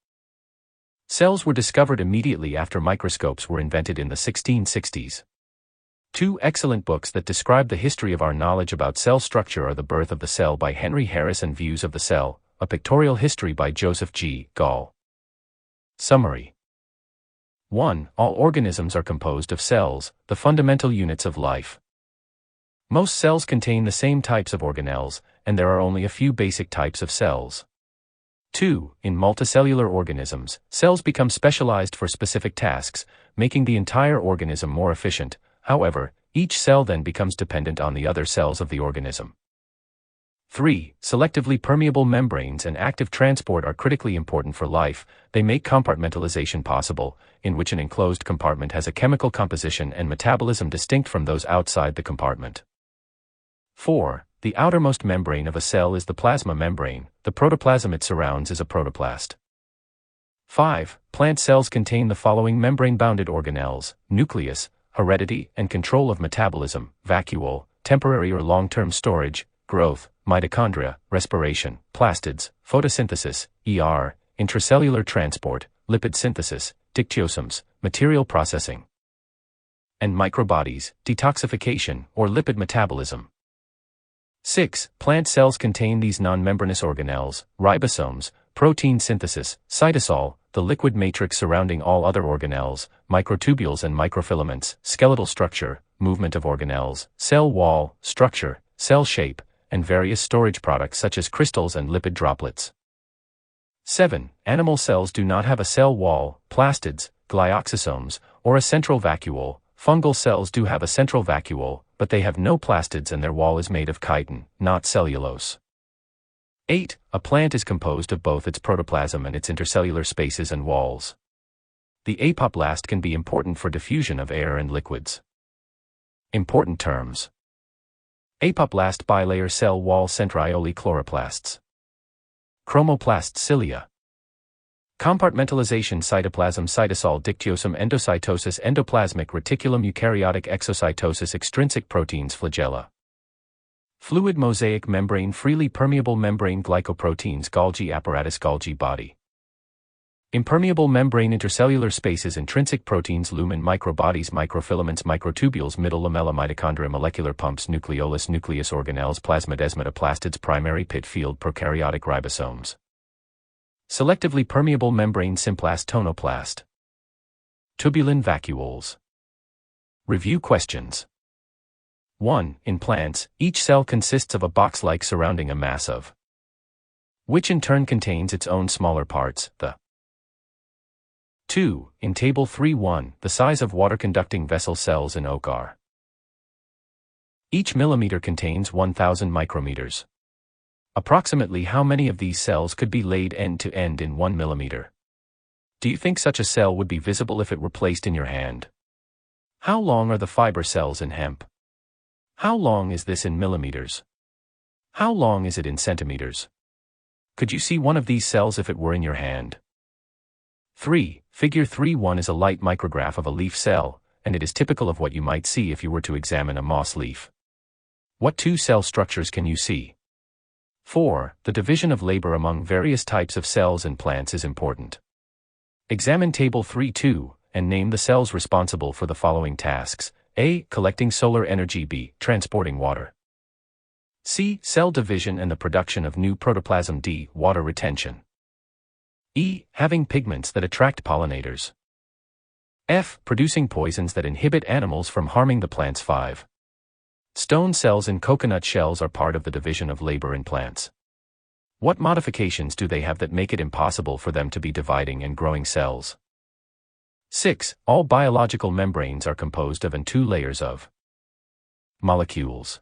Cells were discovered immediately after microscopes were invented in the 1660s. Two excellent books that describe the history of our knowledge about cell structure are The Birth of the Cell by Henry Harris and Views of the Cell, A Pictorial History by Joseph G. Gall. Summary. 1. All organisms are composed of cells, the fundamental units of life. Most cells contain the same types of organelles, and there are only a few basic types of cells. 2. In multicellular organisms, cells become specialized for specific tasks, making the entire organism more efficient. However, each cell then becomes dependent on the other cells of the organism. 3. Selectively permeable membranes and active transport are critically important for life. They make compartmentalization possible, in which an enclosed compartment has a chemical composition and metabolism distinct from those outside the compartment. 4. The outermost membrane of a cell is the plasma membrane. The protoplasm it surrounds is a protoplast. 5. Plant cells contain the following membrane-bounded organelles: nucleus, heredity and control of metabolism, vacuole, temporary or long-term storage, growth, mitochondria, respiration, plastids, photosynthesis, intracellular transport, lipid synthesis, dictyosomes, material processing, and microbodies, detoxification or lipid metabolism. 6. Plant cells contain these non-membranous organelles: ribosomes, protein synthesis, cytosol, the liquid matrix surrounding all other organelles, microtubules and microfilaments, skeletal structure, movement of organelles, cell wall, structure, cell shape, and various storage products such as crystals and lipid droplets. 7. Animal cells do not have a cell wall, plastids, glyoxysomes, or a central vacuole. Fungal cells do have a central vacuole, but they have no plastids and their wall is made of chitin, not cellulose. 8. A plant is composed of both its protoplasm and its intercellular spaces and walls. The apoplast can be important for diffusion of air and liquids. Important terms. Apoplast bilayer cell wall centriole chloroplasts. Chromoplast cilia. Compartmentalization cytoplasm cytosol dictyosome endocytosis endoplasmic reticulum eukaryotic exocytosis extrinsic proteins flagella. Fluid mosaic membrane freely permeable membrane glycoproteins Golgi apparatus Golgi body. Impermeable membrane intercellular spaces intrinsic proteins lumen microbodies microfilaments microtubules middle lamella mitochondria molecular pumps nucleolus nucleus organelles plasmidesmata plastids primary pit field prokaryotic ribosomes. Selectively permeable membrane symplast tonoplast. Tubulin vacuoles. Review questions. 1. In plants, each cell consists of a box-like surrounding a mass of which in turn contains its own smaller parts, the 2. In Table 3.1, the size of water-conducting vessel cells in oak are. Each millimeter contains 1,000 micrometers. Approximately how many of these cells could be laid end-to-end in 1 millimeter? Do you think such a cell would be visible if it were placed in your hand? How long are the fiber cells in hemp? How long is this in millimeters? How long is it in centimeters? Could you see one of these cells if it were in your hand? 3. Figure 3.1 is a light micrograph of a leaf cell, and it is typical of what you might see if you were to examine a moss leaf. What two cell structures can you see? 4. The division of labor among various types of cells in plants is important. Examine Table 3.2, and name the cells responsible for the following tasks: A. Collecting solar energy. B. Transporting water. C. Cell division and the production of new protoplasm. D. Water retention. E. Having pigments that attract pollinators. F. Producing poisons that inhibit animals from harming the plants. 5. Stone cells in coconut shells are part of the division of labor in plants. What modifications do they have that make it impossible for them to be dividing and growing cells? 6. All biological membranes are composed of 2 layers of molecules.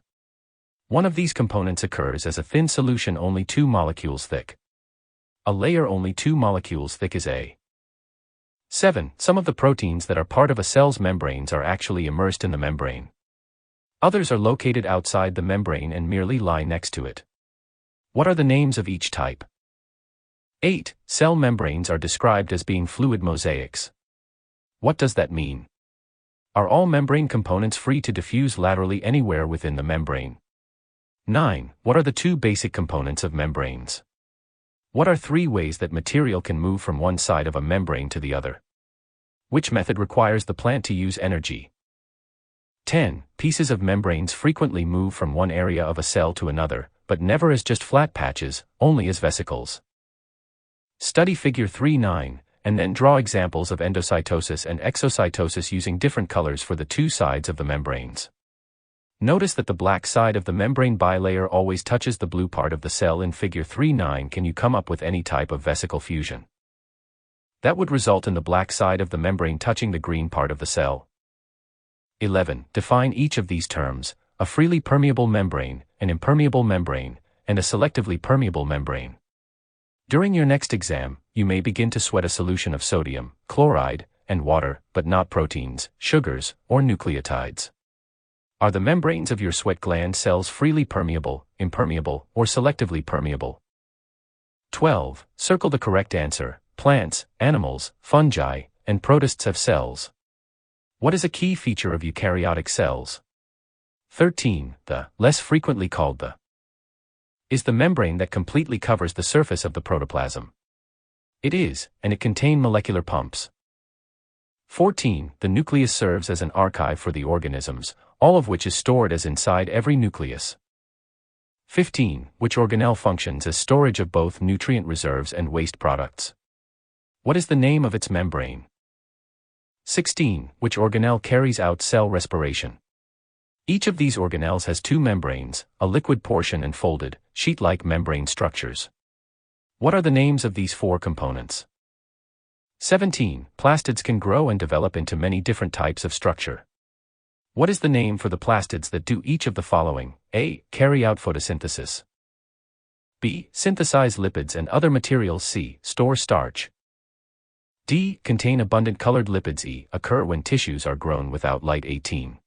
One of these components occurs as a thin solution only 2 molecules thick. A layer only 2 molecules thick is A. 7. Some of the proteins that are part of a cell's membranes are actually immersed in the membrane. Others are located outside the membrane and merely lie next to it. What are the names of each type? 8. Cell membranes are described as being fluid mosaics. What does that mean? Are all membrane components free to diffuse laterally anywhere within the membrane? 9. What are the 2 basic components of membranes? What are 3 ways that material can move from one side of a membrane to the other? Which method requires the plant to use energy? 10. Pieces of membranes frequently move from one area of a cell to another, but never as just flat patches, only as vesicles. Study Figure 3.9, and then draw examples of endocytosis and exocytosis using different colors for the 2 sides of the membranes. Notice that the black side of the membrane bilayer always touches the blue part of the cell in Figure 3.9. Can you come up with any type of vesicle fusion that would result in the black side of the membrane touching the green part of the cell? 11. Define each of these terms: a freely permeable membrane, an impermeable membrane, and a selectively permeable membrane. During your next exam, you may begin to sweat a solution of sodium, chloride, and water, but not proteins, sugars, or nucleotides. Are the membranes of your sweat gland cells freely permeable, impermeable, or selectively permeable? 12. Circle the correct answer. Plants, animals, fungi, and protists have cells. What is a key feature of eukaryotic cells? 13. The, less frequently called the, is the membrane that completely covers the surface of the protoplasm. It is, and it contains molecular pumps. 14. The nucleus serves as an archive for the organisms, all of which is stored as inside every nucleus. 15. Which organelle functions as storage of both nutrient reserves and waste products? What is the name of its membrane? 16. Which organelle carries out cell respiration? Each of these organelles has 2 membranes, a liquid portion and folded, sheet-like membrane structures. What are the names of these 4 components? 17. Plastids can grow and develop into many different types of structure. What is the name for the plastids that do each of the following? A. Carry out photosynthesis. B. Synthesize lipids and other materials. C. Store starch. D. Contain abundant colored lipids. E. Occur when tissues are grown without light. 18.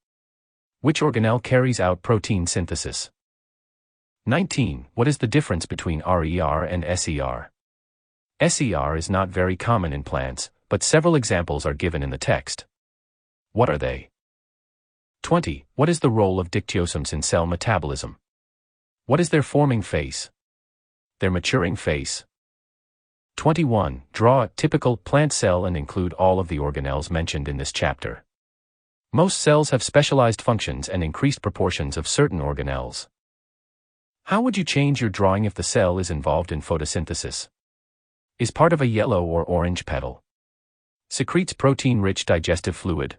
Which organelle carries out protein synthesis? 19. What is the difference between RER and SER? SER is not very common in plants, but several examples are given in the text. What are they? 20. What is the role of dictyosomes in cell metabolism? What is their forming phase? Their maturing phase? 21. Draw a typical plant cell and include all of the organelles mentioned in this chapter. Most cells have specialized functions and increased proportions of certain organelles. How would you change your drawing if the cell is involved in photosynthesis? Is part of a yellow or orange petal? Secretes protein-rich digestive fluid.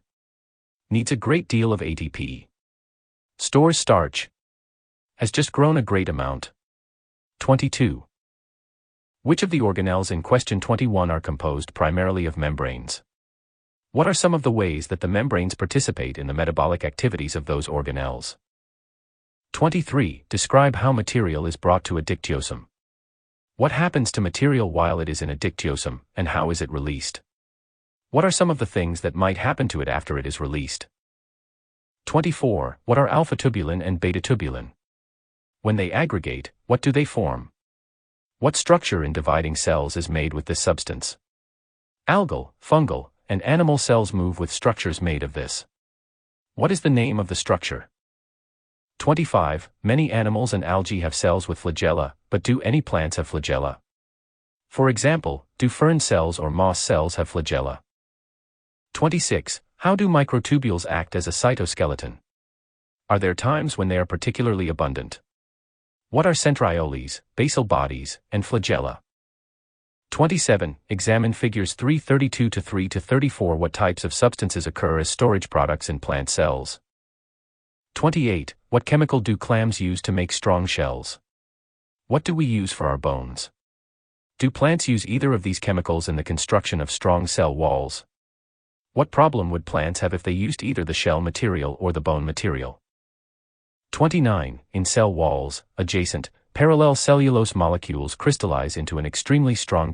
Needs a great deal of ATP. Stores starch. Has just grown a great amount. 22. Which of the organelles in question 21 are composed primarily of membranes? What are some of the ways that the membranes participate in the metabolic activities of those organelles? 23. Describe how material is brought to a dictyosome. What happens to material while it is in a dictyosome, and how is it released? What are some of the things that might happen to it after it is released? 24. What are alpha-tubulin and beta-tubulin? When they aggregate, what do they form? What structure in dividing cells is made with this substance? Algal, fungal, and animal cells move with structures made of this. What is the name of the structure? 25. Many animals and algae have cells with flagella, but do any plants have flagella? For example, do fern cells or moss cells have flagella? 26. How do microtubules act as a cytoskeleton? Are there times when they are particularly abundant? What are centrioles, basal bodies, and flagella? 27. Examine figures 332 to 3 to 34. What types of substances occur as storage products in plant cells? 28. What chemical do clams use to make strong shells? What do we use for our bones? Do plants use either of these chemicals in the construction of strong cell walls? What problem would plants have if they used either the shell material or the bone material? 29. In cell walls, adjacent, parallel cellulose molecules crystallize into an extremely strong